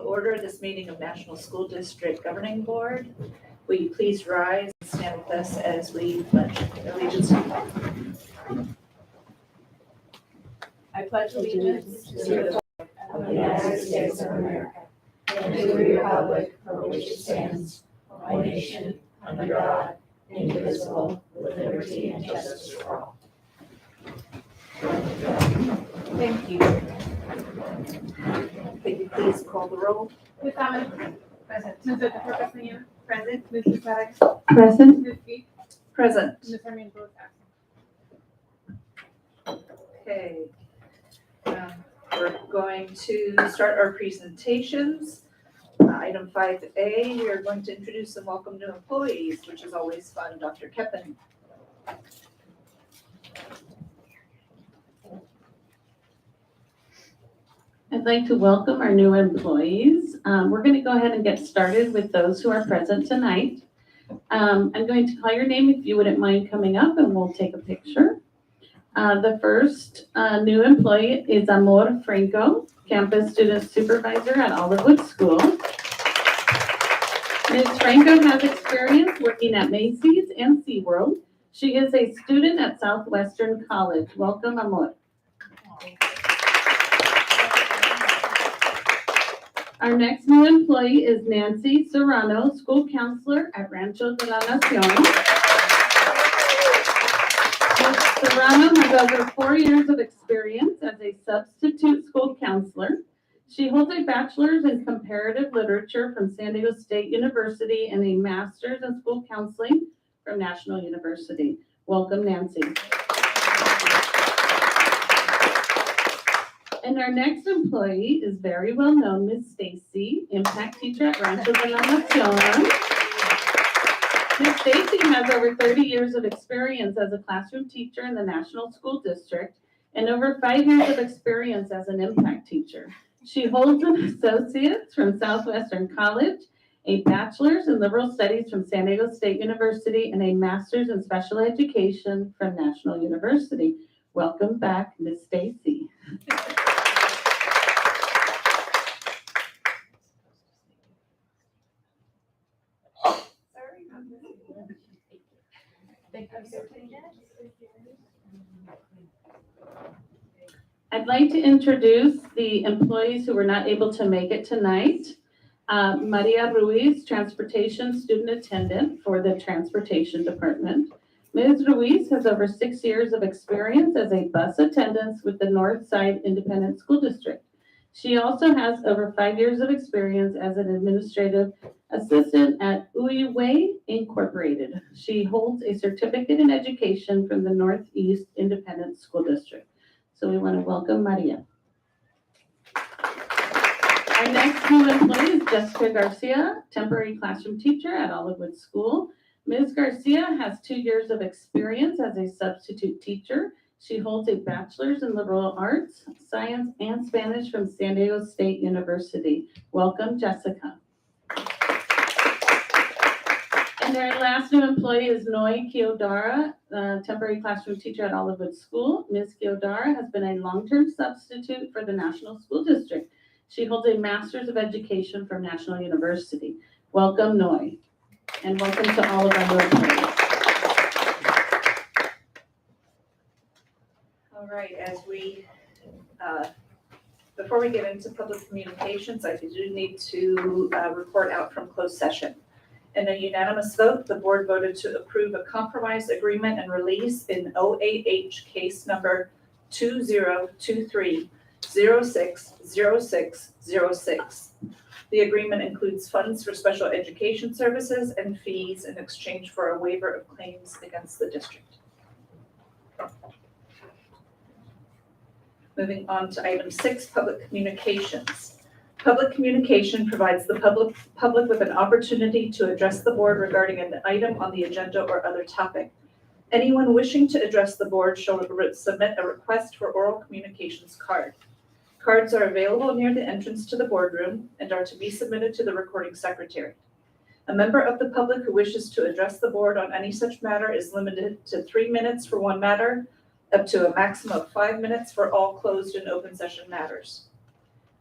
order this meeting of National School District Governing Board. Will you please rise and stand with us as we pledge allegiance to the flag? I pledge allegiance to the flag of the United States of America and to the republic for which it stands, one nation, under God, indivisible, with liberty and justice for all. Thank you. Could you please call the roll? Ms. Thomas? Present. Ms. Ochoa Castañeda? Present. Ms. Lizarraga? Present. Ms. Peak? Present. Ms. Sarmiento is absent. Okay. We're going to start our presentations. Item 5A, we are going to introduce and welcome new employees, which is always fun. Dr. Keppen. I'd like to welcome our new employees. We're going to go ahead and get started with those who are present tonight. I'm going to call your name if you wouldn't mind coming up and we'll take a picture. The first new employee is Amor Franco, Campus Student Supervisor at Olivewood School. Ms. Franco has experience working at Macy's and SeaWorld. She is a student at Southwestern College. Welcome, Amor. Our next new employee is Nancy Serrano, School Counselor at Rancho de la Nacion. Ms. Serrano has over 4 years of experience as a substitute school counselor. She holds a bachelor's in comparative literature from San Diego State University and a master's in school counseling from National University. Welcome, Nancy. And our next employee is very well known, Ms. Stacy, impact teacher at Rancho de la Nacion. Ms. Stacy has over 30 years of experience as a classroom teacher in the National School District and over 5 years of experience as an impact teacher. She holds an associate's from Southwestern College, a bachelor's in liberal studies from San Diego State University, and a master's in special education from National University. Welcome back, Ms. Stacy. I'd like to introduce the employees who were not able to make it tonight. Maria Ruiz, Transportation Student Attendant for the Transportation Department. Ms. Ruiz has over 6 years of experience as a bus attendant with the Northside Independent School District. She also has over 5 years of experience as an administrative assistant at Uiway Incorporated. She holds a certificate in education from the Northeast Independent School District. So we want to welcome Maria. Our next new employee is Jessica Garcia, temporary classroom teacher at Olivewood School. Ms. Garcia has 2 years of experience as a substitute teacher. She holds a bachelor's in liberal arts, science, and Spanish from San Diego State University. Welcome, Jessica. And our last new employee is Noi Kiyodara, temporary classroom teacher at Olivewood School. Ms. Kiyodara has been a long-term substitute for the National School District. She holds a master's of education from National University. Welcome, Noi, and welcome to all of our new employees. All right, before we get into public communications, I do need to report out from closed session. In a unanimous vote, the board voted to approve a compromise agreement and release in OAH case number 2023-060606. The agreement includes funds for special education services and fees in exchange for a waiver of claims against the district. Moving on to item 6, public communications. Public communication provides the public with an opportunity to address the board regarding an item on the agenda or other topic. Anyone wishing to address the board shall submit a request for oral communications card. Cards are available near the entrance to the boardroom and are to be submitted to the recording secretary. A member of the public who wishes to address the board on any such matter is limited to 3 minutes for one matter, up to a maximum of 5 minutes for all closed and open session matters.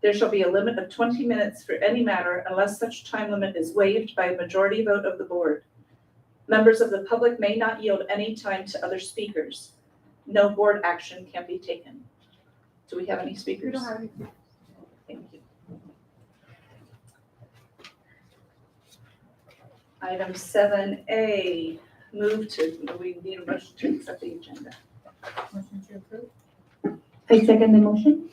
There shall be a limit of 20 minutes for any matter unless such time limit is waived by a majority vote of the board. Members of the public may not yield any time to other speakers. No board action can be taken. Do we have any We speakers? don't have any. Thank you. Item 7A, we need a motion to accept the agenda. Motion to approve? I second the motion.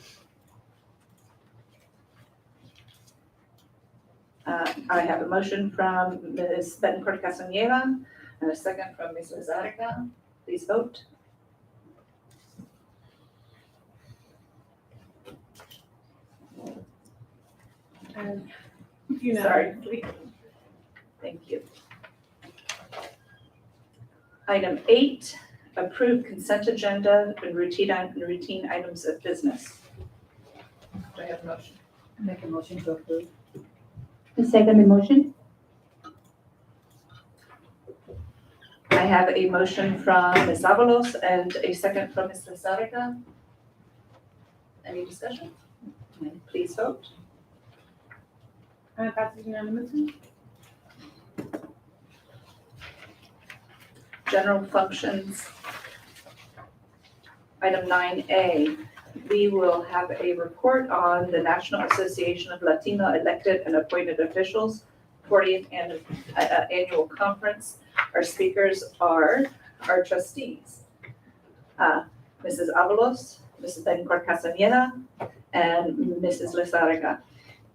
I have a motion from Ms. Betancourt Castañeda and a second from Ms. Lizarraga. Please vote. Sorry. Thank you. Item 8, approve consent agenda and routine items of business. Do I have a motion? Make a motion to approve? I second the motion. I have a motion from Ms. Avalos and a second from Ms. Lizarraga. Any discussion? Please vote. And it passes unanimously. General functions. Item 9A, we will have a report on the National Association of Latino Elected and Appointed Officials 40th Annual Conference. Our speakers are our trustees, Mrs. Avalos, Mrs. Betancourt Castañeda, and Mrs. Lizarraga.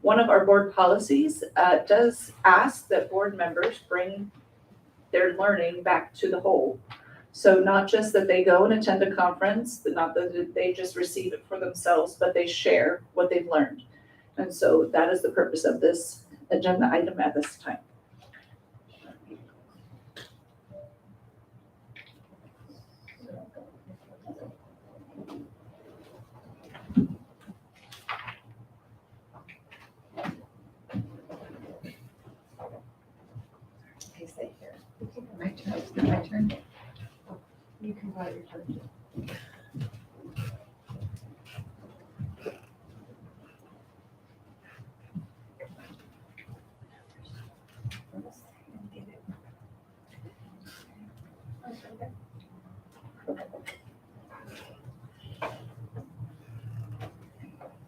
One of our board policies does ask that board members bring their learning back to the whole. So not just that they go and attend a conference, not that they just receive it for themselves, but they share what they've learned. And so that is the purpose of this agenda item at this time. Okay, stay here. My turn, my turn. You can go your turn.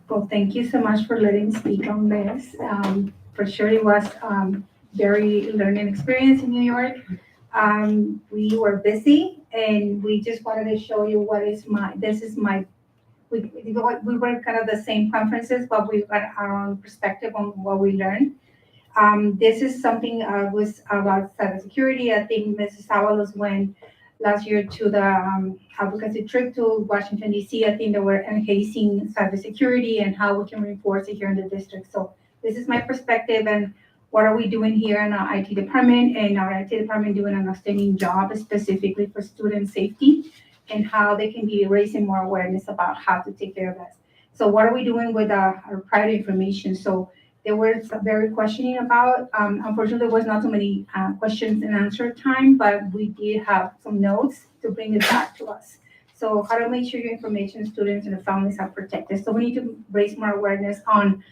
Well, thank you so much for letting me speak on this. For sure, it was very learning experience in New York. We were busy and we just wanted to show you we were kind of the same conferences, but we got our own perspective on what we learned. This is something was about cybersecurity. I think Mrs. Avalos went last year to the advocacy trip to Washington, D.C. I think they were enhancing cybersecurity and how we can reinforce it here in the district. So this is my perspective and what are we doing here in our IT department, and our IT department doing an outstanding job specifically for student safety and how they can be raising more awareness about how to take care of us. So what are we doing with our private information? So they were very questioning about, unfortunately, there was not so many questions and answer time, but we did have some notes to bring it back to us. So how to make sure your information, students and the families are protected. So we need to raise more awareness on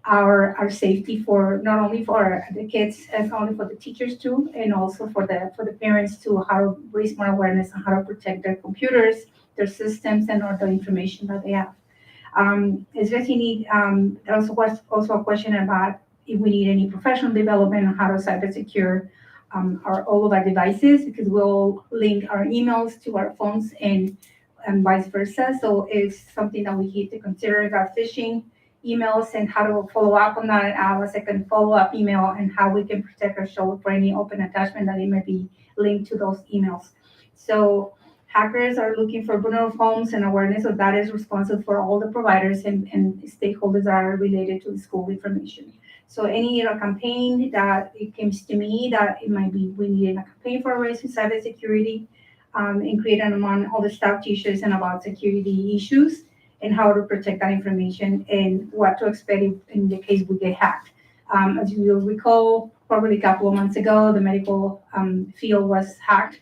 our safety for not only for the kids, and only for the teachers too, and also for the parents too, how to raise more awareness on how to protect their computers, their systems, and all the information that they have. Especially need, there was also a question about if we need any professional development on how to cyber secure all of our devices, because we'll link our emails to our phones and vice versa. So it's something that we need to consider about phishing emails and how to follow up on that, a second follow-up email, and how we can protect our show for any open attachment that it may be linked to those emails. So hackers are looking for vulnerable phones, and awareness of that is responsible for all the providers and stakeholders that are related to the school information. So any campaign that it comes to me that it might be, we need a campaign for raising cybersecurity and create among all the staff teachers and about security issues and how to protect that information and what to expect in the case we get hacked. As you will recall, probably a couple of months ago, the medical field was hacked,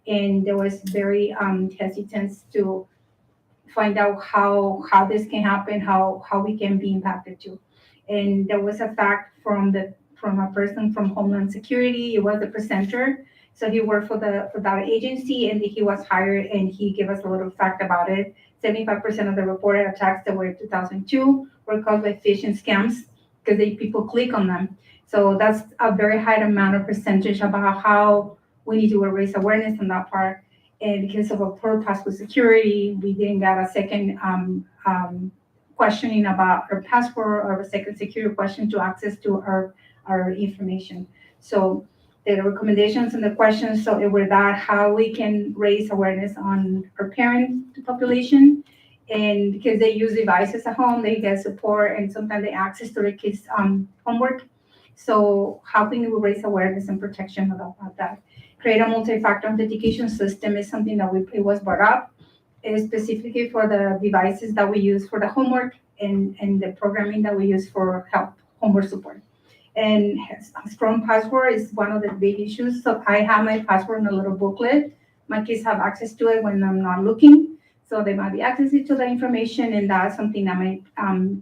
and there was very hesitance to find out how this can happen, how we can be impacted too. And there was a fact from a person from Homeland Security. He was the presenter. So he worked for that agency, and he was hired, and he gave us a little fact about it. 75% of the reported attacks that were in 2002 were caused by phishing scams because people click on them. So that's a very high amount of percentage about how we need to raise awareness on that part. And because of a poor password security, we didn't get a second questioning about our password or a second security question to access to our information. So the recommendations and the questions, so it were that how we can raise awareness on our parent population, and because they use devices at home, they get support, and sometimes they access to their kids' homework. So how can we raise awareness and protection about that? Create a multi-factor authentication system is something that it was brought up, specifically for the devices that we use for the homework and the programming that we use for help homework support. And strong password is one of the big issues. So I have my password in a little booklet. My kids have access to it when I'm not looking. So they might be accessing to the information, and that's something that might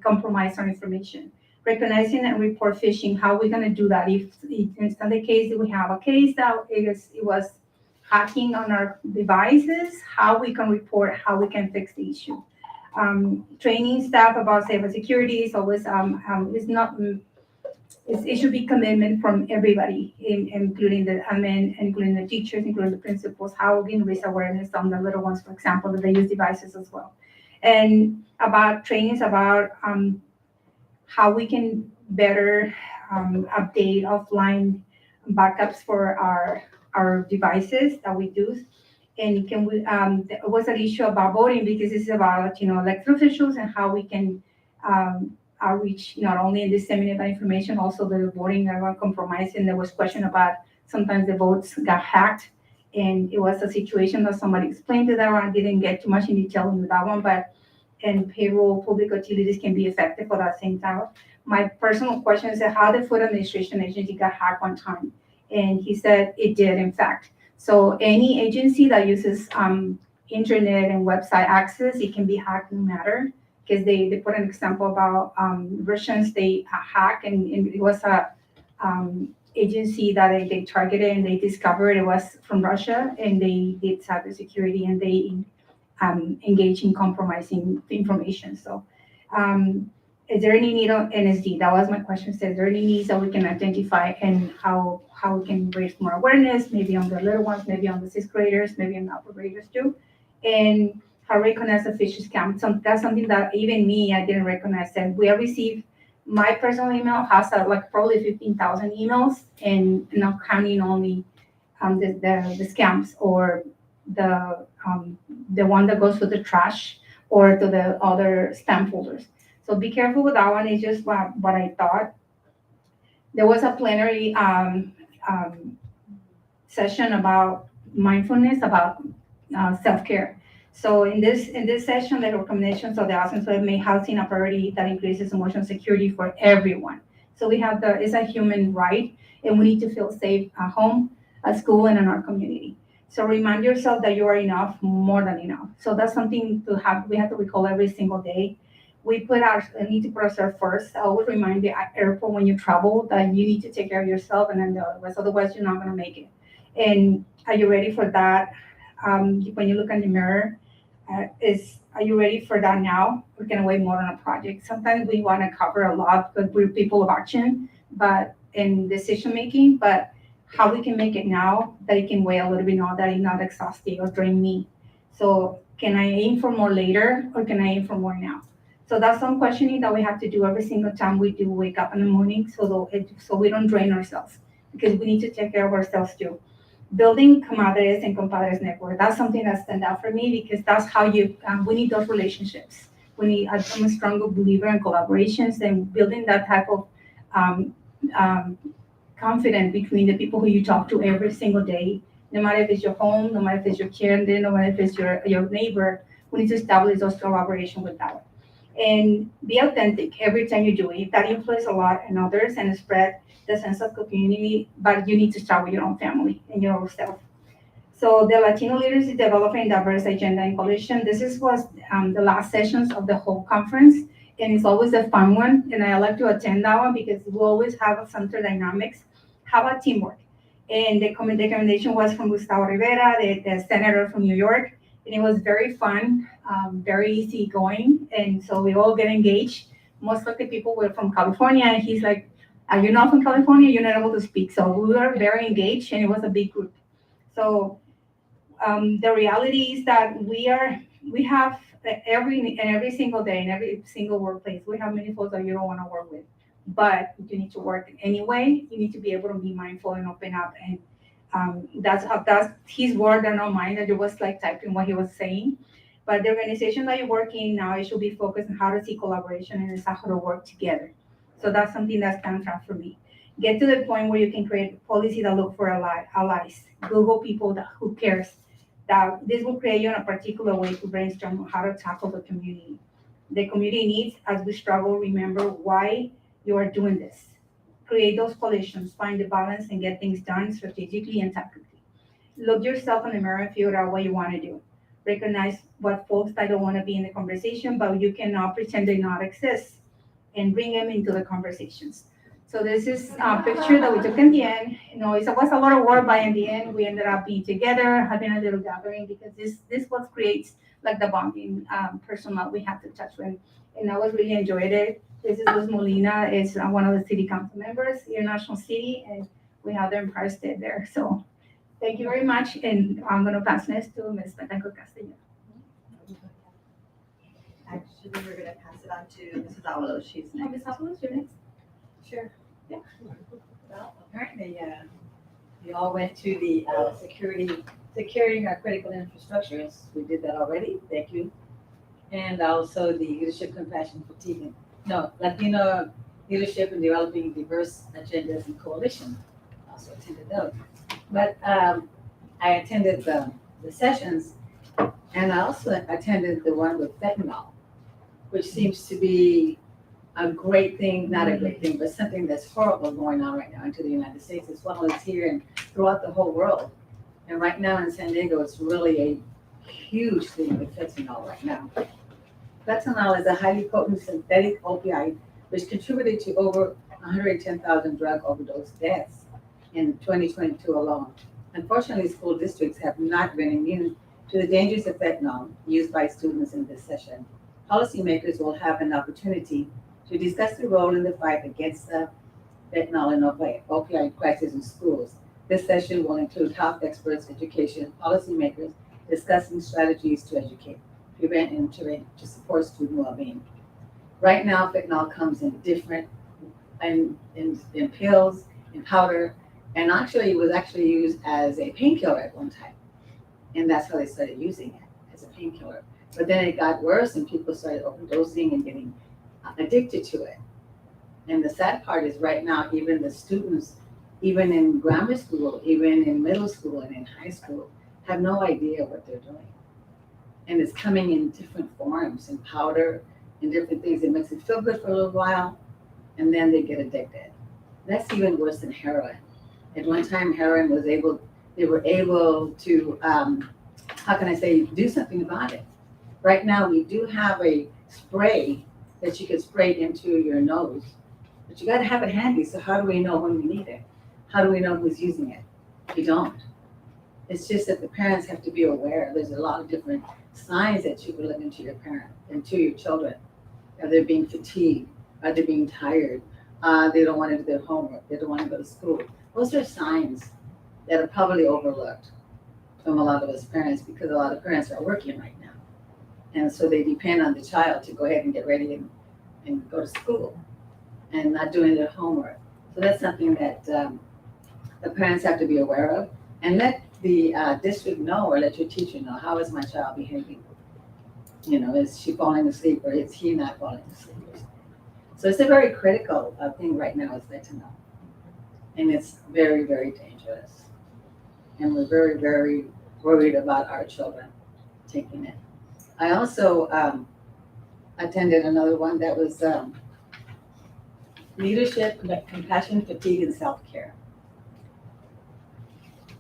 compromise our information. Recognizing and report phishing, how are we going to do that? If in the case that we have a case that it was hacking on our devices, how we can report, how we can fix the issue. Training staff about cybersecurity is always it should be commitment from everybody, including the admin, including the teachers, including the principals, how we can raise awareness on the little ones, for example, that they use devices as well. And about trainings about how we can better update offline backups for our devices that we do. And can we, there was an issue about voting, because this is about, elected officials and how we can outreach, not only and disseminate that information, also the voting that were compromised. And there was question about sometimes the votes got hacked. And it was a situation that somebody explained to that one. I didn't get too much in detail into that one, but and payroll, public utilities can be affected for that same time. My personal question is how the Food Administration Agency got hacked one time. And he said it did, in fact. So any agency that uses internet and website access, it can be hacked no matter, because they put an example about Russians, they hack, and it was a agency that they targeted, and they discovered it was from Russia, and they did cybersecurity, and they engage in compromising the information. So is there any need of NSD? That was my question. Is there any needs that we can identify, and how we can raise more awareness, maybe on the little ones, maybe on the sixth graders, maybe on the upper graders too, and how recognize the phishing scam. So that's something that even me, I didn't recognize. And we have received, my personal email has like probably 15,000 emails, and not counting only the scams or the one that goes to the trash or to the other spam folders. So be careful with that one. It's just what I thought. There was a plenary session about mindfulness, about self-care. So in this session, the recommendations of the Austin Soil made housing a priority that increases emotional security for everyone. So we have it's a human right, and we need to feel safe at home, at school, and in our community. So remind yourself that you are enough, more than enough. So that's something we have to recall every single day. We need to put ourselves first. I always remind the airport when you travel that you need to take care of yourself and then the others, otherwise you're not going to make it. And are you ready for that? When you look in the mirror, are you ready for that now? We're going to wait more on a project. Sometimes we want to cover a lot because we're people of action, but in decision making, but how we can make it now that it can wait a little bit now, that it's not exhausting or drain me. So can I aim for more later, or can I aim for more now? So that's some questioning that we have to do every single time we do wake up in the morning, so we don't drain ourselves, because we need to take care of ourselves too. Building comadres and compadres network, that's something that stands out for me, because that's how we need those relationships. I'm a stronger believer in collaborations and building that type of confidence between the people who you talk to every single day, no matter if it's your home, no matter if it's your kindergarten, no matter if it's your neighbor. We need to establish those collaboration with that. And be authentic every time you do it. That influences a lot in others and spread the sense of community, but you need to start with your own family and yourself. So the Latino Leaders in Developing Diverse Agenda and Coalition, was the last sessions of the whole conference, and it's always a fun one, and I like to attend that one because we always have a center dynamics, how about teamwork? And the recommendation was from Gustavo Rivera, the senator from New York, and it was very fun, very easy going, and so we all get engaged. Most of the people were from California, and he's like, are you not from California? You're not able to speak. So we were very engaged, and it was a big group. So the reality is that we have every single day in every single workplace, we have many folks that you don't want to work with, but you need to work anyway. You need to be able to be mindful and open up, and that's his word and not mine. That it was like typing what he was saying. But the organization that you're working in now, it should be focused on how to see collaboration and how to work together. So that's something that stands out for me. Get to the point where you can create policy that look for allies. Google people who cares. That this will create you in a particular way to brainstorm how to tackle the community. The community needs, as we struggle, remember why you are doing this. Create those coalitions, find the balance, and get things done strategically and tactically. Look yourself in the mirror and figure out what you want to do. Recognize what folks that don't want to be in the conversation, but you cannot pretend they not exist, and bring them into the conversations. So this is a picture that we took in the end. You know, it was a lot of work, but in the end, we ended up being together, having a little gathering, because this what creates like the bonding person that we have to touch with. And I was really enjoyed it. This is Luz Molina, is one of the city council members here in National City, and we have the Empire State there. So thank you very much, and I'm going to pass this to Ms. Betancourt Castillo. Actually, we're gonna pass it on to Mrs. Avalos. She's next. Ms. Avalos, you're next. Sure. Yeah. Well, apparently, we all went to the securing our critical infrastructures. We did that already. Thank you. And also the leadership, compassion, fatigue, Latino leadership in developing diverse agendas and coalition. Also attended those. But I attended the sessions, and I also attended the one with fentanyl, which seems to be a great thing, not a great thing, but something that's horrible going on right now into the United States as well as here and throughout the whole world. And right now in San Diego, it's really a huge thing with fentanyl right now. Fentanyl is a highly potent synthetic opioid which contributed to over 110,000 drug overdose deaths in 2022 alone. Unfortunately, school districts have not been immune to the dangers of fentanyl used by students in this session. Policymakers will have an opportunity to discuss the role in the fight against the fentanyl and opioid crisis in schools. This session will include health experts, education, policymakers discussing strategies to educate, prevent, and to support student well-being. Right now, fentanyl comes in different, in pills, in powder, and actually it was actually used as a painkiller at one time. And that's how they started using it, as a painkiller. But then it got worse and people started overdosing and getting addicted to it. And the sad part is right now, even the students, even in grammar school, even in middle school and in high school, have no idea what they're doing. And it's coming in different forms, in powder, in different things. It makes it feel good for a little while, and then they get addicted. That's even worse than heroin. At one time, heroin was they were able to, do something about it. Right now, we do have a spray that you can spray into your nose, but you gotta have it handy, so how do we know when we need it? How do we know who's using it? We don't. It's just that the parents have to be aware. There's a lot of different signs that you can look into your parent, into your children. Are they being fatigued? Are they being tired? They don't want to do their homework. They don't want to go to school. Those are signs that are probably overlooked from a lot of us parents, because a lot of parents are working right now. And so they depend on the child to go ahead and get ready and go to school and not doing their homework. So that's something that the parents have to be aware of, and let the district know, or let your teacher know, how is my child behaving? You know, is she falling asleep, or is he not falling asleep? So it's a very critical thing right now, is fentanyl. And it's very, very dangerous. And we're very, very worried about our children taking it. I also attended another one that was leadership, compassion, fatigue, and self-care.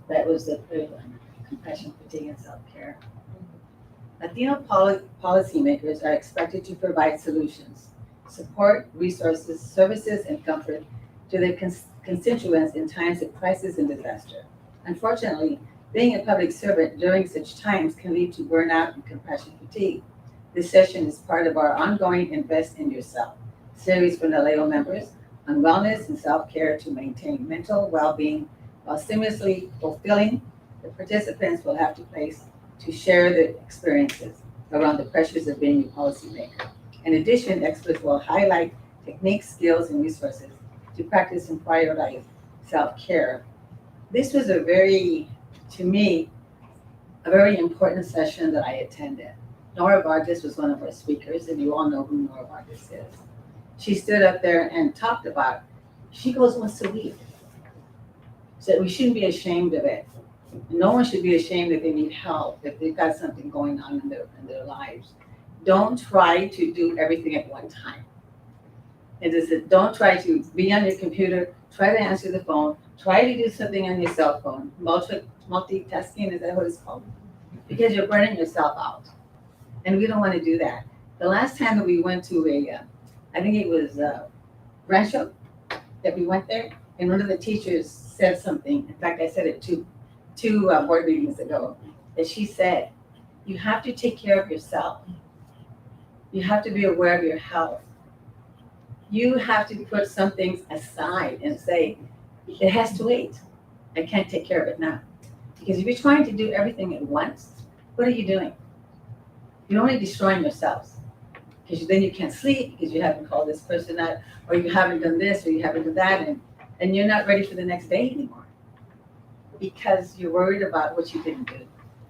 That was the third one. compassion, fatigue, and self-care. Latino policymakers are expected to provide solutions, support, resources, services, and comfort to their constituents in times of crisis and disaster. Unfortunately, being a public servant during such times can lead to burnout and compassion fatigue. This session is part of our ongoing Invest in Yourself series for NALEO members on wellness and self-care to maintain mental well-being while seamlessly fulfilling. The participants will have to place to share their experiences around the pressures of being a policymaker. In addition, experts will highlight techniques, skills, and resources to practice and prioritize self-care. This was to me, a very important session that I attended. Nora Vargas was one of our speakers, and you all know who Nora Vargas is. She stood up there and talked about, she goes once a week. So we shouldn't be ashamed of it. No one should be ashamed if they need help, if they've got something going on in their lives. Don't try to do everything at one time. It is don't try to be on your computer, try to answer the phone, try to do something on your cell phone. Multitasking, is that what it's called? Because you're burning yourself out. And we don't want to do that. The last time that we went to I think it was Rancho, that we went there, and one of the teachers said something. In fact, I said it two board meetings ago, that she said, you have to take care of yourself. You have to be aware of your health. You have to put some things aside and say, it has to wait. I can't take care of it now. Because if you're trying to do everything at once, what are you doing? You're only destroying yourselves. Because then you can't sleep because you haven't called this person out, or you haven't done this, or you haven't done that, and you're not ready for the next day anymore because you're worried about what you didn't do.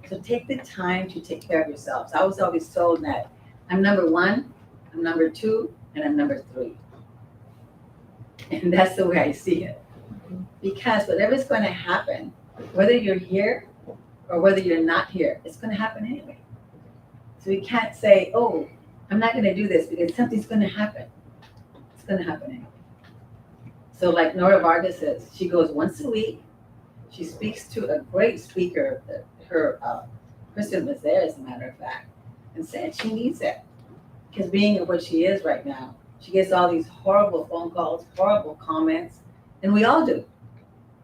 So take the time to take care of yourselves. I was always told that I'm number one, I'm number two, and I'm number three. And that's the way I see it. Because whatever's going to happen, whether you're here or whether you're not here, it's going to happen anyway. So we can't say, oh, I'm not going to do this because something's going to happen. It's going to happen anyway. So like Nora Vargas says, she goes once a week. She speaks to a great speaker. Kristen was there, as a matter of fact, and said she needs it. Because being what she is right now, she gets all these horrible phone calls, horrible comments, and we all do,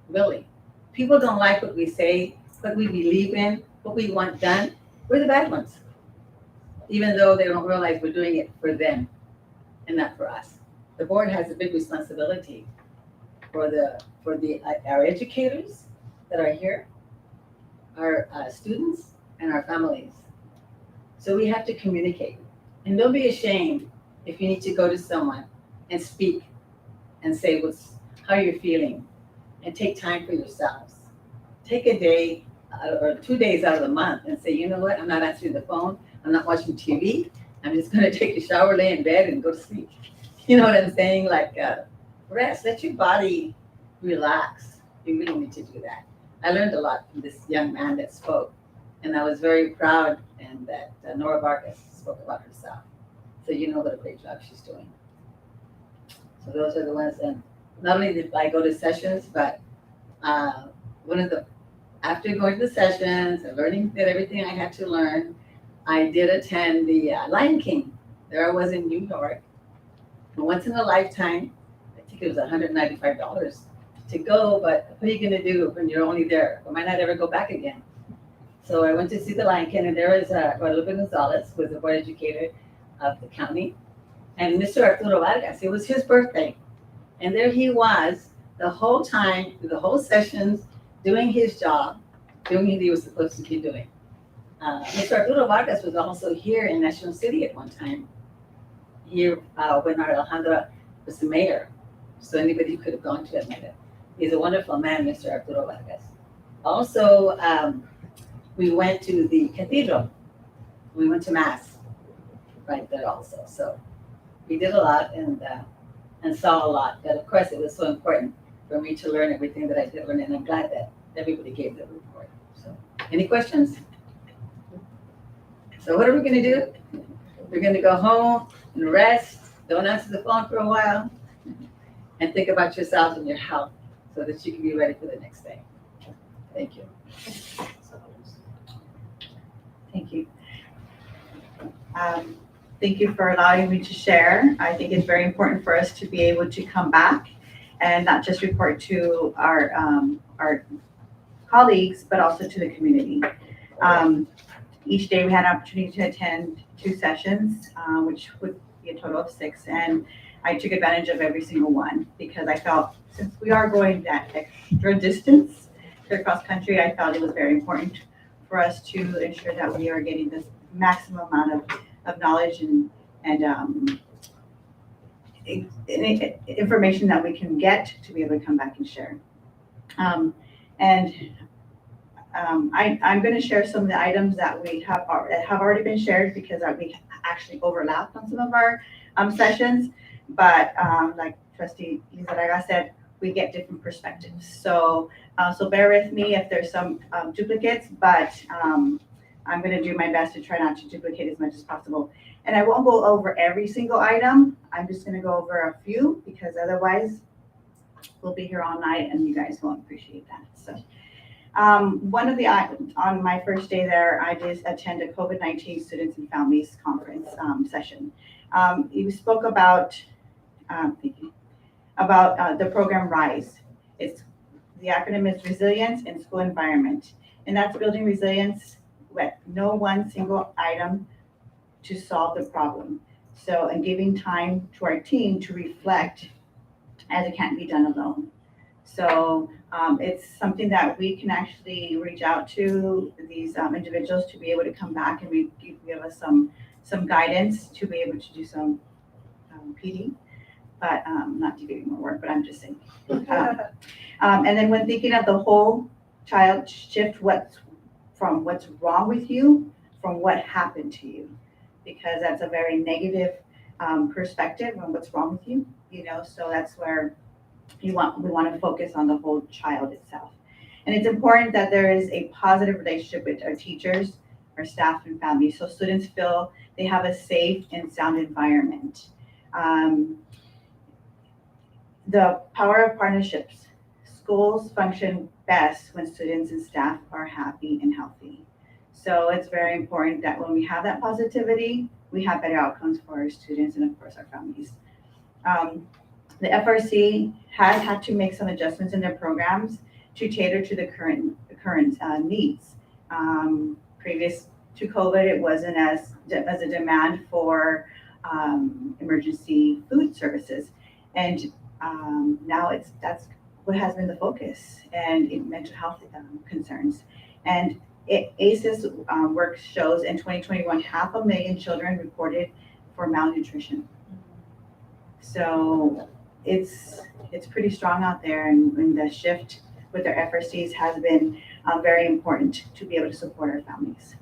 really. People don't like what we say, what we believe in, what we want done. We're the bad ones. Even though they don't realize we're doing it for them and not for us. The board has a big responsibility for our educators that are here, our students, and our families. So we have to communicate. And don't be ashamed if you need to go to someone and speak and say how you're feeling, and take time for yourselves. Take a day or 2 days out of the month and say, you know what, I'm not answering the phone, I'm not watching TV, I'm just gonna take a shower, lay in bed, and go to sleep. You know what I'm saying? Like, rest, let your body relax. You really need to do that. I learned a lot from this young man that spoke, and I was very proud, and that Nora Vargas spoke about herself. So you know what a great job she's doing. So those are the ones, and not only did I go to sessions, but after going to the sessions and learning that everything I had to learn, I did attend the Lion King. There I was in New York. And once in a lifetime, I think it was $195 to go, but what are you gonna do when you're only there? I might not ever go back again. So I went to see the Lion King, and there was Guadalupe Gonzalez, who was the board educator of the county, and Mr. Arturo Vargas. It was his birthday. And there he was the whole time, through the whole sessions, doing his job, doing what he was supposed to be doing. Mr. Arturo Vargas was also here in National City at one time, here when Alejandra was the mayor. So anybody could have gone to it. He's a wonderful man, Mr. Arturo Vargas. Also, we went to the cathedral. We went to Mass right there also. So we did a lot and saw a lot. But of course, it was so important for me to learn everything that I did learn, and I'm glad that everybody gave the report. So, any questions? So what are we going to do? We're going to go home and rest. Don't answer the phone for a while, and think about yourself and your health so that you can be ready for the next day. Thank you. Thank you. Thank you for allowing me to share. I think it's very important for us to be able to come back and not just report to our colleagues, but also to the community. Each day we had an opportunity to attend 2 sessions, which would be a total of 6. And I took advantage of every single one because I felt since we are going that extra distance to cross country, I felt it was very important for us to ensure that we are getting this maximum amount of knowledge and information that we can get to be able to come back and share. I'm going to share some of the items that we have already been shared because we actually overlapped on some of our sessions. But like Trustee Lizarraga said, we get different perspectives. So bear with me if there's some duplicates, but I'm going to do my best to try not to duplicate as much as possible. And I won't go over every single item. I'm just going to go over a few because otherwise we'll be here all night and you guys won't appreciate that. So one of the items on my first day there, I did attend a COVID-19 Students and Families Conference session. You spoke about, the program RISE. The acronym is Resilience in School Environment, and that's building resilience with no one single item to solve the problem. So, and giving time to our team to reflect as it can't be done alone. So it's something that we can actually reach out to these individuals to be able to come back and give us some guidance to be able to do some PD, but not to give you more work, but I'm just saying. And then when thinking of the whole child, shift from what's wrong with you from what happened to you, because that's a very negative perspective on what's wrong with you, so that's where we want to focus on the whole child itself. And it's important that there is a positive relationship with our teachers, our staff, and families, so students feel they have a safe and sound environment. The power of partnerships. Schools function best when students and staff are happy and healthy. So it's very important that when we have that positivity, we have better outcomes for our students and of course our families. The FRC has had to make some adjustments in their programs to cater to the current needs. Previous to COVID, it wasn't as a demand for emergency food services, and now that's what has been the focus, and mental health concerns. And ACES work shows in 2021, 500,000 children reported for malnutrition. So it's pretty strong out there, and the shift with their FRCs has been very important to be able to support our families.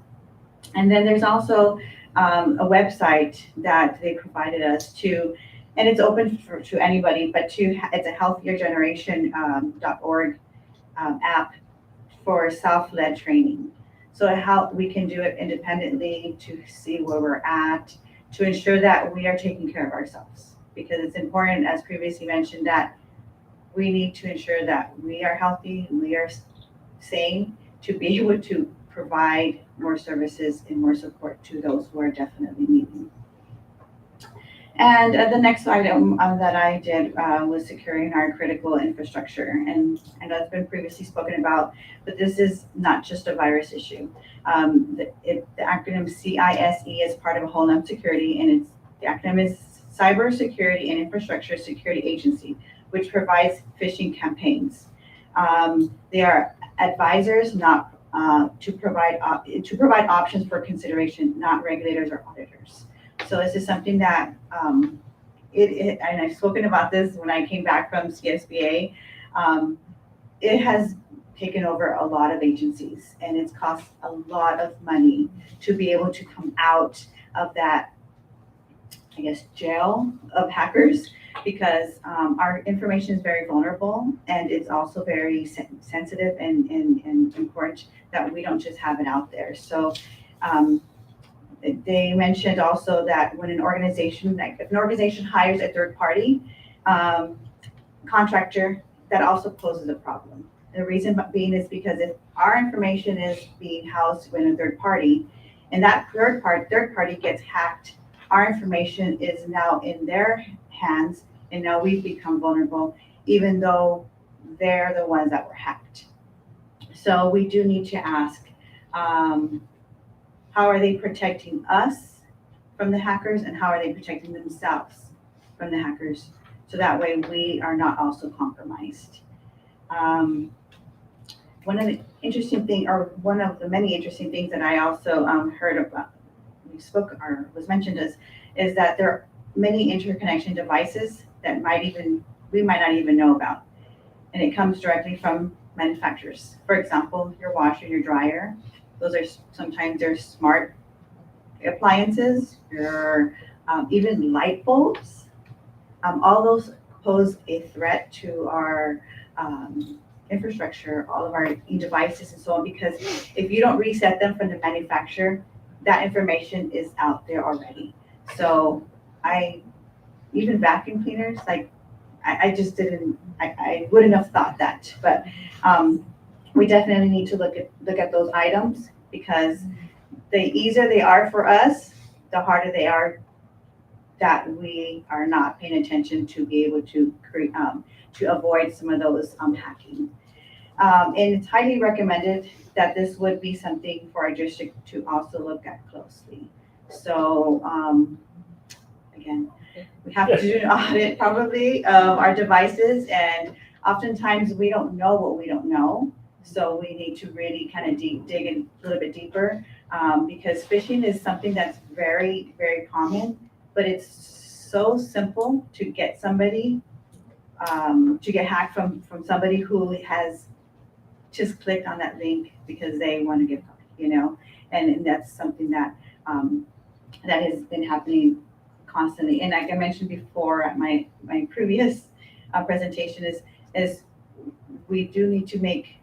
And then there's also a website that they provided us to, and it's open to anybody, but it's a healthiergeneration.org app for self-led training. So how we can do it independently to see where we're at, to ensure that we are taking care of ourselves. Because it's important, as previously mentioned, that we need to ensure that we are healthy, we are sane, to be able to provide more services and more support to those who are definitely needing. And the next item that I did was securing our critical infrastructure. And I know it's been previously spoken about, but this is not just a virus issue. The acronym CISE is part of a Homeland Security, and the acronym is Cybersecurity and Infrastructure Security Agency, which provides phishing campaigns. They are advisors, not to provide options for consideration, not regulators or auditors. So this is something that and I've spoken about this when I came back from CSBA. It has taken over a lot of agencies, and it's cost a lot of money to be able to come out of that, I guess, jail of hackers, because our information is very vulnerable, and it's also very sensitive and important that we don't just have it out there. So they mentioned also that when an organization, like if an organization hires a third party contractor, that also poses a problem. The reason being is because if our information is being housed in a third party, and that third party gets hacked, our information is now in their hands, and now we've become vulnerable, even though they're the ones that were hacked. So we do need to ask, how are they protecting us from the hackers, and how are they protecting themselves from the hackers? So that way we are not also compromised. One of the interesting thing, or one of the many interesting things that I also heard about, was mentioned is that there are many interconnection devices that we might not even know about. And it comes directly from manufacturers. For example, your washer, your dryer, those are sometimes they're smart appliances, your even light bulbs. All those pose a threat to our infrastructure, all of our devices and so on, because if you don't reset them from the manufacturer, that information is out there already. So even vacuum cleaners, like I just didn't, I wouldn't have thought that, but we definitely need to look at those items, because the easier they are for us, the harder they are that we are not paying attention to be able to avoid some of those hacking. And it's highly recommended that this would be something for our district to also look at closely. So again, we have to do an audit probably of our devices, and oftentimes we don't know what we don't know. So we need to really kind of dig in a little bit deeper, because phishing is something that's very, very common, but it's so simple to get somebody, to get hacked from somebody who has just clicked on that link because they want to get, and that's something that that has been happening constantly. And like I mentioned before at my previous presentation is we do need to make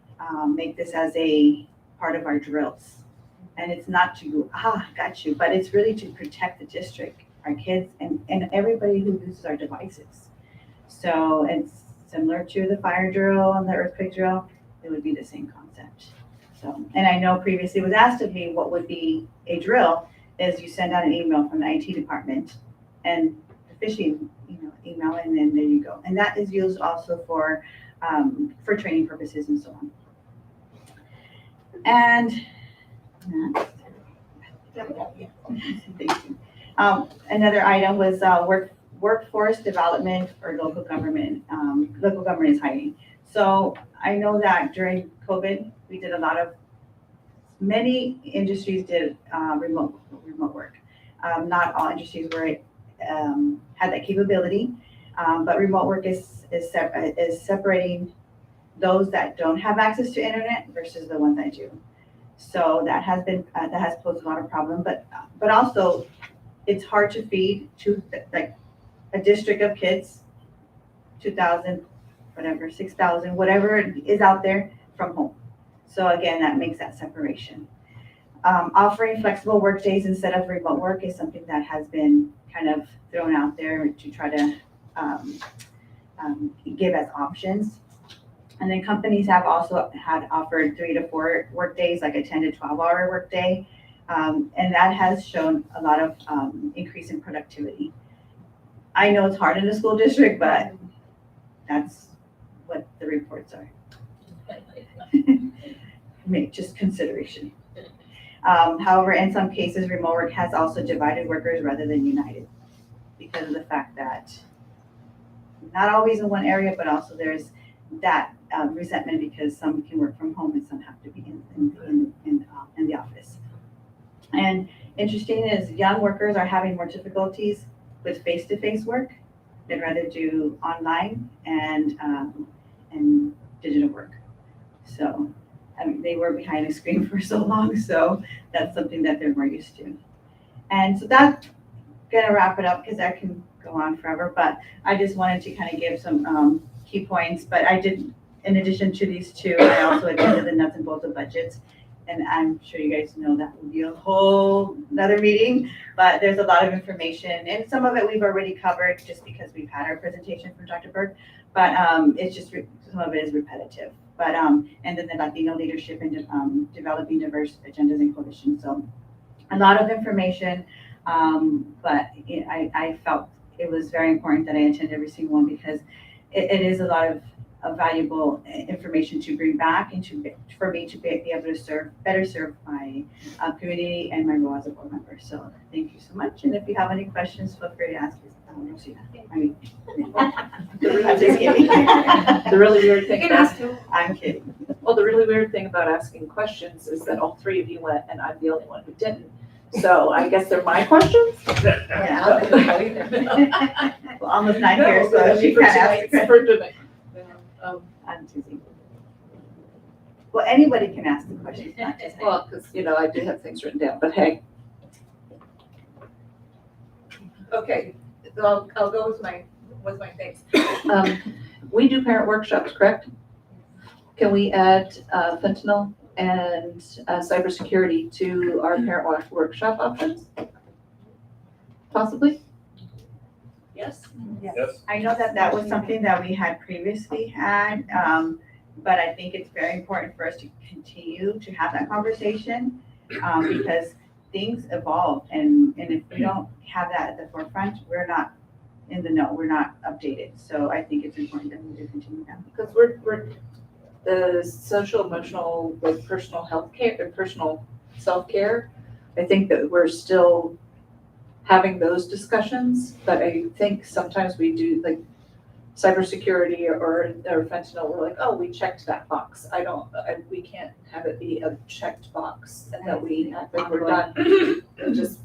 this as a part of our drills. And it's not to, got you, but it's really to protect the district, our kids, and everybody who uses our devices. So it's similar to the fire drill and the earthquake drill. It would be the same concept. So, and I know previously it was asked of me what would be a drill, is you send out an email from the IT department and the phishing email, and then there you go. And that is used also for training purposes and so on. And next. Thank you. Another item was workforce development for local government. Local government is hiring. So I know that during COVID, we did many industries did remote work. Not all industries had that capability, but remote work is separating those that don't have access to internet versus the ones that do. So that has posed a lot of problem, but also it's hard to feed like a district of kids, 2,000, whatever, 6,000, whatever is out there from home. So again, that makes that separation. Offering flexible work days instead of remote work is something that has been kind of thrown out there to try to give as options. And then companies have also offered 3 to 4 work days, like a 10 to 12-hour work day. And that has shown a lot of increase in productivity. I know it's hard in the school district, but that's what the reports are. Make just consideration. However, in some cases, remote work has also divided workers rather than united, because of the fact that not always in one area, but also there's that resentment because some can work from home and some have to be in the office. And interesting is young workers are having more difficulties with face-to-face work. They'd rather do online and digital work. So they were behind a screen for so long, so that's something that they're more used to. And so that's gonna wrap it up because I can go on forever, but I just wanted to kind of give some key points. But I did, in addition to these two, I also attended the nuts and bolts of budgets. And I'm sure you guys know that would be a whole another meeting, but there's a lot of information, and some of it we've already covered just because we've had our presentation from Dr. Berg, but it's just some of it is repetitive. But and then the Latino leadership and developing diverse agendas and coalitions. So a lot of information, but I felt it was very important that I attend every single one because it is a lot of valuable information to bring back and for me to be able to better serve my community and my role as a board member. So thank you so much. And if you have any questions, feel free to ask me. I'm just kidding. The really weird thing about, I'm kidding. well, the really weird thing about asking questions is that all three of you went and I'm the only one who didn't. So I guess they're my questions? Yeah, I don't know either. Well, Alma's not here, so she can't ask. the For tonight. I'm teasing. Well, anybody can ask the questions, not just me. Well, because, I do have things written down, but hey. Okay, so I'll go with my things. We do parent workshops, correct? Can we add fentanyl and cybersecurity to our parent workshop options? Possibly? Yes? Yes. I know that was something that we had previously had, but I think it's very important for us to continue to have that conversation, because things evolve, and if we don't have that at the forefront, we're not in the know, we're not updated. So I think it's important that we do continue that. Because we're the social, emotional, like personal health care and personal self-care. I think that we're still having those discussions, but I think sometimes we do like cybersecurity or fentanyl, we're like, oh, we checked that box. We can't have it be a checked box and that we act like we're done. It just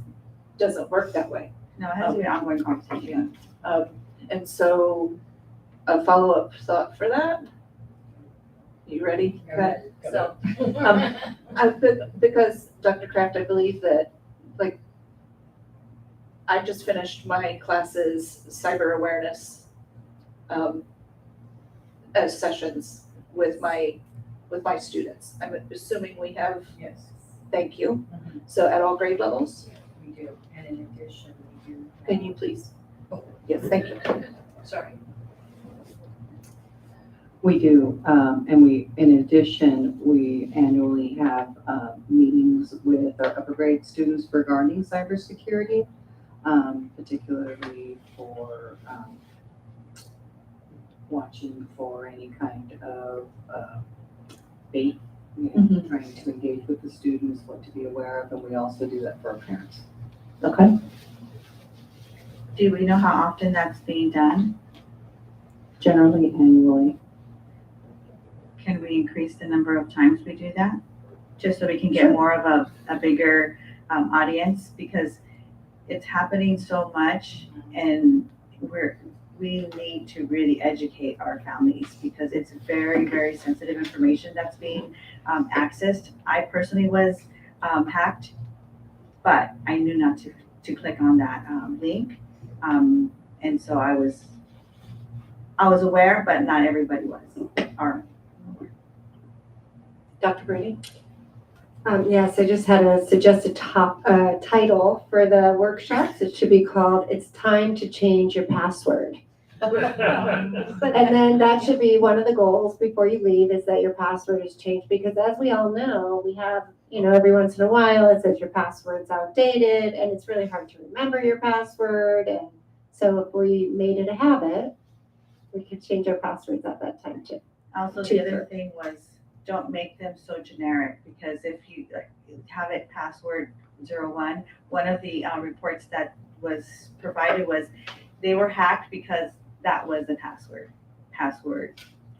doesn't work that way. No, it has to be an ongoing conversation. And so a follow-up thought for that. You ready? Okay. So, because Dr. Kraft, I believe that, like, I just finished my class's cyber awareness sessions with my students. I'm assuming we have, Yes, thank you. So at all grade levels, we do, and in addition, we do. can you please? Yes, thank you. Sorry. We do, and in addition, we annually have meetings with our upper grade students regarding cybersecurity, particularly for watching for any kind of bait, trying to engage with the students, what to be aware of, and we also do that for our parents. Okay. Do we know how often that's being done? Generally annually. Can we increase the number of times we do that? Just so we can get more of a bigger audience, because it's happening so much and we need to really educate our families because it's very, very sensitive information that's being accessed. I personally was hacked, but I knew not to click on that link. And so I was aware, but not everybody was. Dr. Brady? Yes, I just had a suggested title for the workshops. It should be called "It's Time to Change Your Password." And then that should be one of the goals before you leave, is that your password is changed, because as we all know, we have, every once in a while it says your password's outdated and it's really hard to remember your password. And so if we made it a habit, we could change our passwords at that time too. Also, the other thing was, don't make them so generic, because if you have it password 01, one of the reports that was provided was they were hacked because that was the password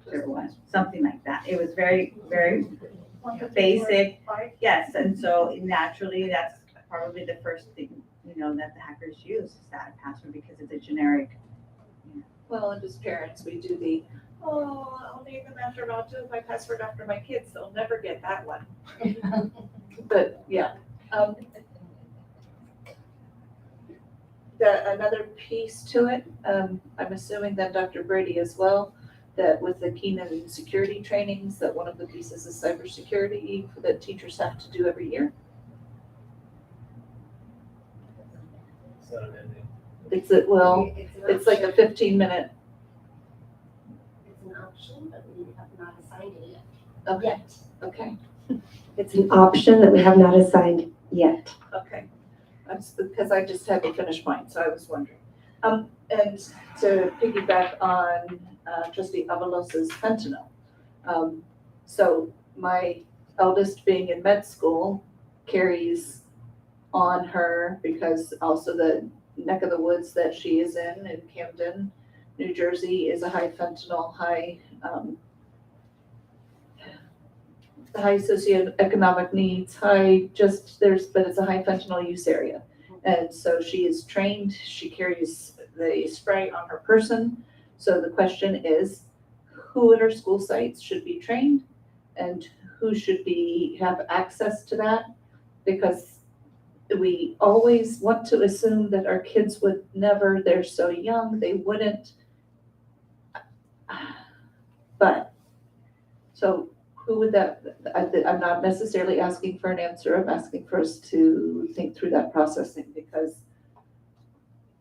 01, something like that. It was very, very basic. Yes, and so naturally that's probably the first thing, that the hackers use is that password, because it's a generic. Well, and as parents, we do I'll name them after my password after my kids. They'll never get that one. But yeah. Another piece to it, I'm assuming that Dr. Brady as well, that with the Keenan security trainings, that one of the pieces is cybersecurity that teachers have to do every year. It's like a 15-minute. It's an option, but we have not assigned it yet. Okay. Okay. It's an option that we have not assigned yet. Okay, that's because I just had to finish mine, so I was wondering. And to piggyback on trustee Avalos's fentanyl. So my eldest being in med school carries on her because also the neck of the woods that she is in Camden, New Jersey, is a high fentanyl, high socioeconomic needs, but it's a high fentanyl use area. And so she is trained, she carries the spray on her person. So the question is, who at our school sites should be trained and who should have access to that? Because we always want to assume that our kids would never, they're so young, they wouldn't. But, so who would I'm not necessarily asking for an answer, I'm asking for us to think through that processing, because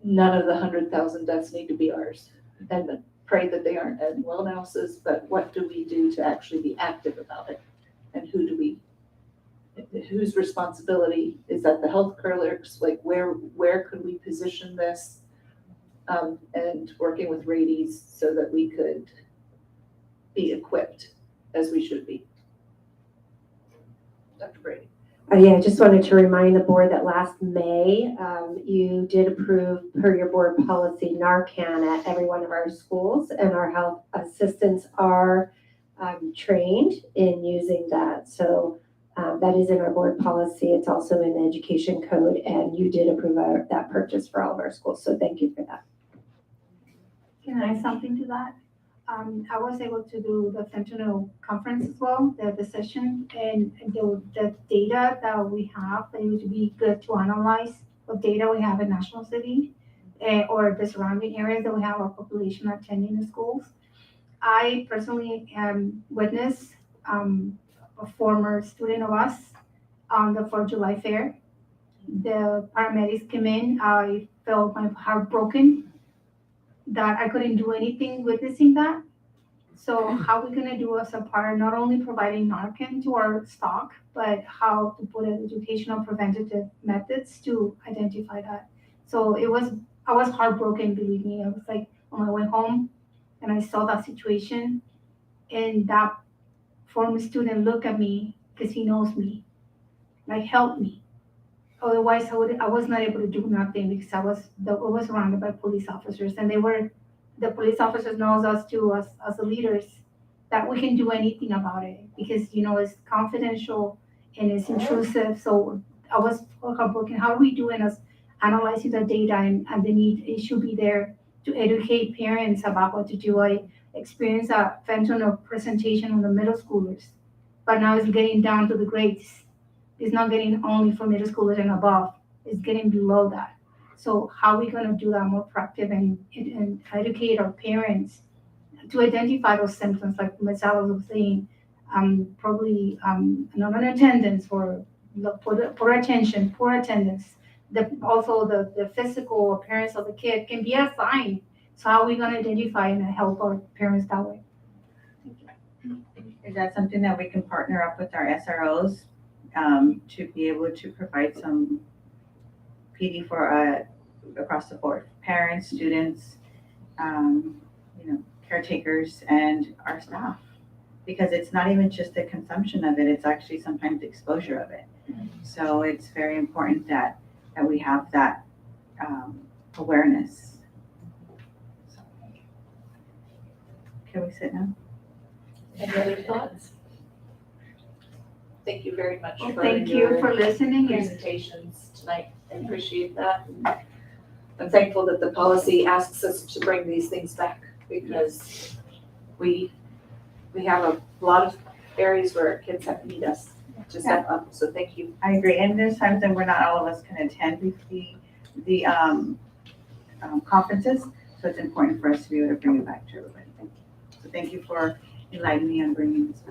none of the 100,000 deaths need to be ours. And pray that they aren't anyone else's, but what do we do to actually be active about it? And whose responsibility is that? The health clerks, like where could we position this? And working with Rady's so that we could be equipped as we should be. Dr. Brady. Yeah, I just wanted to remind the board that last May, you did approve, per your board policy, Narcan at every one of our schools, and our health assistants are trained in using that. So that is in our board policy. It's also in the education code, and you did approve that purchase for all of our schools. So thank you for that. Can I add something to that? I was able to do the fentanyl conference as well, the session, and the data that we have, it would be good to analyze what data we have in National City or the surrounding areas that we have our population attending the schools. I personally witnessed a former student of us on the 4th of July fair. The paramedics came in. I felt my heart broken that I couldn't do anything witnessing that. So how are we gonna do as a part, not only providing Narcan to our stock, but how to put in educational preventative methods to identify that. So I was heartbroken, believe me. I was like, when I went home and I saw that situation, and that former student looked at me because he knows me, like help me. Otherwise, I was not able to do nothing because I was surrounded by police officers, and the police officers knows us too, as the leaders, that we can do anything about it because, it's confidential and it's intrusive. So I was heartbroken. How are we doing as analyzing the data and the need? It should be there to educate parents about what to do. I experienced a fentanyl presentation on the middle schoolers, but now it's getting down to the grades. It's not getting only for middle schoolers and above. It's getting below that. So how are we going to do that more proactive and educate our parents to identify those symptoms, like Ms. Alice was saying, probably non-attendance or poor attention, poor attendance. Also the physical appearance of the kid can be a sign. So how are we going to identify and help our parents that way? Is that something that we can partner up with our SROs to be able to provide some PD for across the board, parents, students, caretakers, and our staff? Because it's not even just the consumption of it, it's actually sometimes the exposure of it. So it's very important that we have that awareness. So, can we sit now? Any other thoughts? Thank you very much Well, for thank you your for listening. And presentations tonight. I appreciate that. I'm thankful that the policy asks us to bring these things back because we have a lot of areas where our kids have need us to step up. So thank you. I agree, and there's times that we're not all of us can attend the conferences, so it's important for us to be able to bring it back to everybody. So thank you for enlightening me on bringing this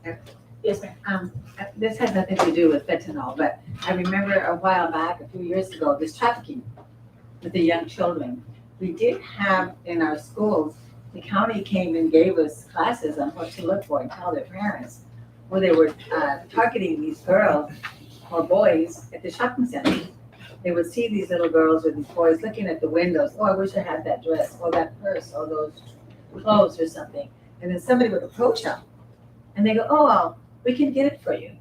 back. Yes, ma'am. This has nothing to do with fentanyl, but I remember a while back, a few years ago, this trafficking with the young children. We did have in our schools, the county came and gave us classes on what to look for and tell their parents, where they were targeting these girls or boys at the shopping center. They would see these little girls or these boys looking at the windows, oh, I wish I had that dress, or that purse, or those clothes or something. And then somebody would approach them, and they go, oh, well, we can get it for you.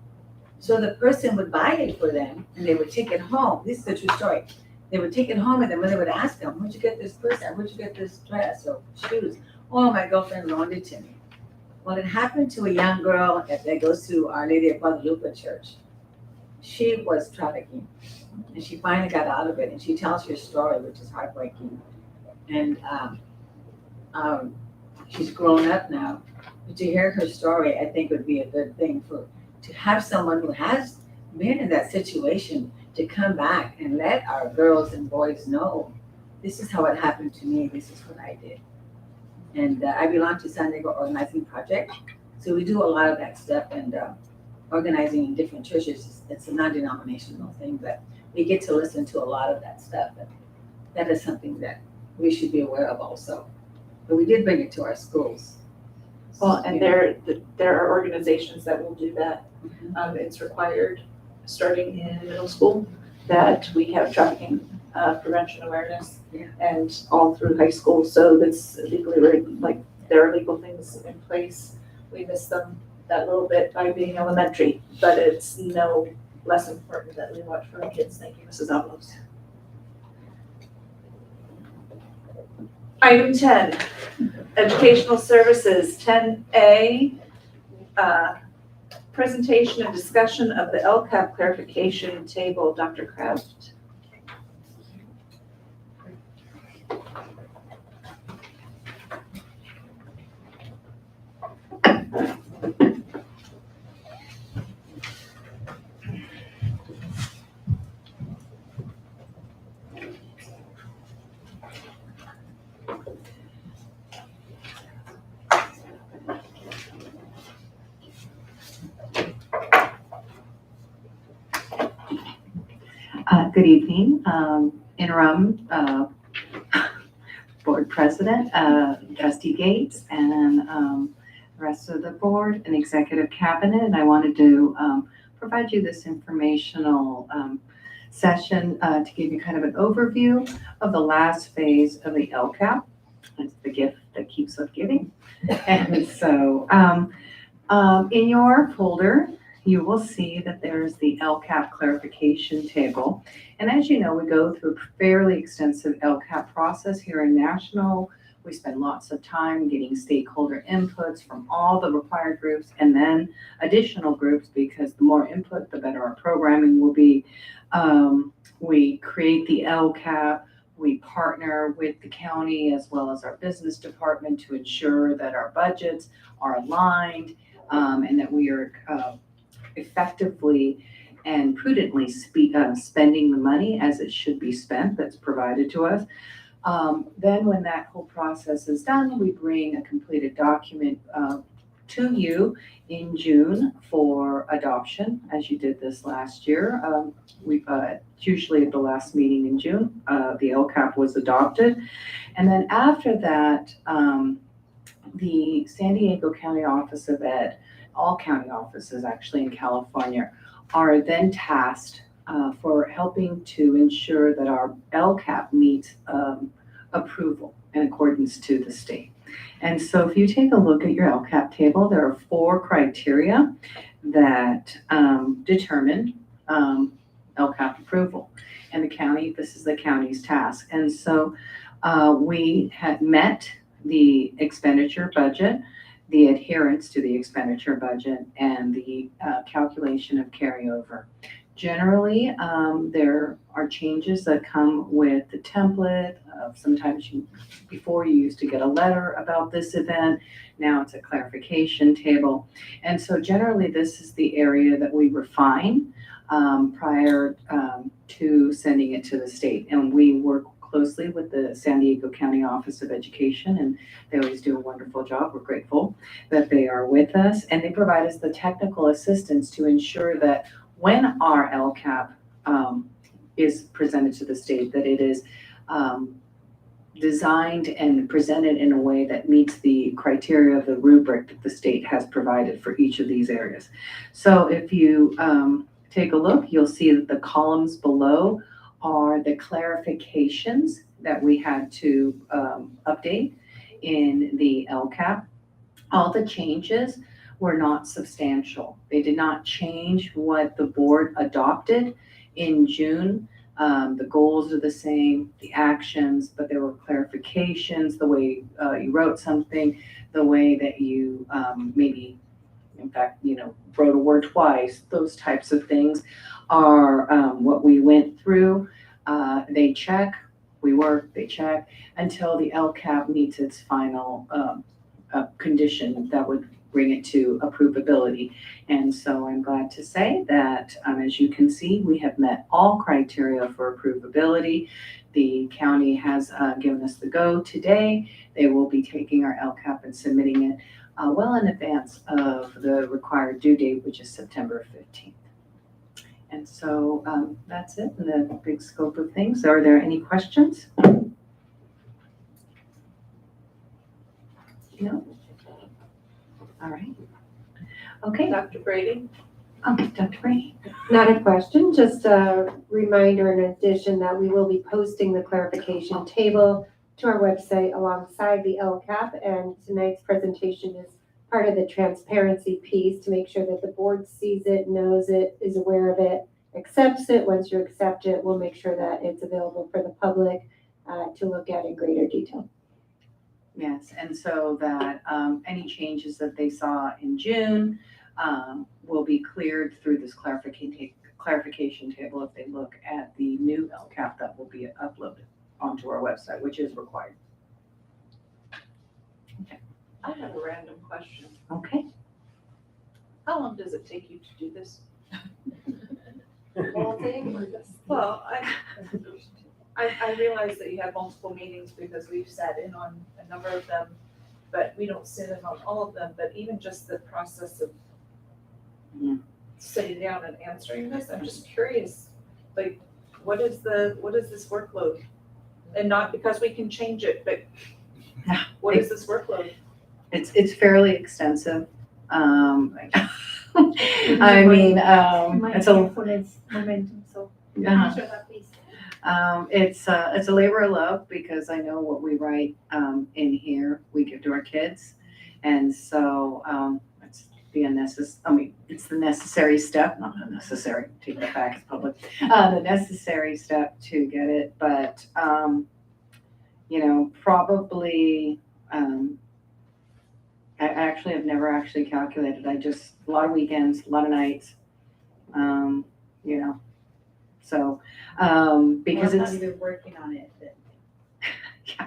So the person would buy it for them, and they would take it home. This is a true story. They would take it home, and then when they would ask them, where'd you get this purse at? Where'd you get this dress or shoes? Oh, my girlfriend loaned it to me. Well, it happened to a young girl that goes to Our Lady of Guadalupe Church. She was trafficking, and she finally got out of it, and she tells her story, which is heartbreaking. And she's grown up now, but to hear her story, I think would be a good thing to have someone who has been in that situation to come back and let our girls and boys know, this is how it happened to me, this is what I did. And I belong to San Diego Organizing Project, so we do a lot of that stuff, and organizing in different churches, it's a non-denominational thing, but we get to listen to a lot of that stuff, and that is something that we should be aware of also. But we did bring it to our schools. Well, and there are organizations that will do that. It's required, starting in middle school, that we have trafficking prevention awareness, Yeah. and all through high school. So that's legally, like, there are legal things in place. We miss them that little bit by being elementary, but it's no less important that we watch for our kids. Thank you, Mrs. Avalos. Item 10, educational services, 10A, presentation and discussion of the LCAP clarification table. Dr. Kraft. Good evening, interim board president, trustee Gates, and the rest of the board and executive cabinet. And I wanted to provide you this informational session to give you kind of an overview of the last phase of the LCAP. It's the gift that keeps on giving. And so in your folder, you will see that there's the LCAP clarification table. And as you know, we go through a fairly extensive LCAP process here in National. We spend lots of time getting stakeholder inputs from all the required groups and then additional groups, because the more input, the better our programming will be. We create the LCAP. We partner with the county as well as our business department to ensure that our budgets are aligned and that we are effectively and prudently spending the money as it should be spent that's provided to us. Then when that whole process is done, we bring a completed document to you in June for adoption, as you did this last year. Usually at the last meeting in June, the LCAP was adopted. And then after that, the San Diego County Office of Ed, all county offices actually in California, are then tasked for helping to ensure that our LCAP meets approval in accordance to the state. And so if you take a look at your LCAP table, there are 4 criteria that determine LCAP approval. And the county, this is the county's task. And so we had met the expenditure budget, the adherence to the expenditure budget, and the calculation of carryover. Generally, there are changes that come with the template. Sometimes before you used to get a letter about this event, now it's a clarification table. And so generally this is the area that we refine prior to sending it to the state. And we work closely with the San Diego County Office of Education, and they always do a wonderful job. We're grateful that they are with us, and they provide us the technical assistance to ensure that when our LCAP is presented to the state, that it is designed and presented in a way that meets the criteria of the rubric that the state has provided for each of these areas. So if you take a look, you'll see that the columns below are the clarifications that we had to update in the LCAP. All the changes were not substantial. They did not change what the board adopted in June. The goals are the same, the actions, but there were clarifications, the way you wrote something, the way that you maybe, in fact, wrote a word twice, those types of things are what we went through. They check, we work, they check, until the LCAP meets its final condition that would bring it to approvability. And so I'm glad to say that, as you can see, we have met all criteria for approvability. The county has given us the go today. They will be taking our LCAP and submitting it well in advance of the required due date, which is September 15th. And so that's it in the big scope of things. Are there any questions? No? All right. Okay. Dr. Brady? Okay, Dr. Brady. Not a question, just a reminder in addition that we will be posting the clarification table to our website alongside the LCAP, and tonight's presentation is part of the transparency piece to make sure that the board sees it, knows it, is aware of it, accepts it. Once you accept it, we'll make sure that it's available for the public to look at in greater detail. Yes, and so that any changes that they saw in June will be cleared through this clarification table if they look at the new LCAP that will be uploaded onto our website, which is required. I have a random question. Okay. How long does it take you to do this? Whole thing or just? Well, I realize that you have multiple meetings because we've sat in on a number of them, but we don't sit in on all of them. But even just the process of sitting down and answering this, I'm just curious, like, what is this workload? And not because we can change it, but what is this workload? It's fairly extensive. I mean, it's a momentum, so. yeah. Sure, that please. It's a labor of love because I know what we write in here, we give to our kids. And so it's it's the necessary step, not unnecessary, take that back, it's public. The necessary step to get it, but probably I actually have never actually calculated. A lot of weekends, a lot of nights, so, because Well, it's. not even working on it, then.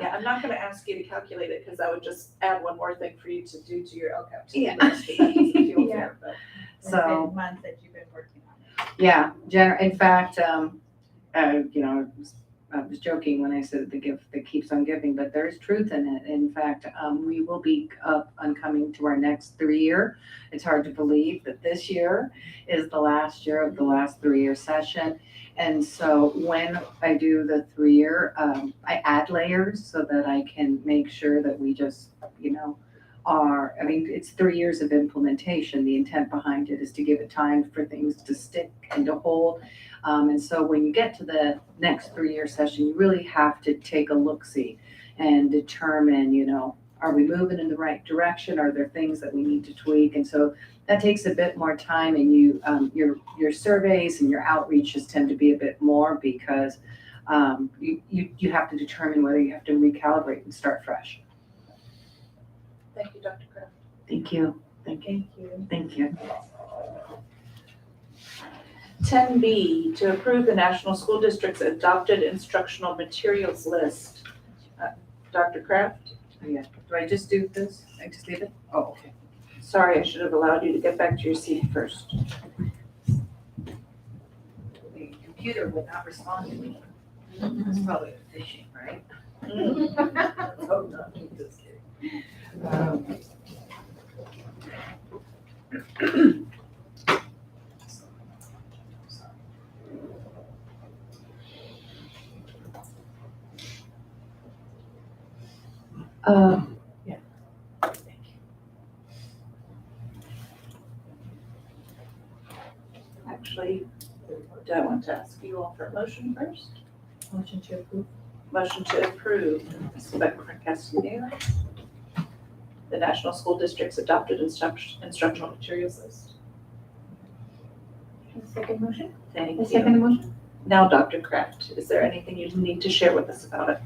Yeah, I'm not gonna ask you to calculate it because that would just add one more thing for you to do to your LCAP. Yeah. That doesn't feel Yeah. fair, but. It's So- been months that you've been working on it. Yeah, in fact, I was joking when I said the gift that keeps on giving, but there's truth in it. In fact, we will be up and coming to our next 3-year. It's hard to believe that this year is the last year of the last 3-year session. And so when I do the 3-year, I add layers so that I can make sure that we just, it's 3 years of implementation. The intent behind it is to give it time for things to stick and to hold. And so when you get to the next 3-year session, you really have to take a look-see and determine, are we moving in the right direction? Are there things that we need to tweak? And so that takes a bit more time, and your surveys and your outreaches tend to be a bit more because you have to determine whether you have to recalibrate and start fresh. Thank you, Dr. Kraft. Thank you. Thank you. Thank you. 10B, to approve the National School District's adopted instructional materials list. Dr. Kraft? Yeah. Do I just do this? I just leave it? Oh, okay. Sorry, I should have allowed you to get back to your seat first. The computer would not respond to me. It's probably phishing, right? Oh, no, I'm just kidding. Yeah. Thank you. Actually, do I want to ask you all for a motion first? Motion to approve. Motion to approve, Ms. Beckman Castaneda, the National School District's adopted instructional materials list. Second motion? Thank The you. second motion? Now, Dr. Kraft, is there anything you need to share with us about it?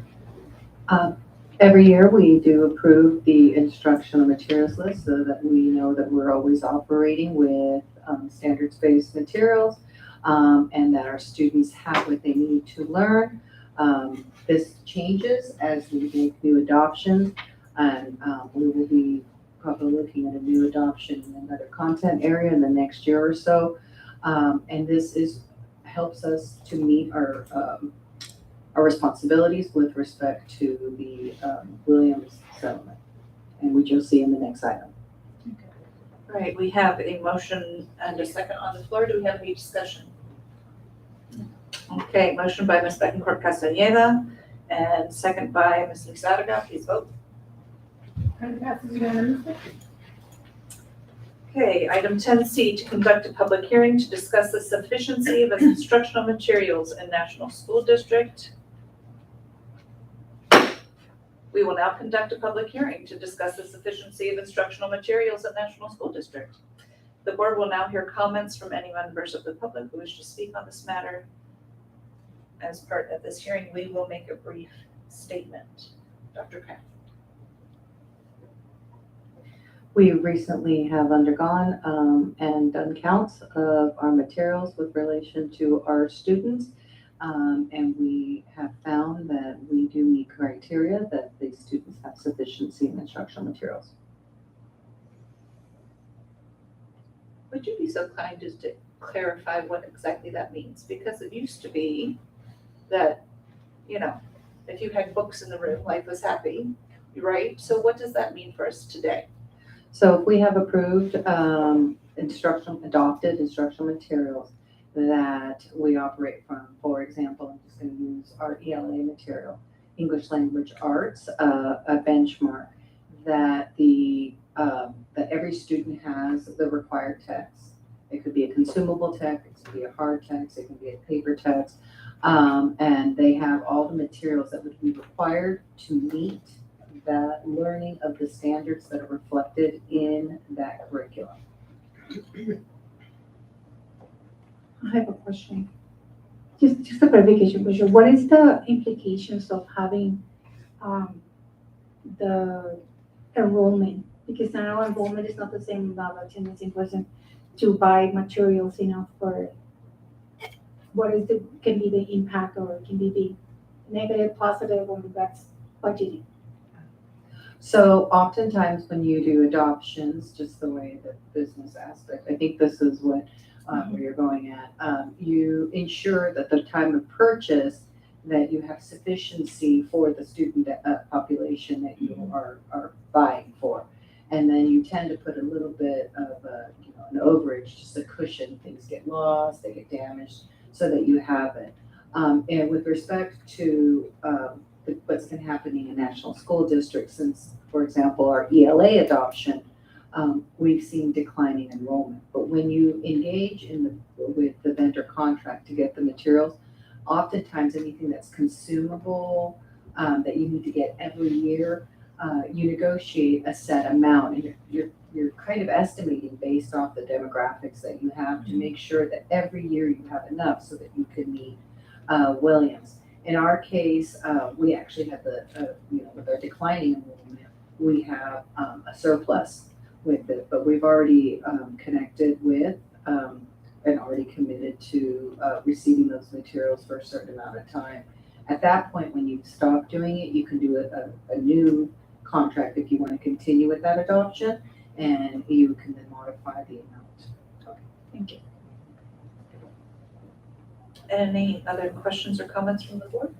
Every year, we do approve the instructional materials list so that we know that we're always operating with standards-based materials and that our students have what they need to learn. This changes as we make new adoptions, and we will be probably looking at a new adoption in another content area in the next year or so. And this helps us to meet our responsibilities with respect to the Williams settlement, and which you'll see in the next item. All right, we have a motion and a second on the floor. Do we have any discussion? Okay, motion by Ms. Betancourt Castaneda and second by Ms. Lizarraga. Please vote. And passes unanimously. Okay, item 10C, to conduct a public hearing to discuss the sufficiency of instructional materials in National School District. We will now conduct a public hearing to discuss the sufficiency of instructional materials at National School District. The board will now hear comments from any members of the public who wish to speak on this matter. As part of this hearing, we will make a brief statement. Dr. Kraft. We recently have undergone and done counts of our materials with relation to our students. And we have found that we do meet criteria that the students have sufficiency in instructional materials. Would you be so kind as to clarify what exactly that means? Because it used to be that, if you had books in the room, life was happy, right? So what does that mean for us today? So if we have approved adopted instructional materials that we operate from, for example, I'm just going to use our ELA material, English Language Arts, a benchmark that that every student has the required text. It could be a consumable text, it could be a hard text, it can be a paper text, and they have all the materials that would be required to meet the learning of the standards that are reflected in that curriculum. I have a question. Just a clarification question. What is the implications of having the enrollment? Because I know enrollment is not the same about attendance in person to buy materials, for what can be the impact, or can be the negative, positive, or that's budgeting. So oftentimes when you do adoptions, just the way the business aspect, I think this is what where you're going at, you ensure that the time of purchase that you have sufficiency for the student population that you are buying for. And then you tend to put a little bit of an overage, just a cushion. Things get lost, they get damaged, so that you have it. And with respect to what's been happening in National School Districts, since, for example, our ELA adoption, we've seen declining enrollment. But when you engage with the vendor contract to get the materials, oftentimes anything that's consumable that you need to get every year, you negotiate a set amount, and you're kind of estimating based off the demographics that you have to make sure that every year you have enough so that you can meet Williams. In our case, we actually have with our declining enrollment, we have a surplus with it, but we've already connected with and already committed to receiving those materials for a certain amount of time. At that point, when you stop doing it, you can do a new contract if you want to continue with that adoption, and you can then modify the amount. Okay, thank you. Any other questions or comments from the board?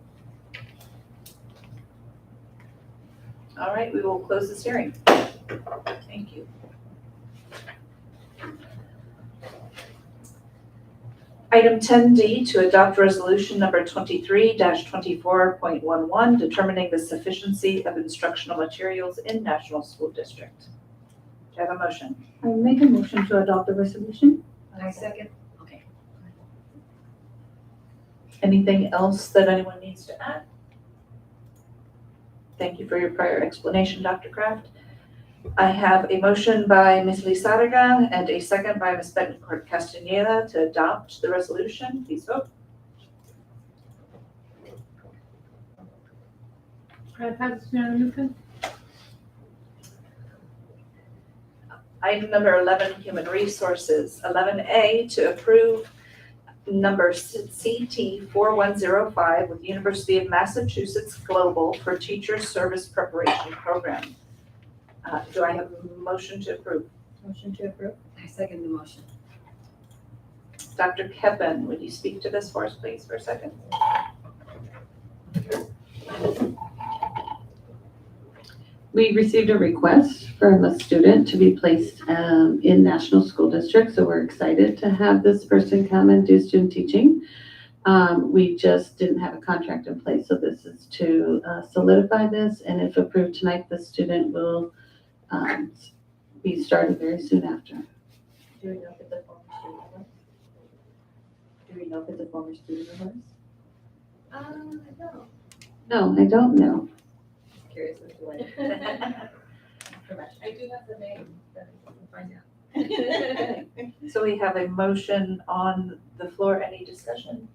All right, we will close this hearing. Thank you. Item 10D, to adopt resolution number 23-24.11, determining the sufficiency of instructional materials in National School District. Do you have a motion? I make a motion to adopt the resolution. I second. Anything else that anyone needs to add? Thank you for your prior explanation, Dr. Kraft. I have a motion by Ms. Lizarraga and a second by Ms. Bettencourt Castaneda to adopt the resolution. Please vote. Passes unanimously. Item number 11, Human Resources. 11A, to approve number CT 4105 with University of Massachusetts Global for Teacher Service Preparation Program. Do I have a motion to approve? Motion to approve. I second the motion. Dr. Kevin, would you speak to this for us, please, for a second? We received a request from a student to be placed in National School District, so we're excited to have this person come and do student teaching. We just didn't have a contract in place, so this is to solidify this, and if approved tonight, the student will be starting very soon after. Do we know if it's a former student of ours? Do we know if it's a former student of ours? No. No, I don't know. Curious as to what. I do have the name, but I can find out. So we have a motion on the floor. Any discussion?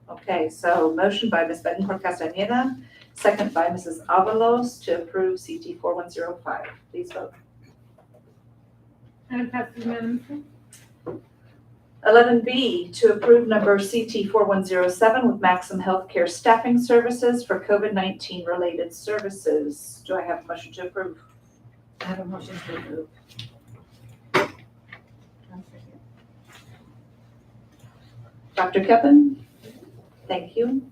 Okay, so motion by Ms. Bettencourt Castaneda, second by Mrs. Avalos to approve CT 4105. Please vote. And it passes unanimously. 11B, to approve number CT 4107 with Maxim Healthcare Staffing Services for COVID-19 related services. Do I have a motion to approve? I have a motion to approve. Dr. Kevin? Thank you.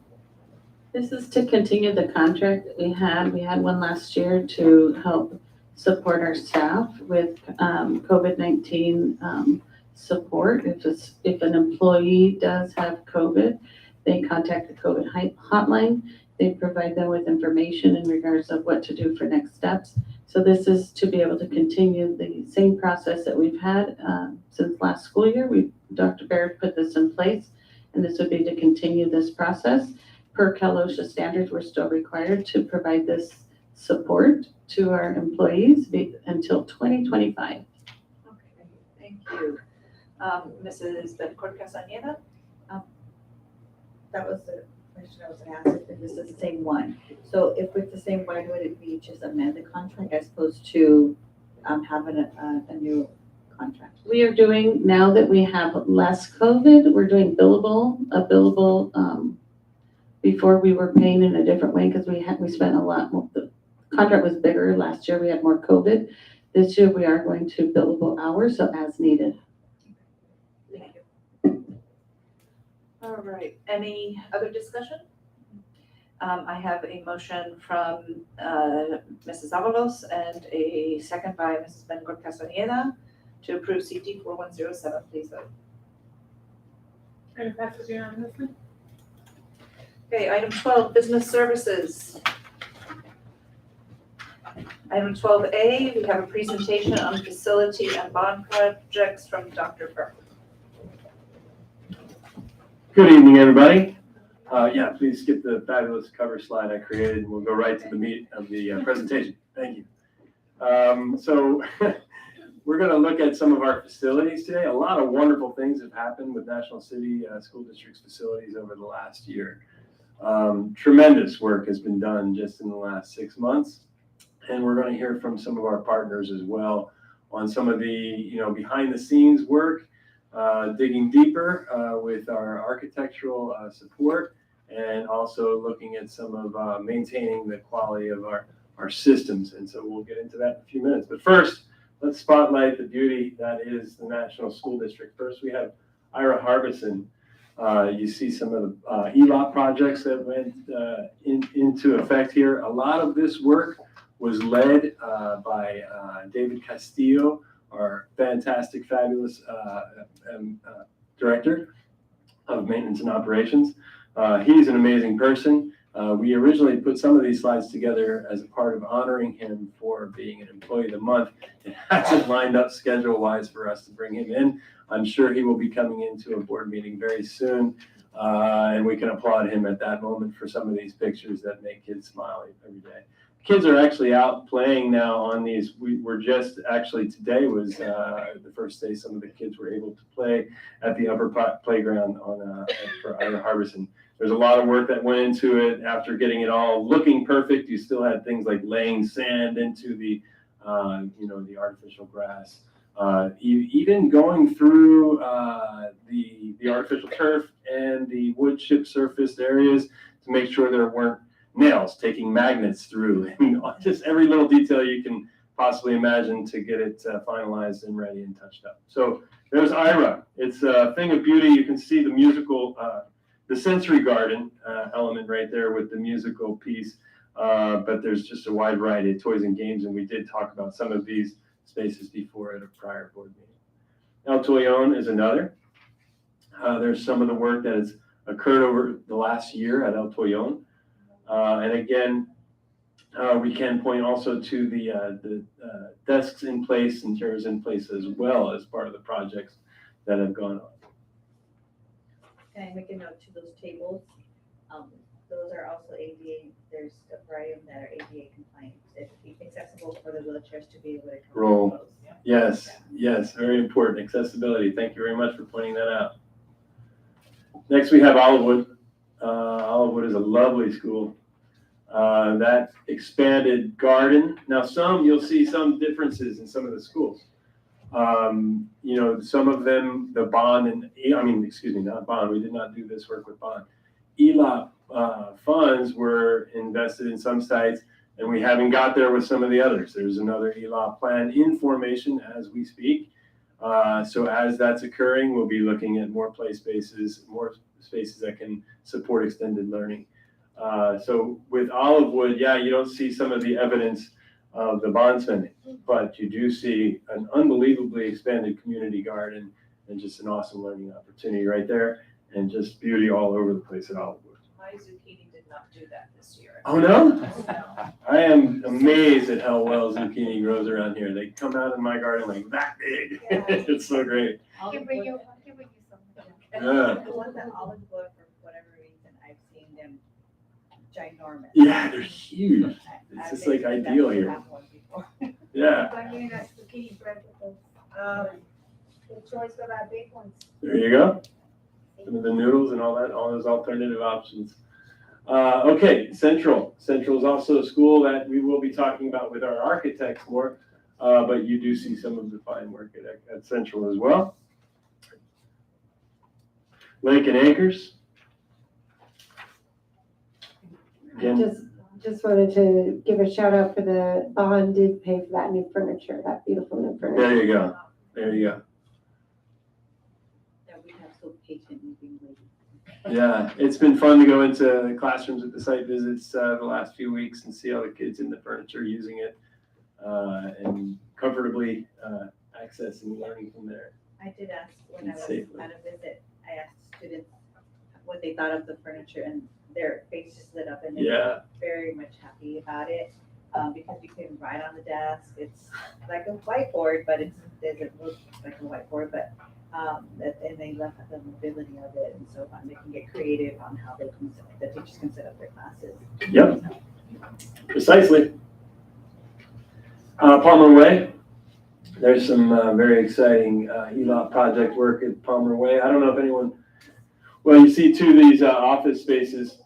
This is to continue the contract that we had. We had one last year to help support our staff with COVID-19 support. If an employee does have COVID, they contact the COVID hotline. They provide them with information in regards of what to do for next steps. So this is to be able to continue the same process that we've had since last school year. Dr. Baird put this in place, and this would be to continue this process. Per Cal OSHA standards, we're still required to provide this support to our employees until 2025. Okay, thank you. Mrs. Bettencourt Castaneda? That was the question I was gonna ask, if this is the same one. So if it's the same, why would it be just amend the contract as opposed to having a new contract? We are doing, now that we have less COVID, we're doing a billable, before we were paying in a different way because we spent a lot more, the contract was bigger last year, we had more COVID. This year we are going to billable hours, so as needed. Thank you. All right, any other discussion? I have a motion from Mrs. Avalos and a second by Mrs. Bettencourt Castaneda to approve CT 4107. Please vote. And it passes unanimously. Okay, item 12, business services. Item 12A, we have a presentation on facility and bond projects from Dr. Burke. Good evening, everybody. Yeah, please skip the fabulous cover slide I created, and we'll go right to the meat of the presentation. Thank you. So we're going to look at some of our facilities today. A lot of wonderful things have happened with National City School District's facilities over the last year. Tremendous work has been done just in the last 6 months. And we're going to hear from some of our partners as well on some of the, behind the scenes work, digging deeper with our architectural support, and also looking at some of maintaining the quality of our systems. And so we'll get into that in a few minutes. But first, let's spotlight the beauty that is the National School District. First, we have Ira Harbison. You see some of the ELOP projects that went into effect here. A lot of this work was led by David Castillo, our fantastic, fabulous director of maintenance and operations. He's an amazing person. We originally put some of these slides together as a part of honoring him for being an employee of the month. It hasn't lined up schedule-wise for us to bring him in. I'm sure he will be coming into a board meeting very soon. And we can applaud him at that moment for some of these pictures that make kids smile every day. Kids are actually out playing now on these. We're just actually, today was the first day some of the kids were able to play at the upper playground for Harbison. There's a lot of work that went into it. After getting it all looking perfect, you still had things like laying sand into the the artificial grass. Even going through the artificial turf and the wood chip surfaced areas to make sure there weren't nails, taking magnets through, and just every little detail you can possibly imagine to get it finalized and ready and touched up. So there's Ira. It's a thing of beauty. You can see the musical, the sensory garden element right there with the musical piece. But there's just a wide variety of toys and games, and we did talk about some of these spaces before at a prior board meeting. El Toyon is another. There's some of the work that has occurred over the last year at El Toyon. And again, we can point also to the desks in place and chairs in place as well as part of the projects that have gone on. Can I make a note to those tables? Those are also ADA, there's a variety of them that are ADA compliant. It's accessible for the wheelchairs to be able to come. Roll. close. Yes, very important. Accessibility. Thank you very much for pointing that out. Next, we have Olivewood. Olivewood is a lovely school. That expanded garden. Now, you'll see some differences in some of the schools. Some of them, the bond not bond. We did not do this work with bond. ELOP funds were invested in some sites, and we haven't got there with some of the others. There's another ELOP plan in formation as we speak. So as that's occurring, we'll be looking at more play spaces, more spaces that can support extended learning. So with Olivewood, you don't see some of the evidence of the bond spending, but you do see an unbelievably expanded community garden and just an awesome learning opportunity right there, and just beauty all over the place at Olivewood. My zucchini did not do that this year. Oh, no? I am amazed at how well zucchini grows around here. They come out in my garden like that big. It's so great. I can bring you some. Yeah. The ones that Olivewood, for whatever reason, I've seen them ginormous. Yeah, they're huge. It's I've just been like to that ideal here. have one before. Yeah, I'm getting that zucchini bread with the choice for that big ones. there you go. Some of the noodles and all those alternative options. Okay, Central. Central is also a school that we will be talking about with our architects more, but you do see some of the fine work at Central as well. Lake and Acres. Again, Just wanted to give a shout out for the bond did pay for that new furniture, that beautiful new furniture. there you go. There you go. That we have so patiently been waiting. Yeah, it's been fun to go into the classrooms at the site visits the last few weeks and see all the kids in the furniture using it and comfortably accessing learning from there. I did ask when I was Safely. at a visit, I asked students what they thought of the furniture, and their faces lit up and they Yeah. were very much happy about it. Because you can write on the desk, it's like a whiteboard, but it doesn't look like a whiteboard, but and they love the mobility of it, and so they can get creative on how the teachers can set up their classes. Yep, precisely. Palmer Way. There's some very exciting ELOP project work at Palmer Way. I don't know if anyone, well, you see two of these office spaces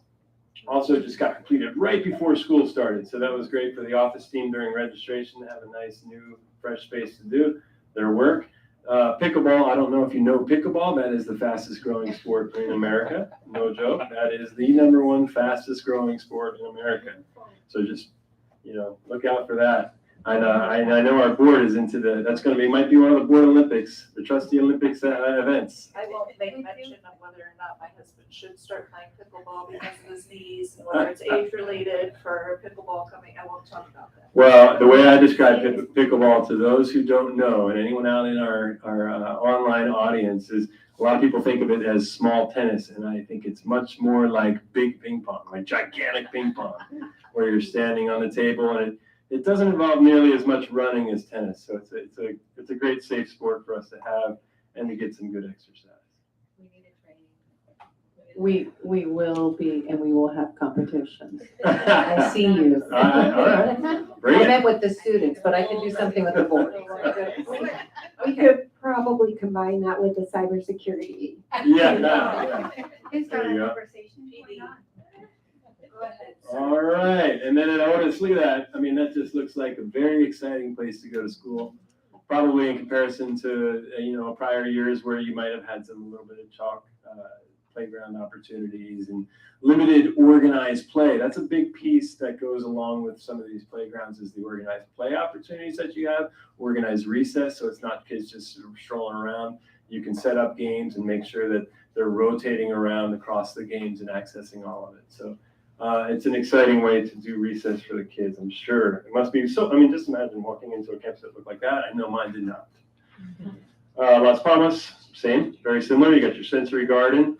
also just got completed right before school started. So that was great for the office team during registration to have a nice new fresh space to do their work. Pickleball, I don't know if you know pickleball, that is the fastest growing sport in America. No joke. That is the #1 fastest growing sport in America. So just, look out for that. And I know our board is into might be one of the board Olympics, the trustee Olympics events. I won't make mention of whether or not my husband should start playing pickleball because of his knees, and whether it's age-related for pickleball coming. I won't talk about that. Well, the way I describe pickleball to those who don't know, and anyone out in our online audience, is a lot of people think of it as small tennis, and I think it's much more like big ping pong, like gigantic ping pong, where you're standing on the table, and it doesn't involve nearly as much running as tennis. So it's a great safe sport for us to have and to get some good exercise. We need a training. We will be, and we will have competitions. I I see you. All right. Bring I it. meant with the students, but I could do something with the board. We could probably combine that with the cybersecurity. Yeah. It's There not you a go. conversation. Why not? Go ahead. All right, and then at Otis, look at that. I mean, that just looks like a very exciting place to go to school. Probably in comparison to, prior years where you might have had some little bit of chalk playground opportunities and limited organized play. That's a big piece that goes along with some of these playgrounds is the organized play opportunities that you have, organized recess, so it's not kids just strolling around. You can set up games and make sure that they're rotating around across the games and accessing all of it. So it's an exciting way to do recess for the kids, I'm sure. It must be so, I mean, just imagine walking into a campus that looked like that. I know mine did not. Las Palmas, same, very similar. You got your sensory garden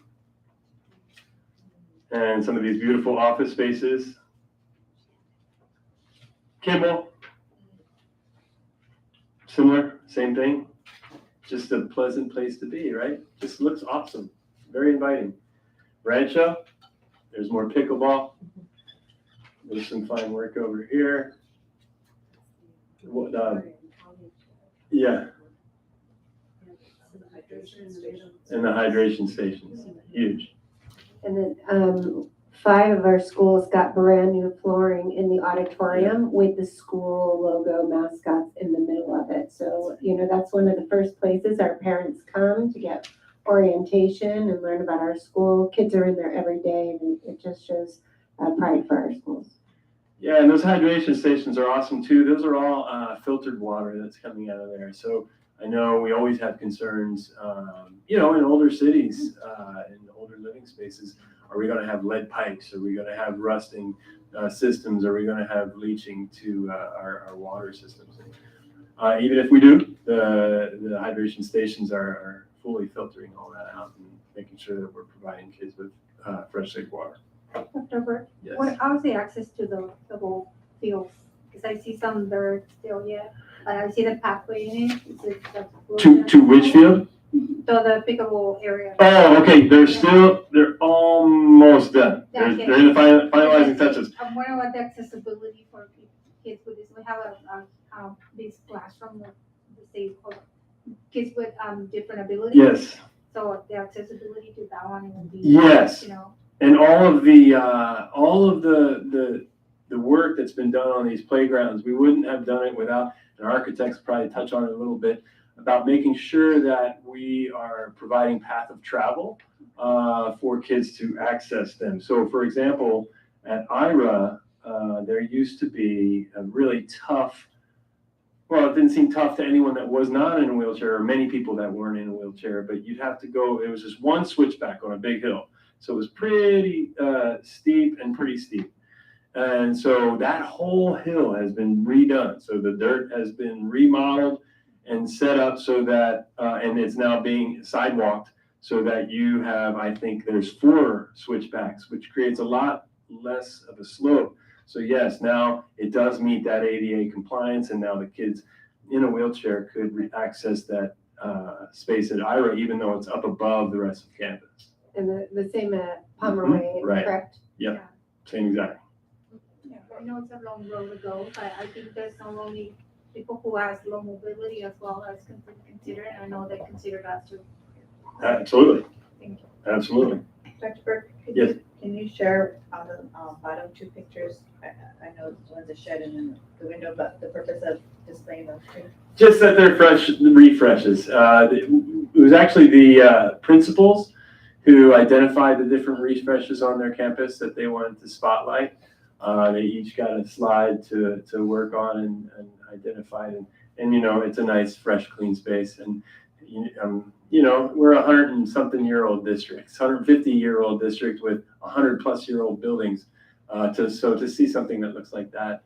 and some of these beautiful office spaces. Kimball, similar, same thing. Just a pleasant place to be, right? Just looks awesome, very inviting. Rancho, there's more pickleball. There's some fine work over here. What, yeah, and the hydration stations, huge. And then 5 of our schools got brand new flooring in the auditorium with the school logo mascots in the middle of it. So, that's one of the first places our parents come to get orientation and learn about our school. Kids are in there every day, and it just shows pride for our schools. Yeah, and those hydration stations are awesome too. Those are all filtered water that's coming out of there. So I know we always have concerns, in older cities, in older living spaces. Are we going to have lead pipes? Are we going to have rusting systems? Are we going to have leaching to our water systems? Even if we do, the hydration stations are fully filtering all that out and making sure that we're providing kids with fresh, safe water. Dr. Burke, Yes. how's the access to the ball fields? Because I see some dirt still yet. I see the pathway in it. Is it To which field? To the pickleball area. Oh, okay. They're almost done. They're in the finalizing touches. I'm wondering what the accessibility for kids with this. We have this classroom that they call kids with different abilities. Yes. So the accessibility to that one would be. Yes. And all of the work that's been done on these playgrounds, we wouldn't have done it without, and architects probably touch on it a little bit, about making sure that we are providing path of travel for kids to access them. So for example, at IRA, there used to be a really tough, well, it didn't seem tough to anyone that was not in a wheelchair, or many people that weren't in a wheelchair, but you'd have to go, it was just one switchback on a big hill. So it was pretty steep and pretty steep. And so that whole hill has been redone. So the dirt has been remodeled and set up so that, and it's now being sidewalked so that you have, I think there's 4 switchbacks, which creates a lot less of a slope. So yes, now it does meet that ADA compliance, and now the kids in a wheelchair could access that space at IRA, even though it's up above the rest of campus. And the same at Pomeroy, Right. correct? Yep, same exact. Yeah, I know it's a long road to go, but I think there's not only people who has low mobility as well as consider, and I know they consider that too. Absolutely. Thank you. Absolutely. Dr. Burke, Yes. can you share on the bottom 2 pictures? I know one's a shed and then the window, but the purpose of displaying those 2. Just that they're fresh refreshes. It was actually the principals who identified the different refreshes on their campus that they wanted to spotlight. They each got a slide to work on and identify it. And it's a nice, fresh, clean space. And, we're a 100-and-something-year-old district, 150-year-old district with 100-plus-year-old buildings. To see something that looks like that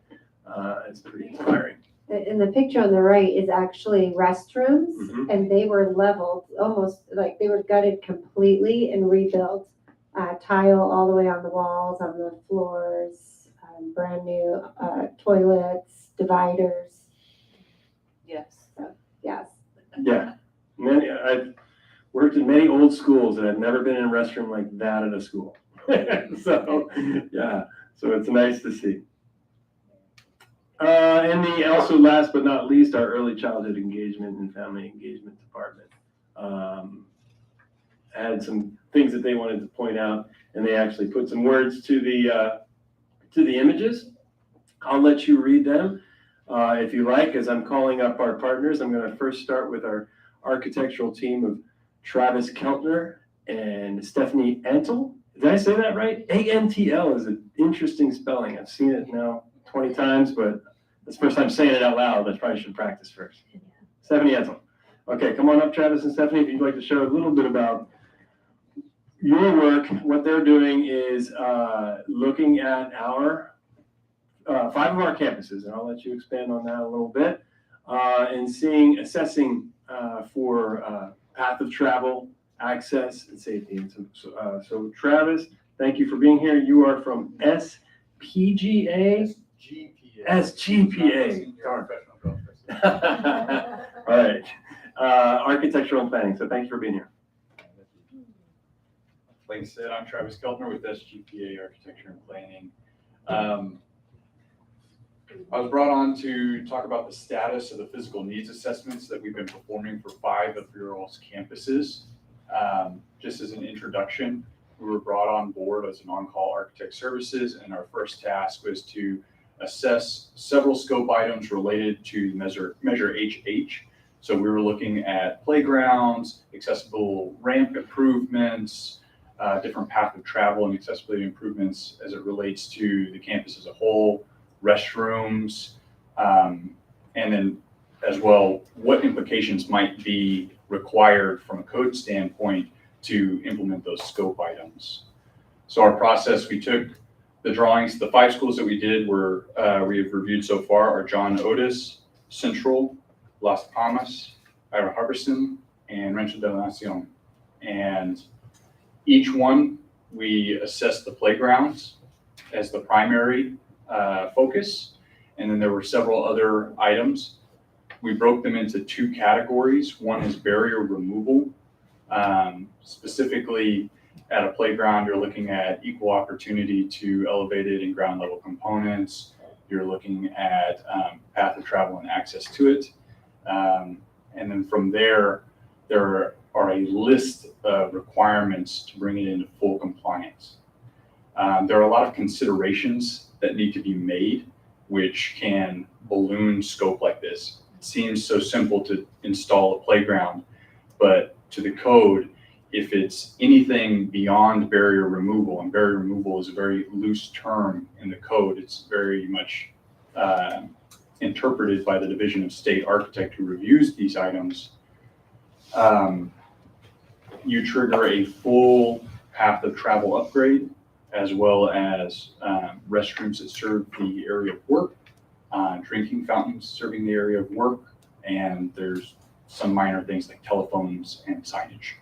is pretty inspiring. And the picture on the right is actually restrooms, Mhm. and they were leveled, almost like they were gutted completely and rebuilt. Tile all the way on the walls, on the floors, brand new toilets, dividers. Yes. Yes. Yeah. And then worked in many old schools and I've never been in a restroom like that at a school. So, yeah, so it's nice to see. And also last but not least, our early childhood engagement and family engagement department. Had some things that they wanted to point out, and they actually put some words to the images. I'll let you read them if you like. As I'm calling up our partners, I'm going to first start with our architectural team of Travis Keltner and Stephanie Antle. Did I say that right? A-N-T-L is an interesting spelling. I've seen it now 20 times, but that's the first time saying it out loud. I probably should practice first. Stephanie Antle. Okay, come on up, Travis and Stephanie, if you'd like to share a little bit about your work. What they're doing is looking at our 5 of our campuses, and I'll let you expand on that a little bit, and assessing for path of travel, access, and safety. And so Travis, thank you for being here. You are from SPGA? SGPA. Darn. All right. Architectural and planning. So thanks for being here. Like I said, I'm Travis Keltner with SGPA Architecture and Planning. I was brought on to talk about the status of the physical needs assessments that we've been performing for 5 of your all's campuses. Just as an introduction, we were brought on board as an on-call architect services, and our first task was to assess several scope items related to Measure HH. So we were looking at playgrounds, accessible ramp improvements, different path of travel and accessibility improvements as it relates to the campus as a whole, restrooms, and then as well, what implications might be required from a code standpoint to implement those scope items. So our process, we took the drawings, the 5 schools that we did were, we have reviewed so far are John Otis, Central, Las Palmas, Ira Harbison, and Rancho de la Nacion. And each one, we assessed the playgrounds as the primary focus. And then there were several other items. We broke them into 2 categories. One is barrier removal. Specifically at a playground, you're looking at equal opportunity to elevated and ground level components. You're looking at path of travel and access to it. And then from there are a list of requirements to bring it into full compliance. There are a lot of considerations that need to be made, which can balloon scope like this. It seems so simple to install a playground, but to the code, if it's anything beyond barrier removal, and barrier removal is a very loose term in the code, it's very much interpreted by the Division of State Architect who reviews these items, you trigger a full path of travel upgrade, as well as restrooms that serve the area of work, drinking fountains serving the area of work, and there's some minor things like telephones and signage.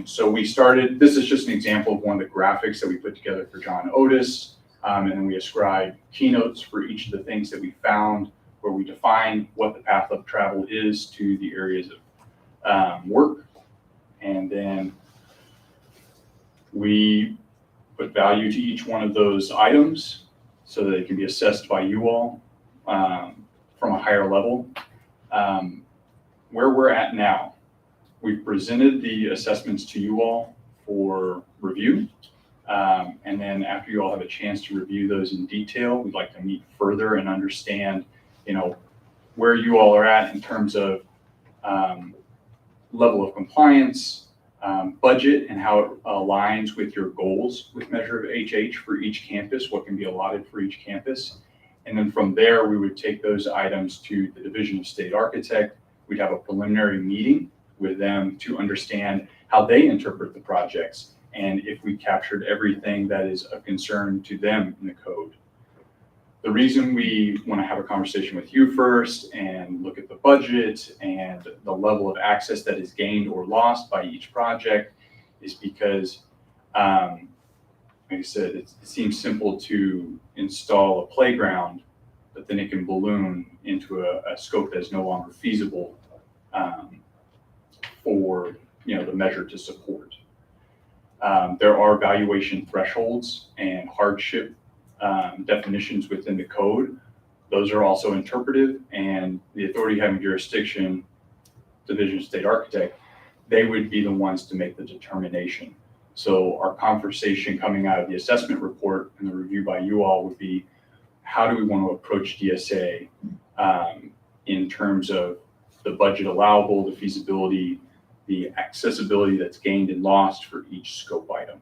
So we started, this is just an example of one of the graphics that we put together for John Otis, and then we ascribed keynotes for each of the things that we found, where we define what the path of travel is to the areas of work. And then we put value to each one of those items so that it can be assessed by you all from a higher level. Where we're at now, we've presented the assessments to you all for review. And then after you all have a chance to review those in detail, we'd like to meet further and understand, where you all are at in terms of level of compliance, budget, and how it aligns with your goals with Measure of HH for each campus, what can be allotted for each campus. And then from there, we would take those items to the Division of State Architect. We'd have a preliminary meeting with them to understand how they interpret the projects and if we captured everything that is of concern to them in the code. The reason we want to have a conversation with you first and look at the budget and the level of access that is gained or lost by each project is because, like I said, it seems simple to install a playground, but then it can balloon into a scope that is no longer feasible for the measure to support. There are valuation thresholds and hardship definitions within the code. Those are also interpretive, and the authority having jurisdiction, Division of State Architect, they would be the ones to make the determination. So our conversation coming out of the assessment report and the review by you all would be, how do we want to approach DSA in terms of the budget allowable, the feasibility, the accessibility that's gained and lost for each scope item.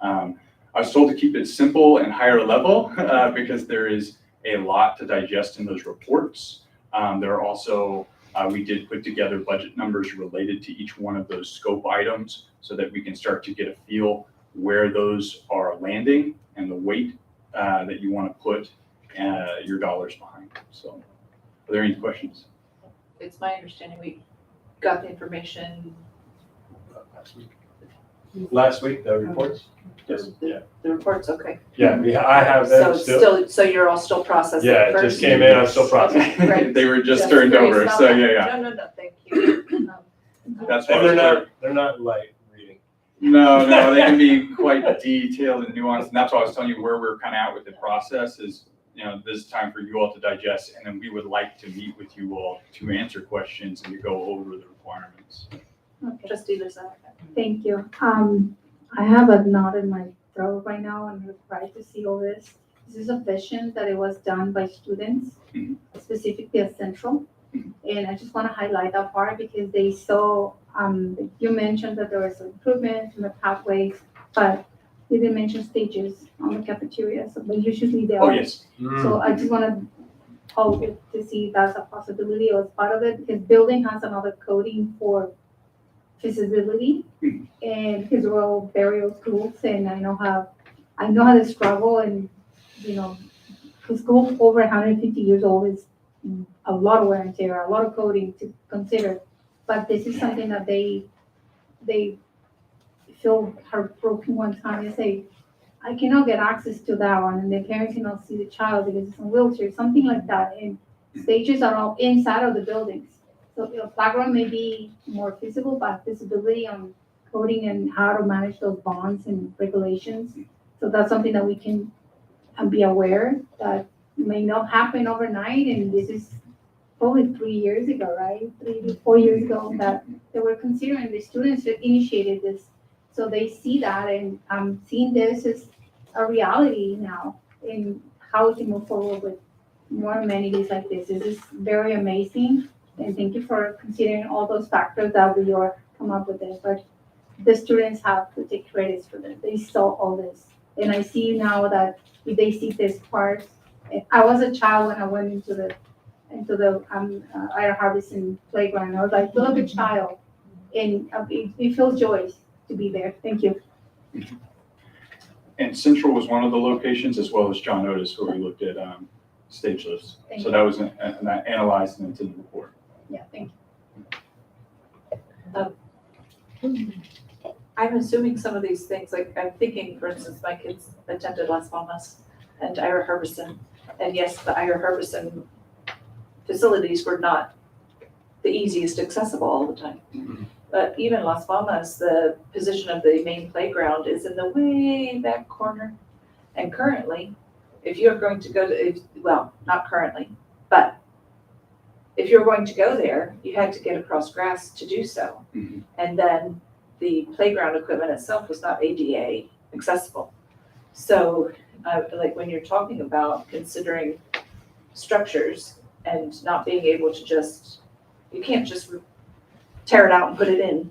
I was told to keep it simple and higher level because there is a lot to digest in those reports. There are also, we did put together budget numbers related to each one of those scope items so that we can start to get a feel where those are landing and the weight that you want to put your dollars behind. So are there any questions? It's my understanding we got the information, Last week, the reports? Yes. the reports, okay. Yeah, I have them still. So you're all still processing Yeah, it first? just came in, I'm still processing. Okay, great. They were just Just turned curious over, about so that. yeah. No, thank you. That's why I And was they're not light reading. No, they can be quite detailed and nuanced, and that's why I was telling you where we're kind of at with the process is, this is time for you all to digest, and then we would like to meet with you all to answer questions and to go over the requirements. Okay, Trustee Lozada. thank you. I have a knot in my throat right now and I'm surprised to see all this. This is a vision that it was done by students, Mhm. specifically at Central. And I just want to highlight that part because they saw, you mentioned that there was improvements in the pathways, but you didn't mention stages on the cafeteria, so but usually they Oh, are. yes. So I just want to hope to see that's a possibility or as part of it, because building has another coding for feasibility. Mhm. And because we're all burial schools and I know how they struggle and, the school over 150 years old is a lot of wear and tear, a lot of coding to consider. But this is something that they feel heartbroken one time. They say, I cannot get access to that one, and the parents cannot see the child because it's in a wheelchair, something like that. And stages are all inside of the buildings. So the playground may be more feasible, but visibility on coding and how to manage those bonds and regulations. So that's something that we can be aware that may not happen overnight. And this is probably 3 years ago, right? 3 to 4 years ago that they were considering, the students that initiated this. So they see that, and seeing this as a reality now in how to move forward with more amenities like this. This is very amazing. And thank you for considering all those factors that we all come up with it. But the students have to take credits for that. They saw all this. And I see now that if they see this part, I was a child when I went into the Ira Harbison playground. I was like, look, a child. And it feels joyous to be there. Thank you. And Central was one of the locations, as well as John Otis, where we looked at stage lifts. Thank So you. that was analyzed and it's in the report. Yeah, thank I'm assuming some of these things, like I'm thinking, for instance, my kids attended Las Palmas and Ira Harbison. And yes, the Ira Harbison facilities were not the easiest accessible all the time. But even Las Palmas, the position of the main playground is in the way back corner. And currently, if you're going to go to, well, not currently, but if you're going to go there, you had to get across grass to do so. Mhm. And then the playground equipment itself was not ADA accessible. So, like when you're talking about considering structures and not being able to just, you can't just tear it out and put it in.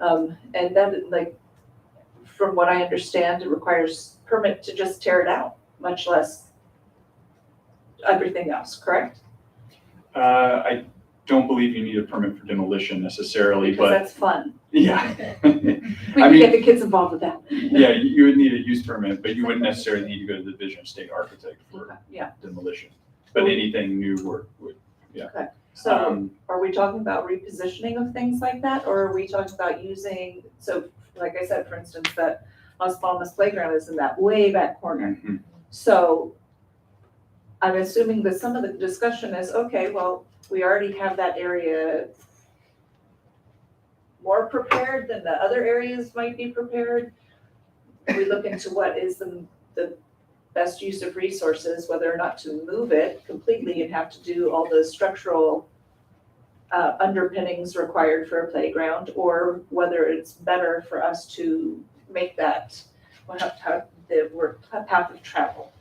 And then, like, from what I understand, it requires permit to just tear it out, much less everything else, correct? I don't believe you need a permit for demolition necessarily, Because but that's fun. yeah. We I can mean, get the kids involved with that. yeah, you would need a use permit, but you wouldn't necessarily need to go to the Division of State Architect for Yeah, demolition. But anything new work would. so Um, are we talking about repositioning of things like that, or are we talking about using, so like I said, for instance, that Las Palmas playground is in that way back corner. mhm. So I'm assuming that some of the discussion is, okay, well, we already have that area more more prepared than the other areas might be prepared. We look into what is the best use of resources, whether or not to move it completely and have to do all the structural underpinnings required for a playground, or whether it's better for us to make that, the word path of travel.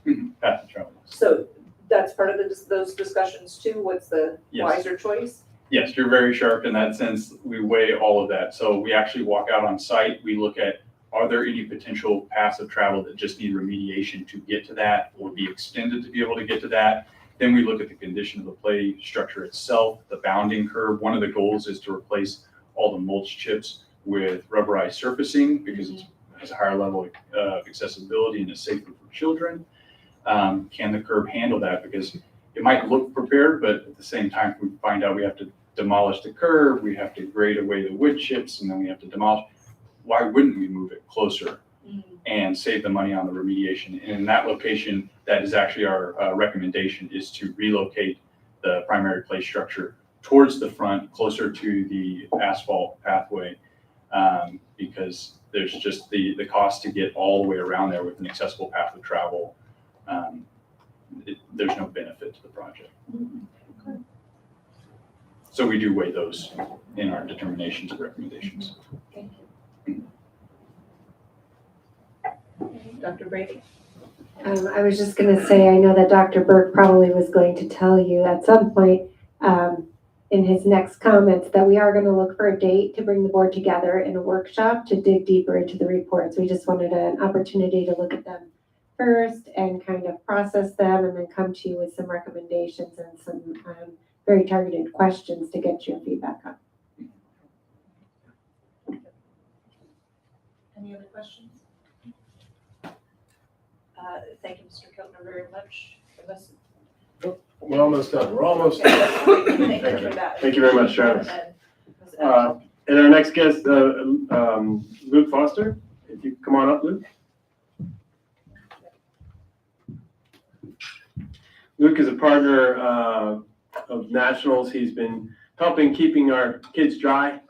Path of travel. So that's part of those discussions too, what's the Yes. wiser choice? Yes, you're very sharp in that sense. We weigh all of that. So we actually walk out on site. We look at, are there any potential paths of travel that just need remediation to get to that or be extended to be able to get to that? Then we look at the condition of the play structure itself, the bounding curve. One of the goals is to replace all the mulch chips with rubberized surfacing because it has a higher level of accessibility and is safer for children. Can the curb handle that? Because it might look prepared, but at the same time, we find out we have to demolish the curb, we have to grade away the wood chips, and then we have to demolish. Why wouldn't we move it closer and save the money on the remediation? And in that location, that is actually our recommendation, is to relocate the primary play structure towards the front, closer to the asphalt pathway, because there's just the cost to get all the way around there with an accessible path of travel. There's no benefit to the project. So we do weigh those in our determinations and recommendations. Thank you. Dr. Brady? I was just gonna say, I know that Dr. Burke probably was going to tell you at some point, in his next comments, that we are gonna look for a date to bring the board together in a workshop to dig deeper into the reports. We just wanted an opportunity to look at them first and kind of process them and then come to you with some recommendations and some very targeted questions to get your feedback on. Any other questions? Thank you, Mr. Keltner, very much. Unless- We're almost done. We're almost Okay, done. Thank you for that. Thank you very much, Travis. And- And our next guest, Luke Foster, if you come on up, Luke. Luke is a partner of Nationals. He's been helping keeping our kids dry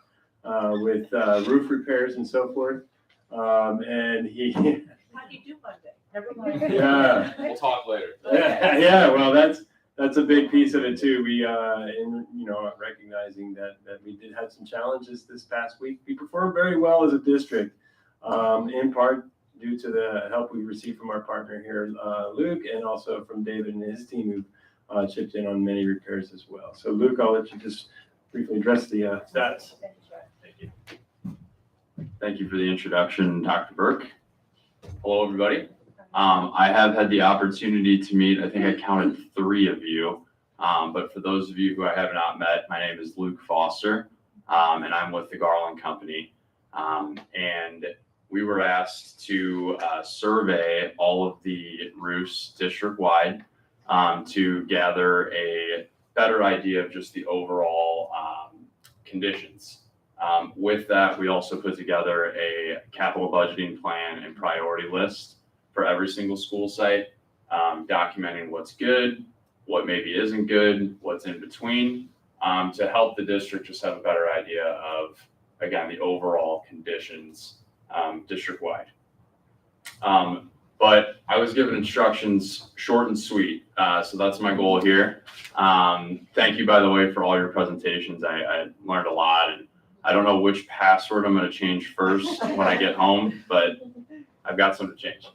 with roof repairs and so forth. And he, How do you do Monday? Never mind. yeah. We'll talk later. Yeah, well, that's a big piece of it too. We, recognizing that we did have some challenges this past week. We performed very well as a district, in part due to the help we received from our partner here, Luke, and also from David and his team who chipped in on many repairs as well. So Luke, I'll let you just briefly address the stats. Thank you. Thank you for the introduction, Dr. Burke. Hello, everybody. I have had the opportunity to meet, I think I counted 3 of you. But for those of you who I have not met, my name is Luke Foster, and I'm with the Garland Company. And we were asked to survey all of the roofs district-wide to gather a better idea of just the overall conditions. With that, we also put together a capital budgeting plan and priority list for every single school site, documenting what's good, what maybe isn't good, what's in between, to help the district just have a better idea of, again, the overall conditions district-wide. But I was given instructions short and sweet, so that's my goal here. Thank you, by the way, for all your presentations. I learned a lot, and I don't know which password I'm going to change first when I get home, but I've got some to change.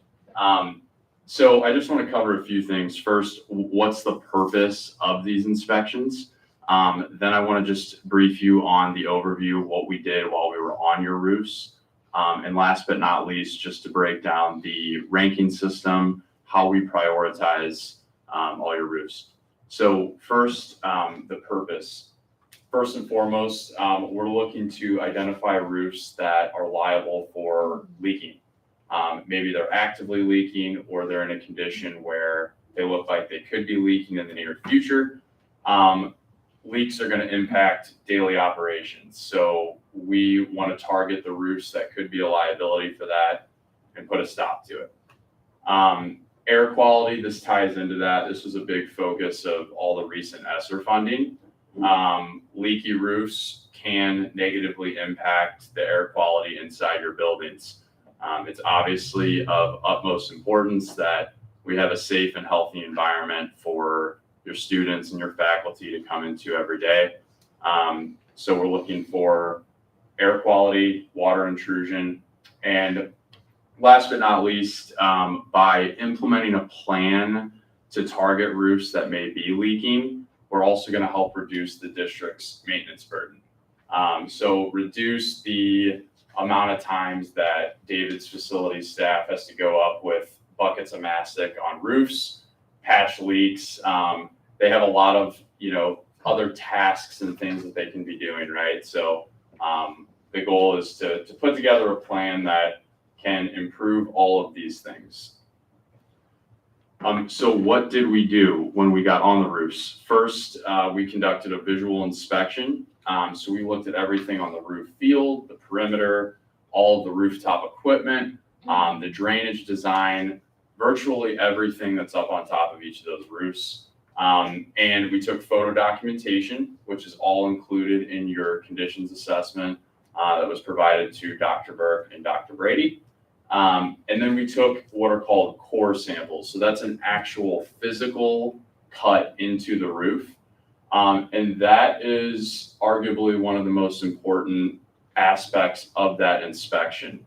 So I just want to cover a few things. First, what's the purpose of these inspections? Then I want to just brief you on the overview of what we did while we were on your roofs. And last but not least, just to break down the ranking system, how we prioritize all your roofs. So first, the purpose. First and foremost, we're looking to identify roofs that are liable for leaking. Maybe they're actively leaking, or they're in a condition where they look like they could be leaking in the near future. Leaks are going to impact daily operations. So we want to target the roofs that could be a liability for that and put a stop to it. Air quality, this ties into that. This was a big focus of all the recent ESSER funding. Leaky roofs can negatively impact the air quality inside your buildings. It's obviously of utmost importance that we have a safe and healthy environment for your students and your faculty to come into every day. So we're looking for air quality, water intrusion, and last but not least, by implementing a plan to target roofs that may be leaking, we're also going to help reduce the district's maintenance burden. So reduce the amount of times that David's facility staff has to go up with buckets of mastic on roofs, patch leaks. They have a lot of, other tasks and things that they can be doing, right? So the goal is to put together a plan that can improve all of these things. So what did we do when we got on the roofs? First, we conducted a visual inspection. So we looked at everything on the roof field, the perimeter, all of the rooftop equipment, the drainage design, virtually everything that's up on top of each of those roofs. And we took photo documentation, which is all included in your conditions assessment that was provided to Dr. Burke and Dr. Brady. And then we took what are called core samples. So that's an actual physical cut into the roof. And that is arguably one of the most important aspects of that inspection.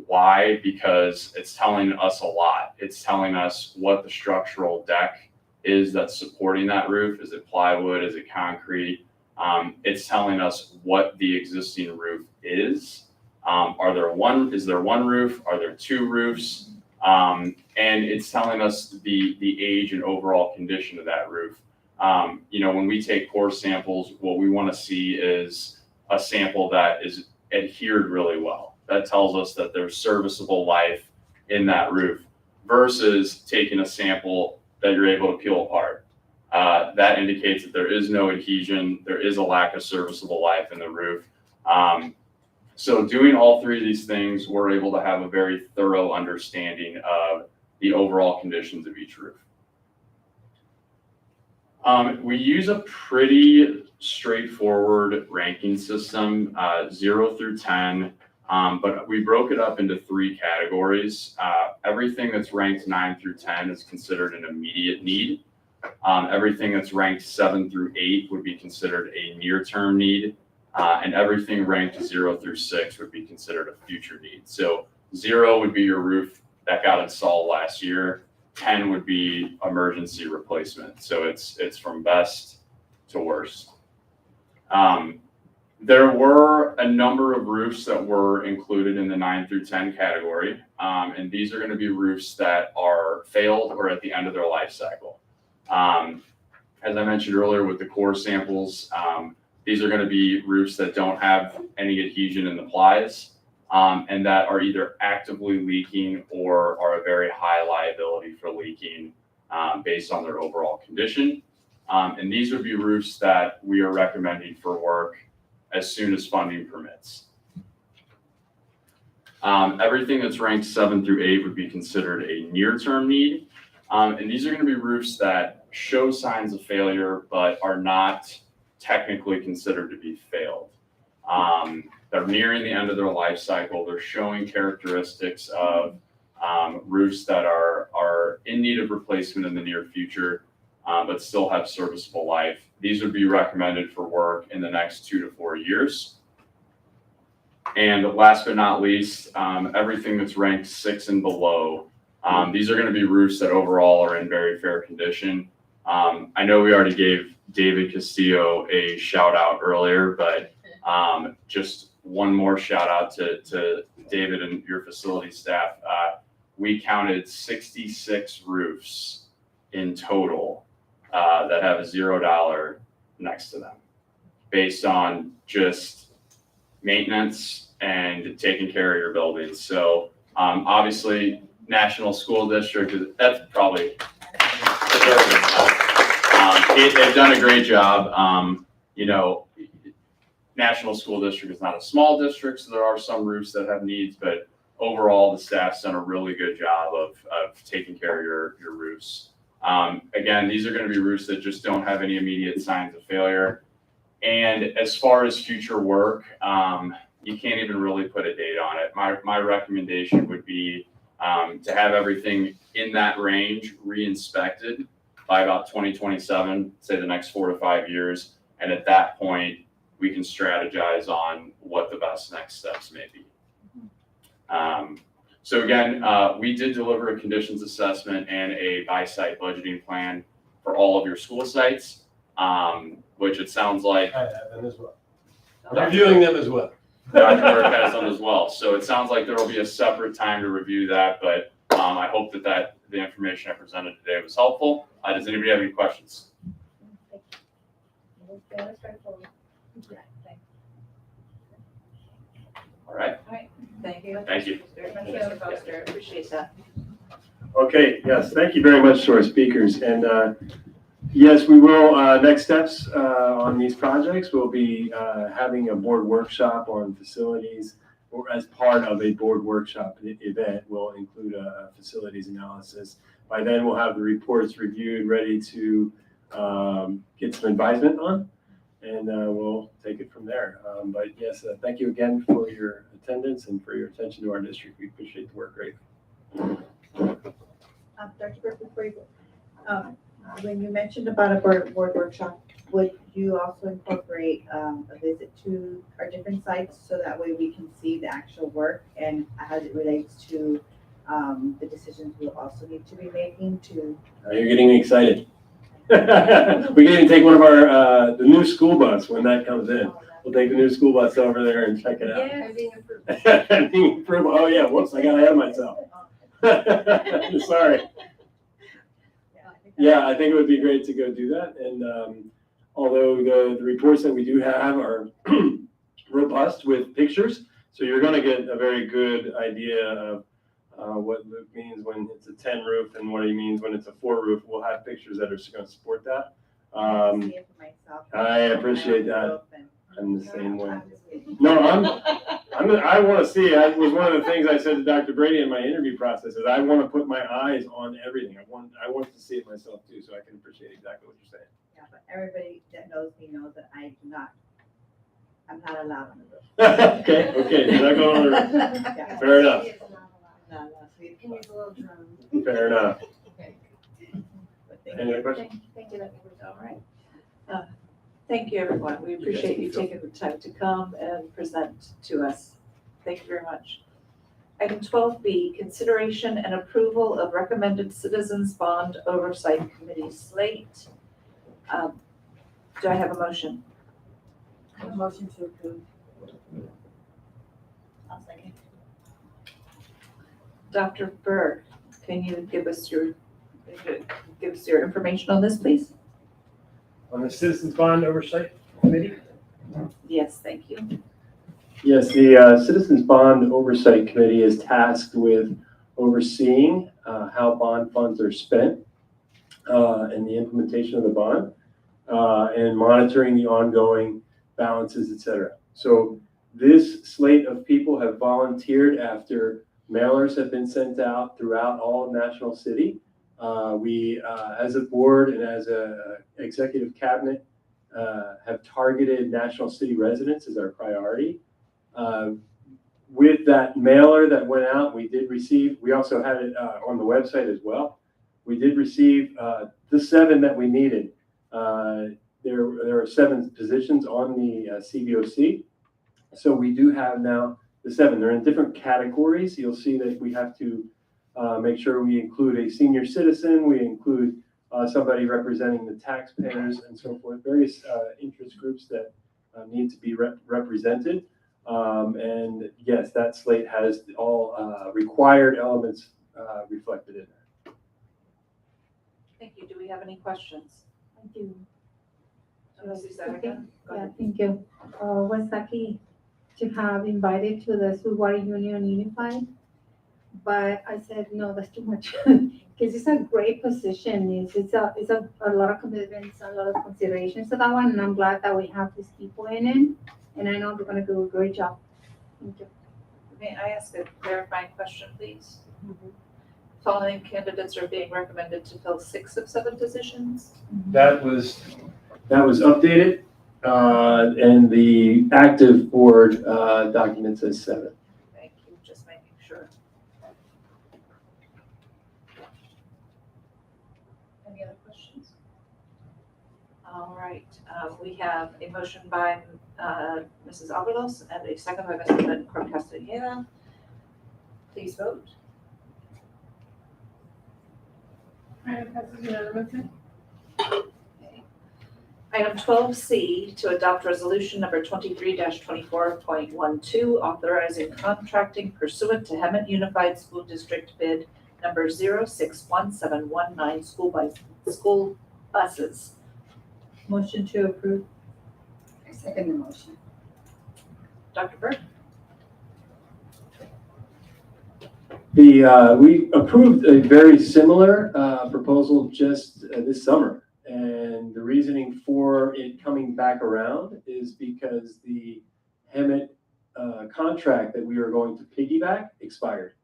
Why? Because it's telling us a lot. It's telling us what the structural deck is that's supporting that roof. Is it plywood? Is it concrete? It's telling us what the existing roof is. Is there one roof? Are there two roofs? And it's telling us the age and overall condition of that roof. When we take core samples, what we want to see is a sample that is adhered really well. That tells us that there's serviceable life in that roof versus taking a sample that you're able to peel apart. That indicates that there is no adhesion, there is a lack of serviceable life in the roof. So doing all three of these things, we're able to have a very thorough understanding of the overall conditions of each roof. We use a pretty straightforward ranking system, 0 through 10, but we broke it up into 3 categories. Everything that's ranked 9 through 10 is considered an immediate need. Everything that's ranked 7 through 8 would be considered a near-term need. And everything ranked 0 through 6 would be considered a future need. So 0 would be your roof that got installed last year. 10 would be emergency replacement. So it's from best to worst. There were a number of roofs that were included in the 9 through 10 category. And these are going to be roofs that are failed or at the end of their life cycle. As I mentioned earlier with the core samples, these are going to be roofs that don't have any adhesion in the plies and that are either actively leaking or are a very high liability for leaking based on their overall condition. And these would be roofs that we are recommending for work as soon as funding permits. Everything that's ranked 7 through 8 would be considered a near-term need. And these are going to be roofs that show signs of failure but are not technically considered to be failed. They're nearing the end of their life cycle. They're showing characteristics of roofs that are in need of replacement in the near future, but still have serviceable life. These would be recommended for work in the next 2 to 4 years. And last but not least, everything that's ranked 6 and below. These are going to be roofs that overall are in very fair condition. I know we already gave David Castillo a shout out earlier, but just one more shout out to David and your facility staff. We counted 66 roofs in total that have a $0 next to them based on just maintenance and taking care of your buildings. So obviously National School District, that's probably they've done a great job. National School District is not a small district, so there are some roofs that have needs, but overall the staff's done a really good job of taking care of your roofs. Again, these are going to be roofs that just don't have any immediate signs of failure. And as far as future work, you can't even really put a date on it. My recommendation would be to have everything in that range re-inspected by about 2027, say the next 4 to 5 years. And at that point, we can strategize on what the best next steps may be. So again, we did deliver a conditions assessment and a by-site budgeting plan for all of your school sites, which it sounds like I have them as well. Reviewing them as well. Dr. Burke has them as well. So it sounds like there will be a separate time to review that, but I hope that the information I presented today was helpful. Does anybody have any questions? All right. Thank you. Thank you. Very much, Mr. Foster. Appreciate that. Okay, yes, thank you very much to our speakers. And yes, we will, next steps on these projects, we'll be having a board workshop on facilities, or as part of a board workshop event, we'll include a facilities analysis. By then, we'll have the reports reviewed, ready to get some advisement on, and we'll take it from there. But yes, thank you again for your attendance and for your attention to our district. We appreciate the work greatly. Dr. Burke, before you go, when you mentioned about a board workshop, would you also incorporate a visit to our different sites so that way we can see the actual work and as it relates to the decisions we'll also need to be making to? You're getting me excited. We can even take one of our, the new school bus when that comes in. We'll take the new school bus over there and check it out. Yes. Oh yeah, whoops, I got ahead of myself. Sorry. Yeah, I think it would be great to go do that. And although the reports that we do have are robust with pictures, so you're going to get a very good idea of what Luke means when it's a 10 roof and what he means when it's a 4 roof. We'll have pictures that are going to support that. I appreciate that. I'm the same way. No, I want to see. It was one of the things I said to Dr. Brady in my interview process is I want to put my eyes on everything. I want to see it myself too, so I can appreciate exactly what you're saying. Yeah, but everybody that knows me knows that I'm not allowed on the roof. Okay, you're not going on the roof. Yeah. Fair enough. No, we can use a little drum. Fair enough. But thank Any you. other questions? Thank you, that was all right. Thank you, everyone. We appreciate you taking the time to come and present to us. Thank you very much. Item 12B, consideration and approval of recommended Citizens Bond Oversight Committee slate. Do I have a motion? Motion to approve. I'll second. Dr. Berg, can you give us your information on this, please? On the Citizens Bond Oversight Committee? Yes, thank you. Yes, the Citizens Bond Oversight Committee is tasked with overseeing how bond funds are spent and the implementation of the bond and monitoring the ongoing balances, et cetera. So this slate of people have volunteered after mailers have been sent out throughout all of National City. We, as a board and as a executive cabinet, have targeted National City residents as our priority. With that mailer that went out, we did receive, we also had it on the website as well. We did receive the 7 that we needed. There are 7 positions on the CBOC. So we do have now the 7. They're in different categories. You'll see that we have to make sure we include a senior citizen, we include somebody representing the taxpayers and so forth, various interest groups that need to be represented. And yes, that slate has all required elements reflected in there. Thank you. Do we have any questions? Thank you. Mrs. Zadigan? Go Yeah, ahead. thank you. Was lucky to have invited to the Sioux Water Union Unified, but I said, no, that's too much. Because it's a great position. It's a lot of commitments, a lot of consideration. So that one, and I'm glad that we have these people in it, and I know they're gonna do a great job. Thank you. May I ask a clarifying question, please? Following candidates are being recommended to fill 6 of 7 positions. That was updated And the active board document says 7. Thank you, just making sure. Any other questions? All right, we have a motion by Mrs. Avalos and a second by Mrs. Betancourt Castaneda. Please vote. Item passes unanimously. Item 12C, to adopt resolution number 23-24.12, authorizing contracting pursuant to Hemet Unified School District bid number 061719 school buses. Motion to approve. I second the motion. Dr. Burke? We approved a very similar proposal just this summer. And the reasoning for it coming back around is because the Hemet contract that we were going to piggyback expired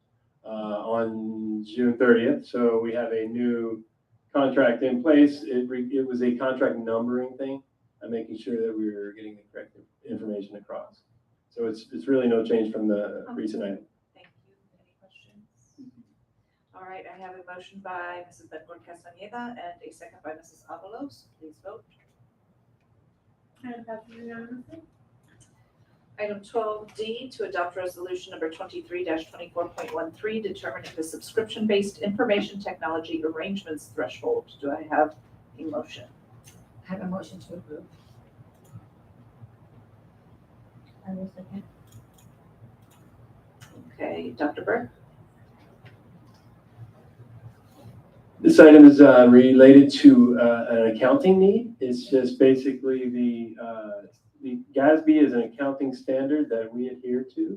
on June 30th. So we have a new contract in place. It was a contract numbering thing, making sure that we were getting the correct information across. So it's really no change from the recent item. Thank you. Any questions? All right, I have a motion by Mrs. Betancourt Castaneda and a second by Mrs. Avalos. Please vote. Item passes unanimously. Item 12D, to adopt resolution number 23-24.13, determining the subscription-based information technology arrangements threshold. Do I have a motion? I have a motion to approve. I will second. Okay, Dr. Burke? This item is related to an accounting need. It's just basically the GASB is an accounting standard that we adhere to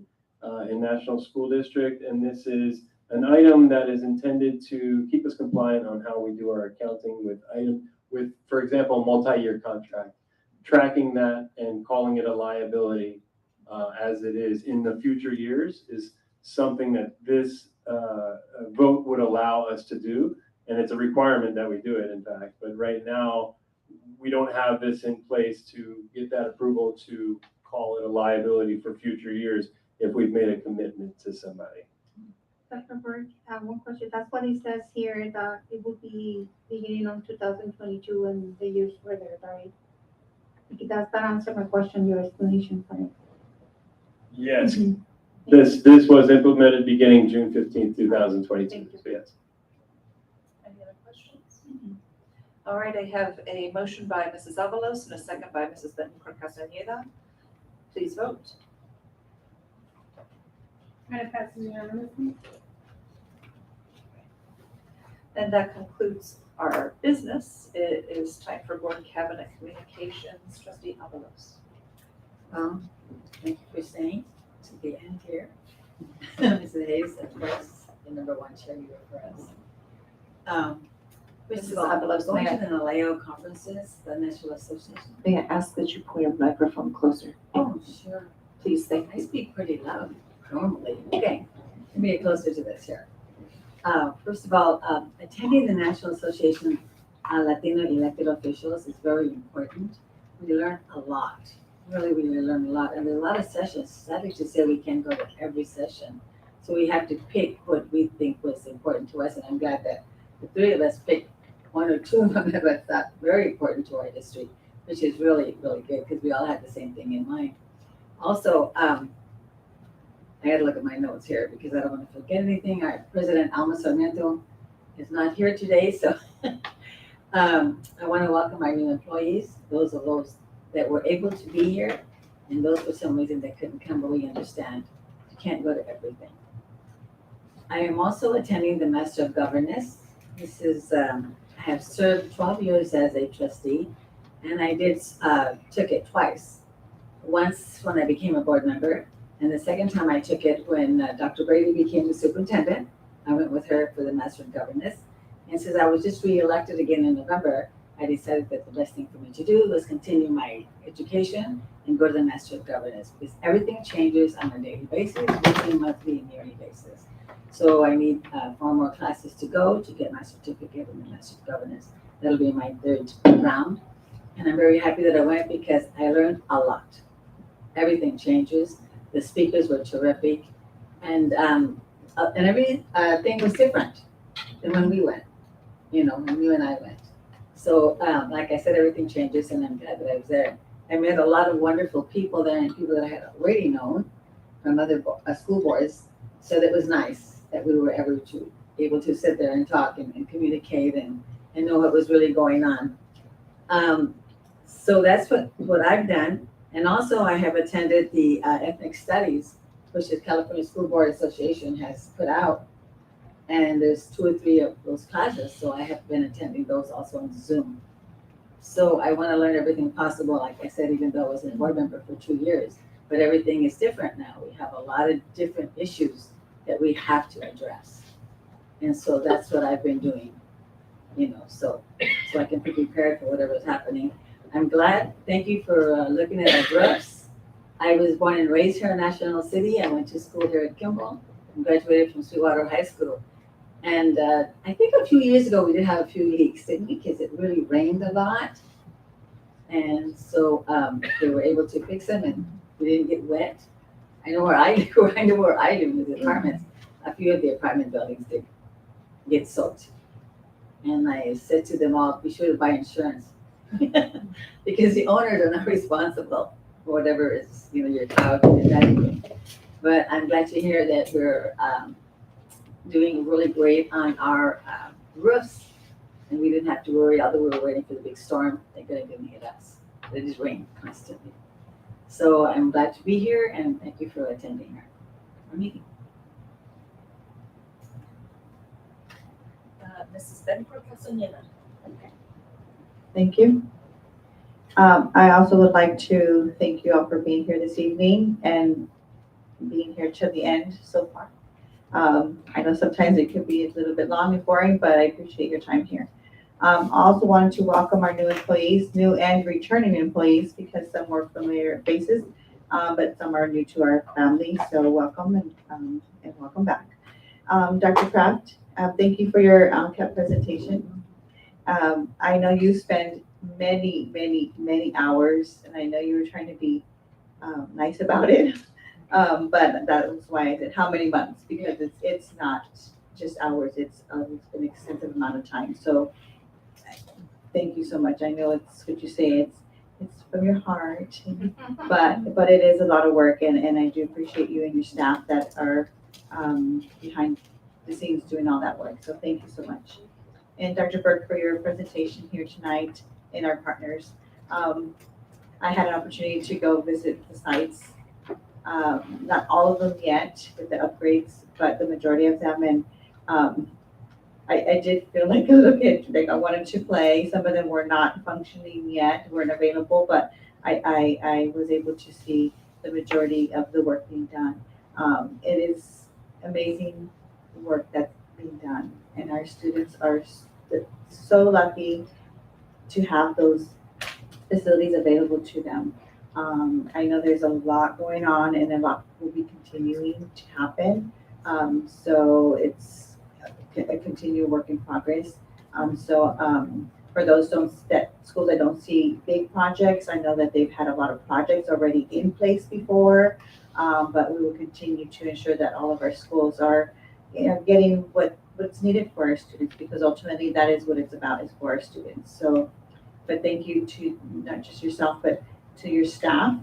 in National School District, and this is an item that is intended to keep us compliant on how we do our accounting with, for example, a multi-year contract. Tracking that and calling it a liability as it is in the future years is something that this vote would allow us to do. And it's a requirement that we do it, in fact. But right now, we don't have this in place to get that approval to call it a liability for future years if we've made a commitment to somebody. Dr. Burke, one question. That's what it says here, that it will be beginning on 2022 and the years further, right? Does that answer my question, your explanation for it? Yes. This was implemented beginning June 15th, 2022. So yes. Any other questions? All right, I have a motion by Mrs. Avalos and a second by Mrs. Betancourt Castaneda. Please vote. Item passes unanimously. And that concludes our business. It is time for board cabinet communications. Trustee Avalos. Thank you for staying to the end here. Mrs. Hayes, of course, the #1 cheerleader for us. First of all, Avalos, going may to the NALEO conferences, the National Association. May I ask that you pull your microphone closer? Oh, sure. Please, thank I you. speak pretty loud normally. Okay, let me get closer to this here. First of all, attending the National Association of Latino elected officials is very important. We learn a lot. Really learn a lot. And there are a lot of sessions. Sadly to say, we can't go to every session. So we have to pick what we think was important to us. And I'm glad that the three of us picked 1 or 2 of them that I thought very important to our district, which is really, really good because we all had the same thing in mind. Also, I got to look at my notes here because I don't want to forget anything. Our President Alma Sarmiento is not here today, so I want to welcome our new employees, those of those that were able to be here, and those for some reason that couldn't come, but we understand. You can't go to everything. I am also attending the Master of Governance. This is, I have served 12 years as a trustee, and I took it twice. Once when I became a board member, and the second time I took it when Dr. Brady became the superintendent. I went with her for the Master of Governance. And since I was just reelected again in November, I decided that the best thing for me to do was continue my education and go to the Master of Governance because everything changes on a daily basis, weekly, monthly, and yearly basis. So I need 4 more classes to go to get my certificate in the Master of Governance. That'll be my 3rd round. And I'm very happy that I went because I learned a lot. Everything changes. The speakers were terrific. And every thing was different than when we went, when you and I went. So, like I said, everything changes, and I'm glad that I was there. I met a lot of wonderful people there and people that I had already known from other school boards. So that was nice that we were able to sit there and talk and communicate and know what was really going on. So that's what I've done. And also I have attended the ethnic studies, which the California School Board Association has put out. And there's 2 or 3 of those classes, so I have been attending those also on Zoom. So I want to learn everything possible, like I said, even though I was a board member for 2 years. But everything is different now. We have a lot of different issues that we have to address. And so that's what I've been doing, so I can be prepared for whatever's happening. I'm glad. Thank you for looking at our groups. I was born and raised here in National City. I went to school here at Kimball and graduated from Sweetwater High School. And I think a few years ago, we did have a few leaks, didn't we? Because it really rained a lot. And so they were able to fix them and we didn't get wet. I know where I live in the apartments. A few of the apartment buildings did get soaked. And I said to them all, be sure to buy insurance. Because the owners are not responsible for whatever is, your child and your daddy. But I'm glad to hear that we're doing really great on our roofs. And we didn't have to worry, although we were waiting for the big storm, thank God it didn't hit us. It just rained constantly. So I'm glad to be here and thank you for attending our meeting. Mrs. Benford Castaneda. Thank you. I also would like to thank you all for being here this evening and being here till the end so far. I know sometimes it could be a little bit long and boring, but I appreciate your time here. I also wanted to welcome our new employees, new and returning employees, because some were familiar faces, but some are new to our family. So welcome and welcome back. Dr. Kraft, thank you for your CAP presentation. I know you spend many hours, and I know you were trying to be nice about it. But that was why I said how many months, because it's not just hours, it's an extensive amount of time. So thank you so much. I know it's what you say, it's from your heart, but it is a lot of work, and I do appreciate you and your staff that are behind the scenes doing all that work. So thank you so much. And Dr. Burke, for your presentation here tonight and our partners. I had an opportunity to go visit the sites. Not all of them yet with the upgrades, but the majority of them. And I did feel like a little kid, like I wanted to play. Some of them were not functioning yet, weren't available, but I was able to see the majority of the work being done. It is amazing work that's being done, and our students are so lucky to have those facilities available to them. I know there's a lot going on and a lot will be continuing to happen. So it's a continual work in progress. For those schools that don't see big projects, I know that they've had a lot of projects already in place before, but we will continue to ensure that all of our schools are getting what's needed for our students, because ultimately that is what it's about, is for our students. So, but thank you to not just yourself, but to your staff,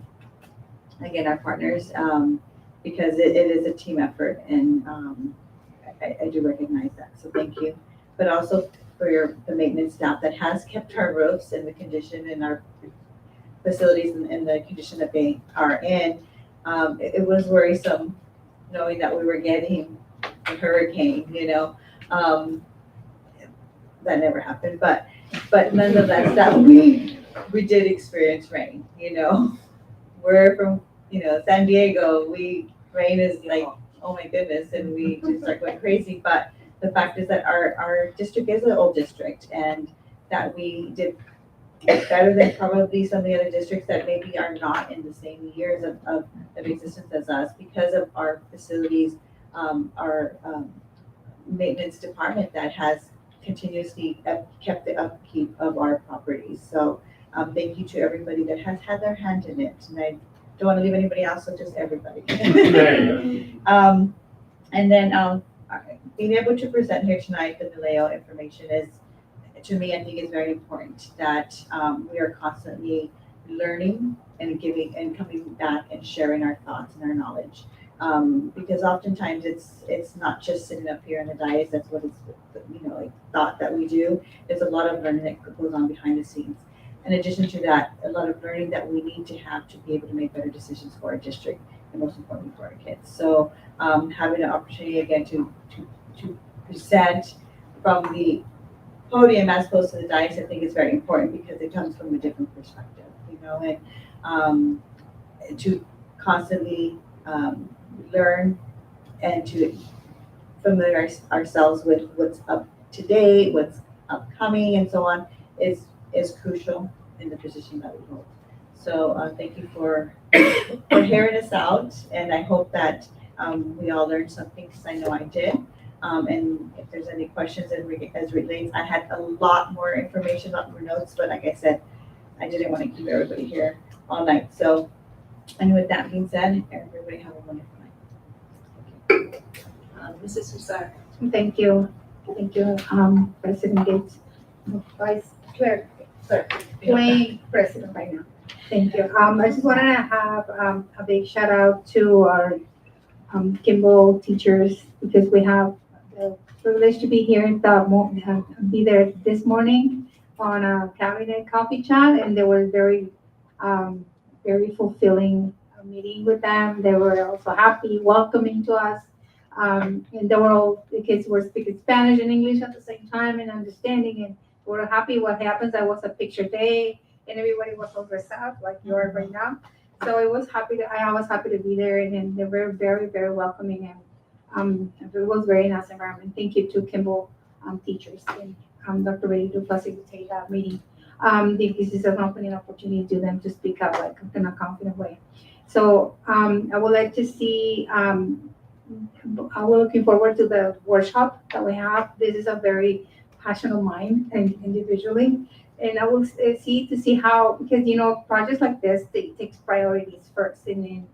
again, our partners, because it is a team effort, and I do recognize that, so thank you. But also for the maintenance staff that has kept our roofs in the condition and our facilities in the condition that they are in. It was worrisome knowing that we were getting a hurricane, that never happened, but nonetheless, that we did experience rain, We're from, San Diego, rain is like, oh my goodness, and we just start going crazy. But the fact is that our district is an old district, and that we did better than probably some of the other districts that maybe are not in the same years of existence as us, because of our facilities, our maintenance department that has continuously kept the upkeep of our properties. So Thank you to everybody that has had their hand in it, and I don't want to leave anybody else, so just everybody. And then being able to present here tonight the NALEO information is, to me, I think is very important, that we are constantly learning and giving and coming back and sharing our thoughts and our knowledge. Because oftentimes it's not just sitting up here in the dais, that's what it's, like thought that we do. There's a lot of learning that goes on behind the scenes. In addition to that, a lot of learning that we need to have to be able to make better decisions for our district and most importantly for our kids. So having an opportunity again to present from the podium as opposed to the dais, I think is very important because it comes from a different perspective, and to constantly learn and to familiarize ourselves with what's up to date, what's upcoming, and so on is crucial in the position that we hold. So thank you for hearing us out, and I hope that we all learned something, because I know I did. And if there's any questions as relates, I had a lot more information, a lot more notes, but like I said, I didn't want to keep everybody here all night. So, and with that being said, everybody have a wonderful night. Mrs. Hussain. Thank you. Thank you, President Gates, Vice Chair, playing President right now. Thank you. I just wanted to have a big shout out to our Kimball teachers, because we have the privilege to be here be there this morning on a cabinet coffee chat, and they were very fulfilling meeting with them. They were also happy, welcoming to us. And they were all, the kids were speaking Spanish and English at the same time and understanding, and we were happy. What happens, I was a picture day and everybody was all dressed up like you are right now. So I was happy to be there, and they were very, very welcoming, and it was very nice environment. Thank you to Kimball teachers and Dr. Ready to facilitate that meeting. This is an opening opportunity to them to speak up like in a confident way. So I would like to see, we're looking forward to the workshop that we have. This is a very passionate mind and individually. And I will see how, because projects like this, they take priorities first, and then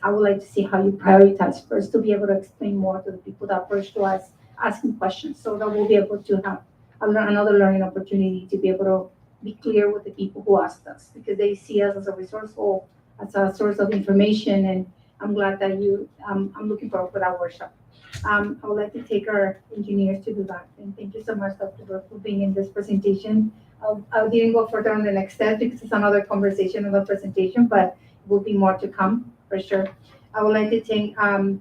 I would like to see how you prioritize first to be able to explain more to the people that approach to us asking questions, so that we'll be able to have another learning opportunity to be able to be clear with the people who asked us, because they see us as a resourceful, as a source of information. And I'm glad that I'm looking forward to that workshop. I would like to take our engineers to do that. And thank you so much, Dr. Burke, for being in this presentation. I didn't go further on the next step because it's another conversation, another presentation, but will be more to come for sure. I would like to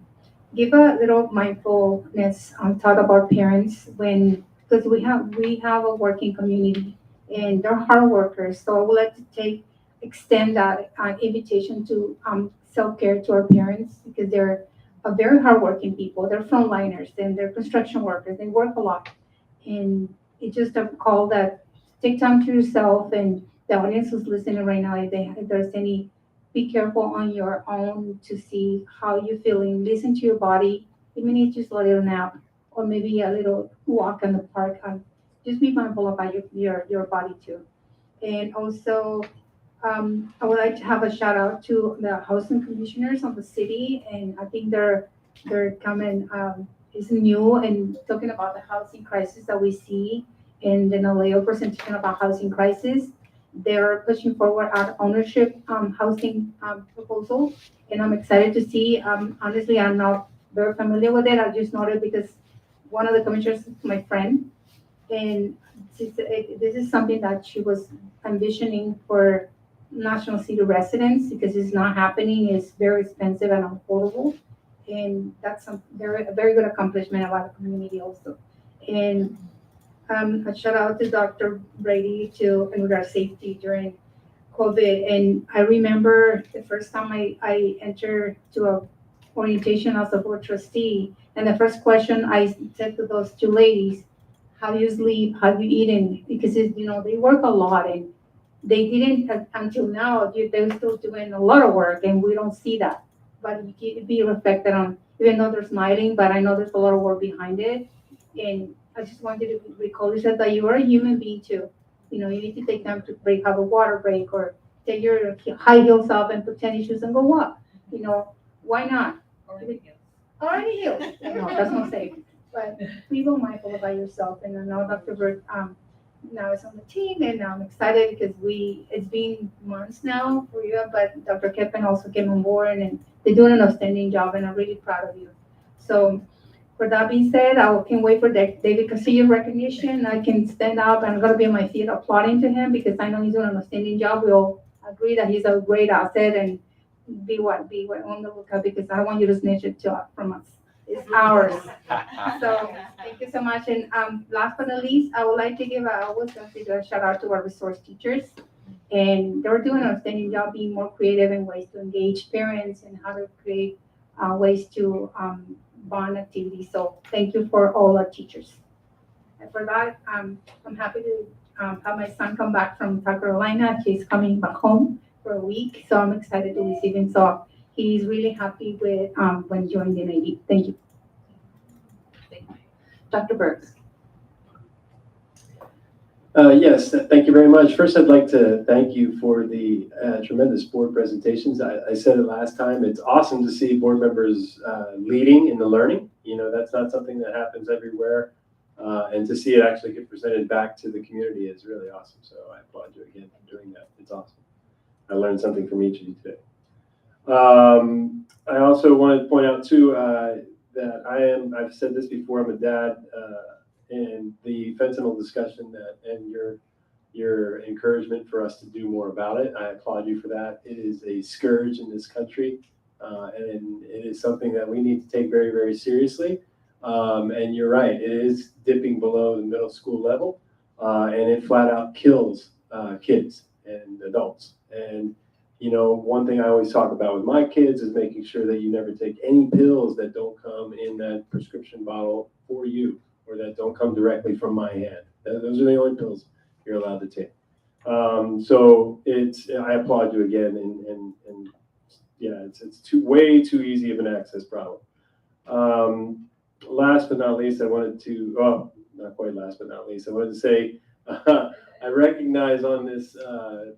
give a little mindfulness thought about parents, because we have a working community and they're hard workers. So I would like to extend that invitation to self-care to our parents, because they're very hardworking people. They're frontliners and they're construction workers. They work a lot, and it's just a call that take time to yourself, and the audience who's listening right now, if there's any, be careful on your own to see how you're feeling. Listen to your body. Even if it's just a little nap or maybe a little walk in the park. Just be mindful about your body too. And also, I would like to have a shout out to the housing commissioners of the city, and I think they're coming is new and talking about the housing crisis that we see in the NALEO presentation about housing crisis. They're pushing forward our ownership housing proposal, and I'm excited to see. Honestly, I'm not very familiar with it. I just noted because one of the commissioners is my friend, and this is something that she was envisioning for National City residents, because it's not happening. It's very expensive and unaffordable, and that's a very good accomplishment about the community also. And a shout out to Dr. Brady and with our safety during COVID. And I remember the first time I entered to a orientation as a board trustee, and the first question I said to those two ladies, how do you sleep, how do you eat? And because they work a lot, and they didn't until now. They're still doing a lot of work, and we don't see that. But it be reflected on, even though they're smiling, but I know there's a lot of work behind it. And I just wanted to recall you said that you are a human being too. You need to take time to break, have a water break, or take your high heels off and put tennis shoes and go walk. Why not? Or any heels. No, that's not safe. But be real mindful about yourself. And I know Dr. Bird now is on the team, and I'm excited because it's been months now for you, but Dr. Keppen also came on board, and they're doing an outstanding job, and I'm really proud of you. So for that being said, I can't wait for David Castillo recognition. I can stand up and I'm gonna be on my feet applauding to him because I know he's doing an outstanding job. We all agree that he's a great asset, and be on the lookout because I want you to snitch it from us. It's ours. So thank you so much. And last but not least, I would like to give a shout out to our resource teachers. And they're doing an outstanding job being more creative in ways to engage parents and how to create ways to bond activities. So thank you for all our teachers. And for that, I'm happy to have my son come back from South Carolina. He's coming back home for a week, so I'm excited to receive him. So he's really happy with when joining the Navy. Thank you. Dr. Burks. Yes, thank you very much. First, I'd like to thank you for the tremendous board presentations. I said it last time, it's awesome to see board members leading in the learning. That's not something that happens everywhere. And to see it actually get presented back to the community is really awesome. So I applaud you again for doing that. It's awesome. I learned something from each of you today. I also wanted to point out too that I've said this before, I'm a dad, and the fentanyl discussion and your encouragement for us to do more about it, I applaud you for that. It is a scourge in this country, and it is something that we need to take very, very seriously. And you're right, it is dipping below the middle school level, and it flat out kills kids and adults. And one thing I always talk about with my kids is making sure that you never take any pills that don't come in that prescription bottle for you, or that don't come directly from my hand. Those are the only pills you're allowed to take. So I applaud you again, and yeah, it's way too easy of an access problem. Last but not least, I wanted to, not quite last but not least, I wanted to say, I recognize on this,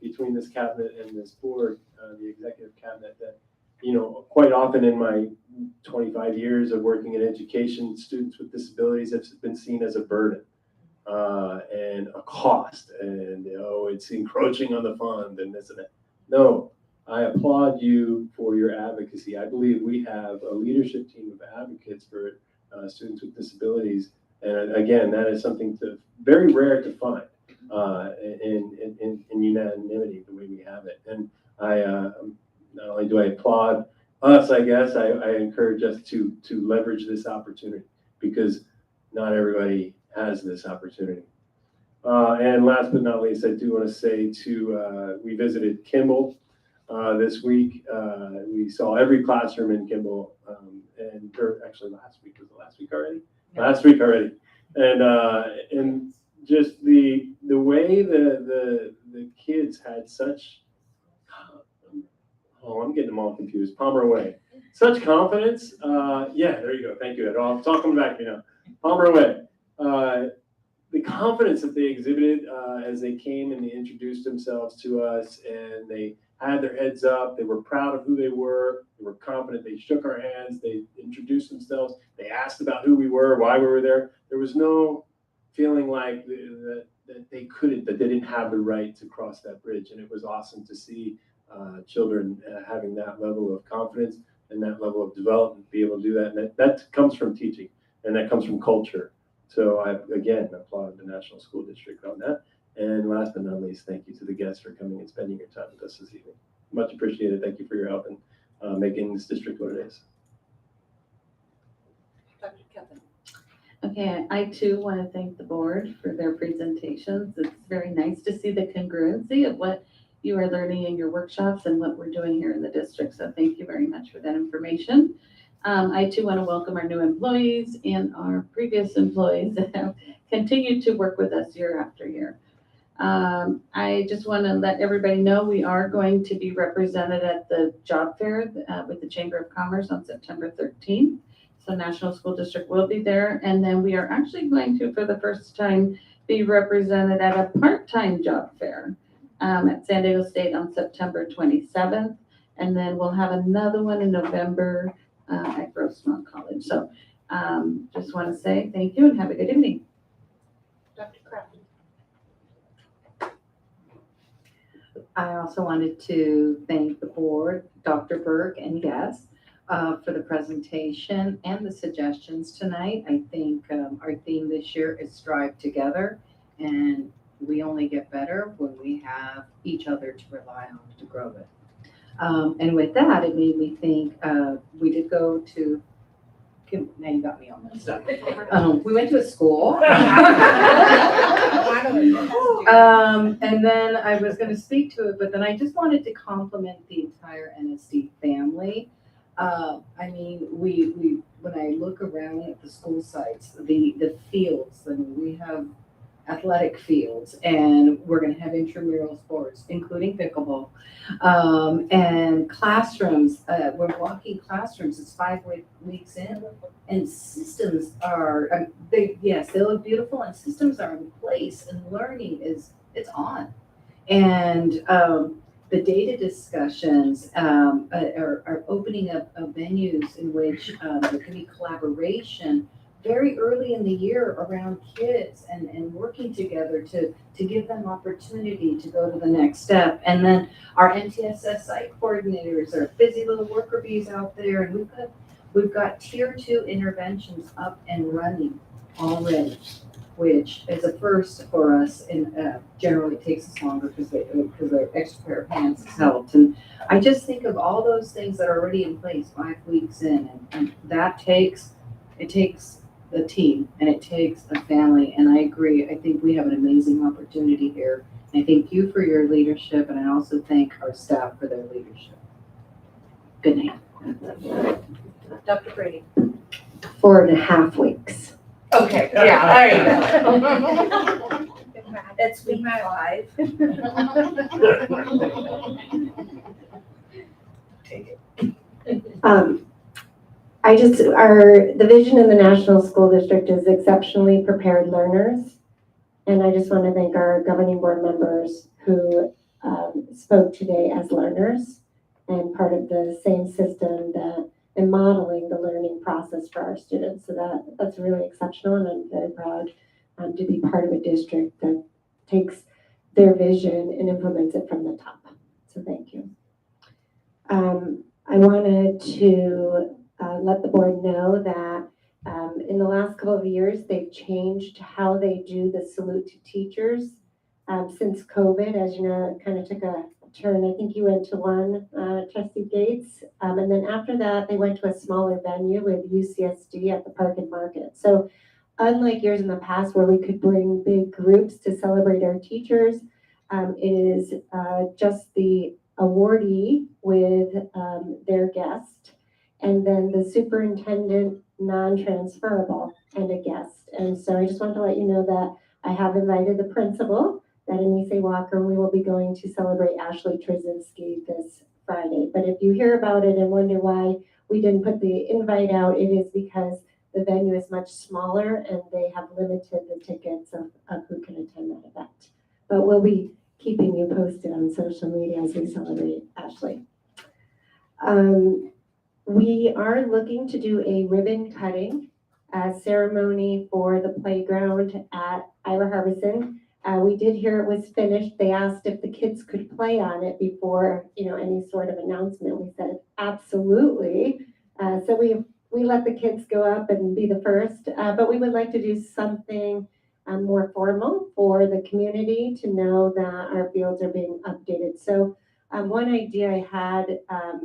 between this cabinet and this board, the executive cabinet, that, quite often in my 25 years of working in education, students with disabilities have been seen as a burden and a cost, and, it's encroaching on the fund and this and that. No, I applaud you for your advocacy. I believe we have a leadership team of advocates for students with disabilities. And again, that is something very rare to find in unanimity the way we have it. And not only do I applaud us, I guess, I encourage us to leverage this opportunity, because not everybody has this opportunity. And last but not least, I do want to say we visited Kimball this week. We saw every classroom in Kimball, actually last week was the last week already. Yeah. Last week already, and just the way the kids had such, I'm getting them all confused. Palmer Way, such confidence. Yeah, there you go. Thank you, Ed. It's all coming back to me now. Palmer Way. The confidence that they exhibited as they came and they introduced themselves to us, and they had their heads up. They were proud of who they were. They were confident. They shook our hands. They introduced themselves. They asked about who we were, why we were there. There was no feeling like that they couldn't, that they didn't have the right to cross that bridge. And it was awesome to see children having that level of confidence and that level of development, be able to do that. And that comes from teaching, and that comes from culture. So I, again, applaud the National School District on that. And last but not least, thank you to the guests for coming and spending your time with us this evening. Much appreciated. Thank you for your help in making this district what it is. Dr. Kevin. Okay, I too want to thank the board for their presentations. It's very nice to see the congruency of what you are learning in your workshops and what we're doing here in the district. So thank you very much for that information. I too want to welcome our new employees and our previous employees that have continued to work with us year after year. I just want to let everybody know we are going to be represented at the job fair with the Chamber of Commerce on September 13th. So National School District will be there. And then we are actually going to, for the first time, be represented at a part-time job fair at San Diego State on September 27th. And then we'll have another one in November at Grossmont College. So just want to say thank you and have a good evening. Dr. Kraft. I also wanted to thank the board, Dr. Burke and guests, for the presentation and the suggestions tonight. I think our theme this year is Strive Together, and we only get better when we have each other to rely on to grow it. And with that, it made me think, we did go to, now you got me on that stuff. We went to a school. And then I was going to speak to it, but then I just wanted to compliment the entire NSD family. I mean, we when I look around at the school sites, the fields, and we have athletic fields, and we're going to have intramural sports, including pickleball, and classrooms. We're walking classrooms. It's 5 weeks in, and systems are yes, they look beautiful, and systems are in place, and learning it's on, and the data discussions are opening up venues in which there can be collaboration very early in the year around kids and working together to give them opportunity to go to the next step. And then our MTSS site coordinators are busy little worker bees out there, and we've got tier 2 interventions up and running already, which is a first for us, and generally takes us longer because the extra pair of hands has helped. And I just think of all those things that are already in place 5 weeks in, and that takes a team, and it takes a family. And I agree, I think we have an amazing opportunity here. I thank you for your leadership, and I also thank our staff for their leadership. Good night. Dr. Brady. 4.5 weeks. Okay, yeah, there you go. That's week 5. Take it. The vision in the National School District is exceptionally prepared learners. And I just want to thank our governing board members who spoke today as learners and part of the same system and modeling the learning process for our students. So that's really exceptional, and I'm very proud to be part of a district that takes their vision and implements it from the top. So thank you. I wanted to let the board know that in the last couple of years, they've changed how they do the salute to teachers. Since COVID, as you know, it kind of took a turn. I think you went to one, Trustee Gates. And then after that, they went to a smaller venue with UCSD at the Park and Market. So unlike years in the past where we could bring big groups to celebrate our teachers, it is just the awardee with their guest, and then the superintendent non-transferable and a guest. And so I just want to let you know that I have invited the principal, Denise Walker, and we will be going to celebrate Ashley Trzynski this Friday. But if you hear about it and wonder why we didn't put the invite out, it is because the venue is much smaller and they have limited the tickets of who can attend that event. But we'll be keeping you posted on social media as we celebrate Ashley. We are looking to do a ribbon cutting ceremony for the playground at Ira Harbison. We did hear it was finished. They asked if the kids could play on it before, any sort of announcement. We said absolutely. So we let the kids go up and be the first, but we would like to do something more formal for the community to know that our fields are being updated. So one idea I had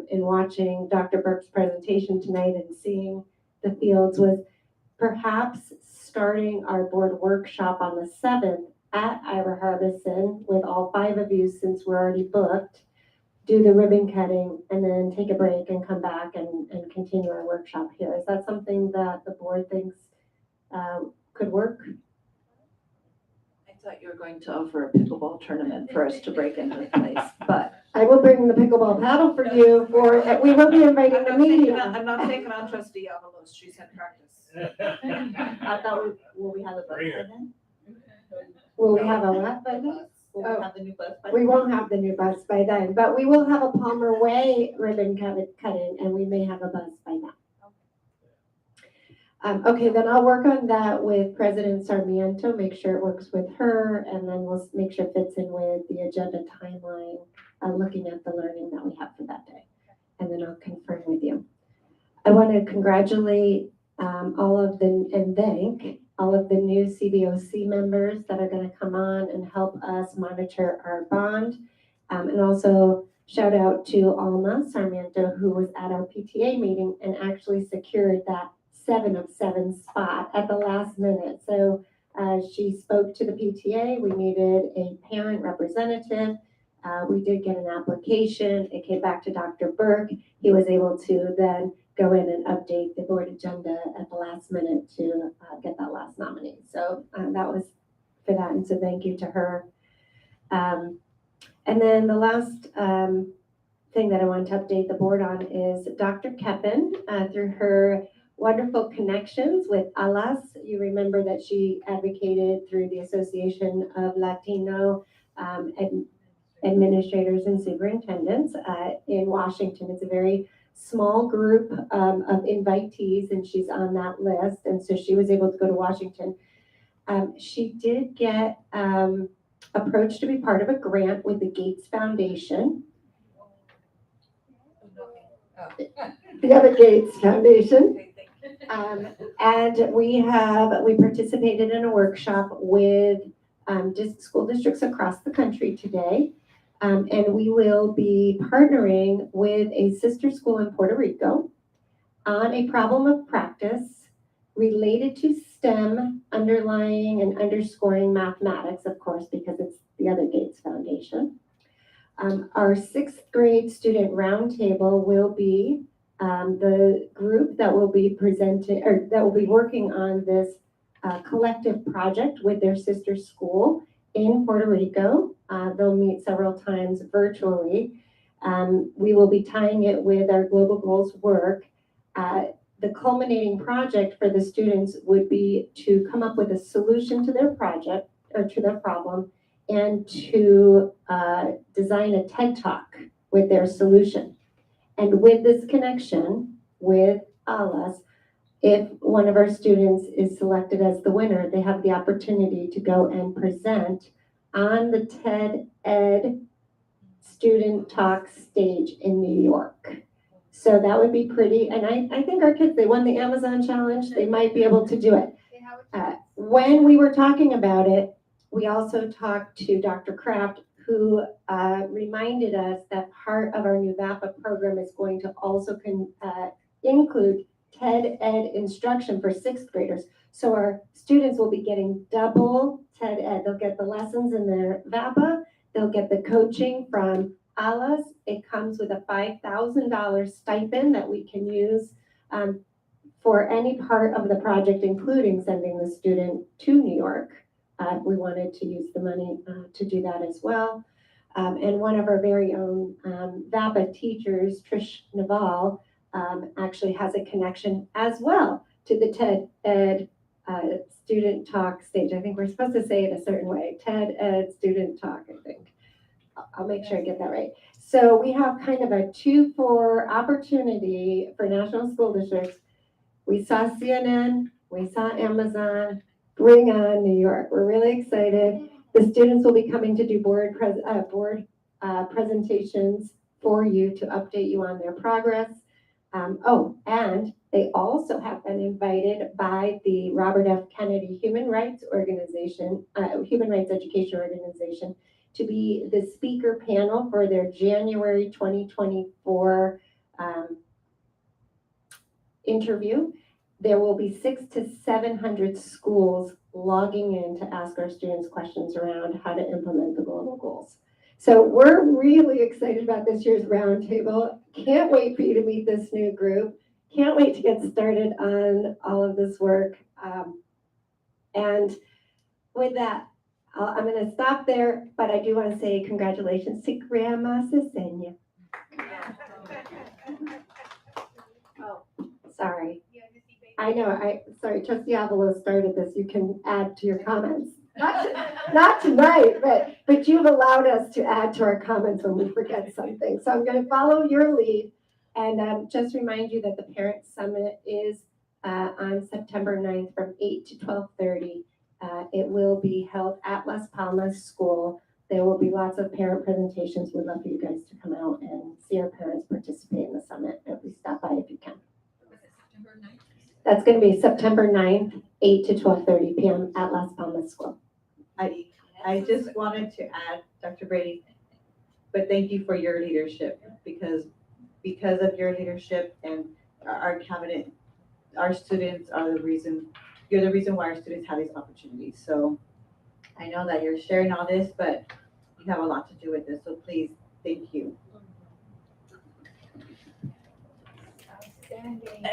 in watching Dr. Burke's presentation tonight and seeing the fields was perhaps starting our board workshop on the 7th at Ira Harbison with all 5 of you, since we're already booked, do the ribbon cutting, and then take a break and come back and continue our workshop here. Is that something that the board thinks could work? I thought you were going to offer a pickleball tournament for us to break into place, but. I will bring the pickleball paddle for you we will be inviting the media. I'm not taking on Trustee Avalos, she's had practice. I thought will we have a book then? Will we have a what by then? We'll Oh. have the new bus by We won't have the new bus by then, but we will have a Palmer Way ribbon cutting, and we may have a bus by then. Okay, then I'll work on that with President Sarmiento, make sure it works with her, and then we'll make sure it fits in with the agenda timeline, looking at the learning that we have for that day. And then I'll confirm with you. I want to congratulate and thank all of the new CBOC members that are going to come on and help us monitor our bond. And also shout out to Alma Sarmiento, who was at our PTA meeting and actually secured that 7 of 7 spot at the last minute. So she spoke to the PTA. We needed a parent representative. We did get an application. It came back to Dr. Burke. He was able to then go in and update the board agenda at the last minute to get that last nominee. So that was for that. And so thank you to her. And then the last thing that I want to update the board on is Dr. Keppen, through her wonderful connections with ALAS. You remember that she advocated through the Association of Latino Administrators and Superintendents in Washington. It's a very small group of invitees, and she's on that list. And so she was able to go to Washington. She did get approached to be part of a grant with the Gates Foundation. The other Gates Foundation. And we participated in a workshop with school districts across the country today. And we will be partnering with a sister school in Puerto Rico on a problem of practice related to STEM, underlying and underscoring mathematics, of course, because it's the other Gates Foundation. Our 6th grade student roundtable will be the group that will be presenting, or that will be working on this collective project with their sister school in Puerto Rico. They'll meet several times virtually. We will be tying it with our Global Goals work. The culminating project for the students would be to come up with a solution to their project or to their problem, and to design a TED Talk with their solution. And with this connection with ALAS, if one of our students is selected as the winner, they have the opportunity to go and present on the TED Ed Student Talk stage in New York. So that would be pretty, and I think our kids, they won the Amazon challenge, they might be able to do it. When we were talking about it, we also talked to Dr. Kraft, who reminded us that part of our new VAPA program is going to also include TED Ed instruction for 6th graders. So our students will be getting double TED Ed. They'll get the lessons in their VAPA, they'll get the coaching from ALAS. It comes with a $5,000 stipend that we can use for any part of the project, including sending the student to New York. We wanted to use the money to do that as well. And one of our very own VAPA teachers, Trish Naval, actually has a connection as well to the TED Ed Student Talk stage. I think we're supposed to say it a certain way. TED Ed Student Talk, I think. I'll make sure I get that right. So we have kind of a 2-for opportunity for national school districts. We saw CNN, we saw Amazon, bring on New York. We're really excited. The students will be coming to do board presentations for you to update you on their progress. And they also have been invited by the Robert F. Kennedy Human Rights Organization, Human Rights Education Organization, to be the speaker panel for their January 2024 interview. There will be 600 to 700 schools logging in to ask our students questions around how to implement the global goals. So we're really excited about this year's roundtable. Can't wait for you to meet this new group. Can't wait to get started on all of this work. And with that, I'm going to stop there, but I do want to say congratulations to Grandma Cesenia. Oh, sorry. I know, sorry, Trustee Avalos started this. You can add to your comments. Not tonight, but you've allowed us to add to our comments when we forget something. So I'm gonna follow your lead and just remind you that the Parent Summit is on September 9th from 8 to 12:30. It will be held at Las Palmas School. There will be lots of parent presentations. We'd love for you guys to come out and see our parents participate in the summit. At least stop by if you can. That's gonna be September 9th, 8 to 12:30 p.m. at Las Palmas School. I just wanted to add, Dr. Brady, but thank you for your leadership because of your leadership and our cabinet, our students are the reason, you're the reason why our students have these opportunities. So I know that you're sharing all this, but you have a lot to do with this. So please, thank you.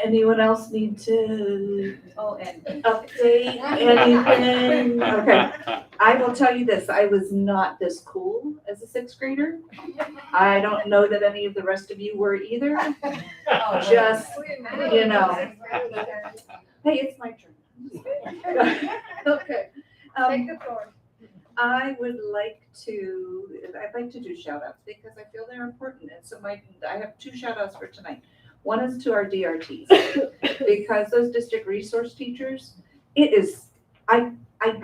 Anyone else need to Oh, and update anything? Okay, I will tell you this, I was not this cool as a sixth grader. I don't know that any of the rest of you were either. Just, you know. Hey, it's my turn. Okay. Take the floor. I'd like to do shout outs because I feel they're important. And so I have two shout outs for tonight. One is to our DRTs because those district resource teachers, I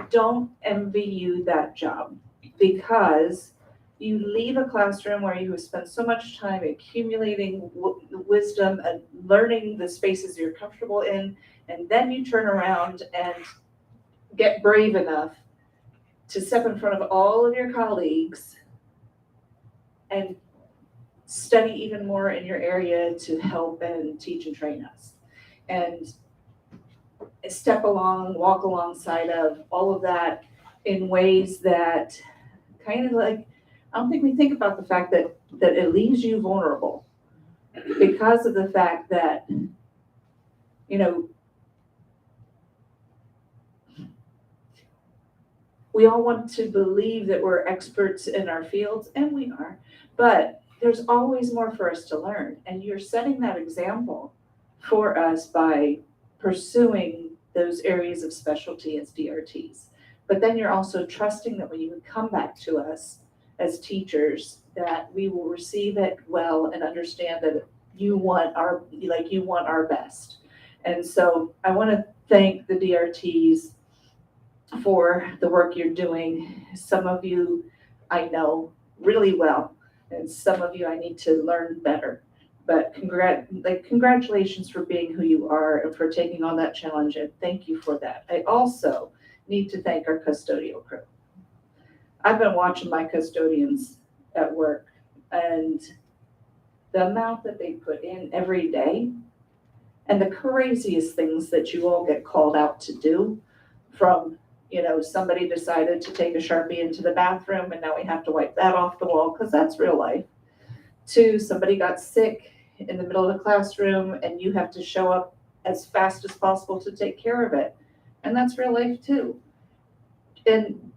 don't envy you that job because you leave a classroom where you have spent so much time accumulating wisdom and learning the spaces you're comfortable in, and then you turn around and get brave enough to step in front of all of your colleagues and study even more in your area to help and teach and train us. And walk alongside of all of that in ways that kind of like, I don't think we think about the fact that it leaves you vulnerable because of the fact that, you know, we all want to believe that we're experts in our fields, and we are, but there's always more for us to learn. And you're setting that example for us by pursuing those areas of specialty as DRTs. But then you're also trusting that when you come back to us as teachers, that we will receive it well and understand that you want our best. And so I want to thank the DRTs for the work you're doing. Some of you I know really well, and some of you I need to learn better. But congratulations for being who you are and for taking on that challenge, and thank you for that. I also need to thank our custodial crew. I've been watching my custodians at work, and the amount that they put in every day, and the craziest things that you all get called out to do, from, you know, somebody decided to take a Sharpie into the bathroom and now we have to wipe that off the wall because that's real life, to somebody got sick in the middle of the classroom and you have to show up as fast as possible to take care of it. And that's real life too. And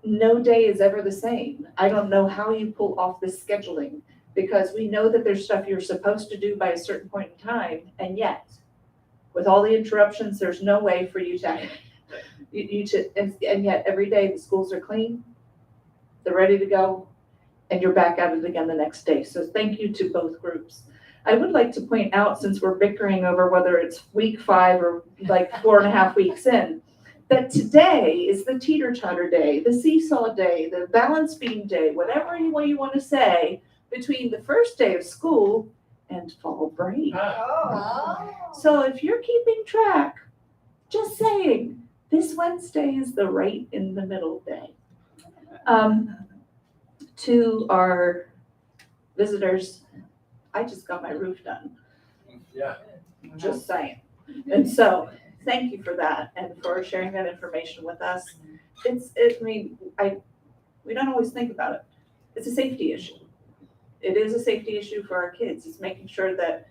no day is ever the same. I don't know how you pull off this scheduling because we know that there's stuff you're supposed to do by a certain point in time. And yet, with all the interruptions, there's no way for you to, and yet every day the schools are clean, they're ready to go, and you're back at it again the next day. So thank you to both groups. I would like to point out, since we're bickering over whether it's week 5 or like 4.5 weeks in, that today is the teeter-totter day, the seesaw day, the balance beam day, whatever you want to say, between the first day of school and fall break. So if you're keeping track, just saying, this Wednesday is the right in the middle day. To our visitors, I just got my roof done. Yeah. Just saying. And so thank you for that and for sharing that information with us. We don't always think about it. It's a safety issue. It is a safety issue for our kids. It's making sure that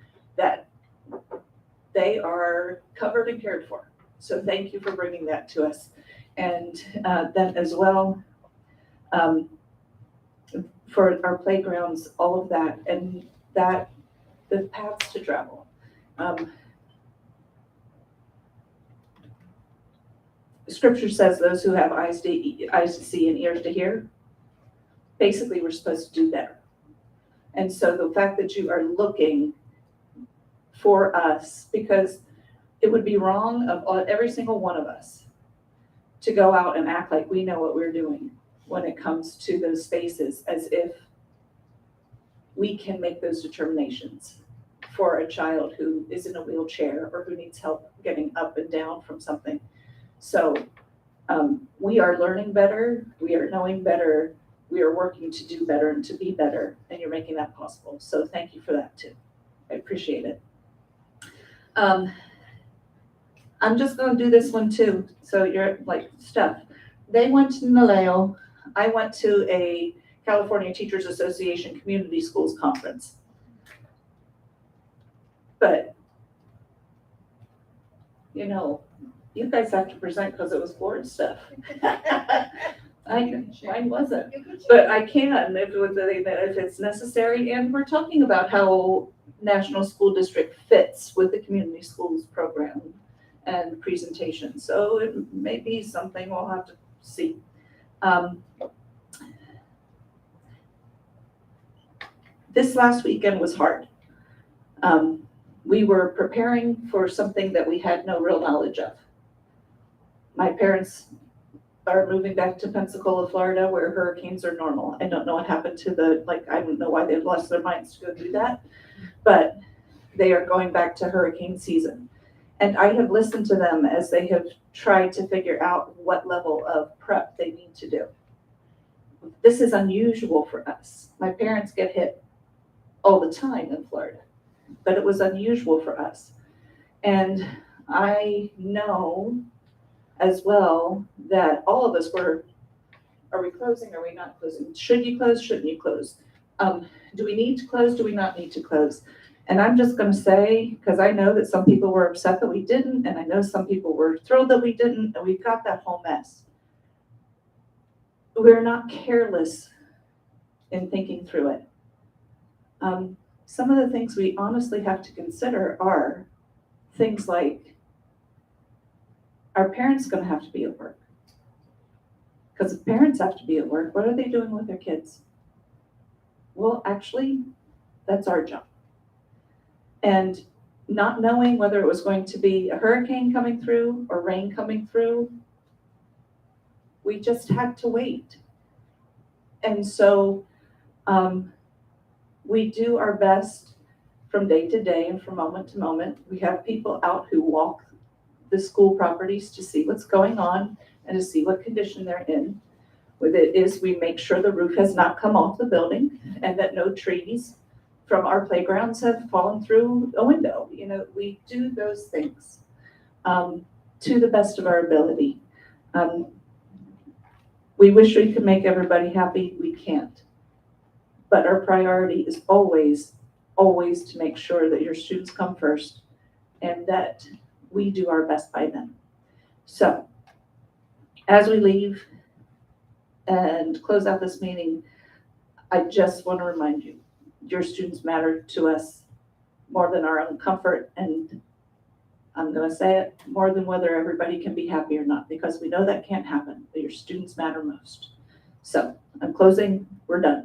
they are covered and cared for. So thank you for bringing that to us. And then as well, for our playgrounds, all of that, and that the paths to travel. Scripture says those who have eyes to see and ears to hear. Basically, we're supposed to do better. And so the fact that you are looking for us, because it would be wrong of every single one of us to go out and act like we know what we're doing when it comes to those spaces, as if we can make those determinations for a child who is in a wheelchair or who needs help getting up and down from something. So we are learning better, we are knowing better, we are working to do better and to be better, and you're making that possible. So thank you for that too. I appreciate it. I'm just gonna do this one too. So you're like, Steph, they went to Naleo, I went to a California Teachers Association Community Schools Conference. But, you know, you guys have to present because it was board stuff. Mine wasn't, but I can if it's necessary. And we're talking about how National School District fits with the community schools program and presentation. So it may be something we'll have to see. This last weekend was hard. We were preparing for something that we had no real knowledge of. My parents are moving back to Pensacola, Florida, where hurricanes are normal. I don't know what happened to I don't know why they've lost their minds to go do that, but they are going back to hurricane season. And I have listened to them as they have tried to figure out what level of prep they need to do. This is unusual for us. My parents get hit all the time in Florida, but it was unusual for us. And I know as well that all of us are we closing? Are we not closing? Should you close? Shouldn't you close? Do we need to close? Do we not need to close? And I'm just going to say, because I know that some people were upset that we didn't, and I know some people were thrilled that we didn't, and we've got that whole mess. We're not careless in thinking through it. Some of the things we honestly have to consider are things like, are parents going to have to be at work? Because if parents have to be at work, what are they doing with their kids? Well, actually, that's our job. And not knowing whether it was going to be a hurricane coming through or rain coming through, we just had to wait. And so we do our best from day to day and from moment to moment. We have people out who walk the school properties to see what's going on and to see what condition they're in. With it is we make sure the roof has not come off the building and that no trees from our playgrounds have fallen through a window. You know, we do those things to the best of our ability. We wish we could make everybody happy. We can't. But our priority is always, always to make sure that your students come first and that we do our best by them. So as we leave and close out this meeting, I just want to remind you, your students matter to us more than our own comfort, and I'm going to say it, more than whether everybody can be happy or not, because we know that can't happen, but your students matter most. So I'm closing, we're done.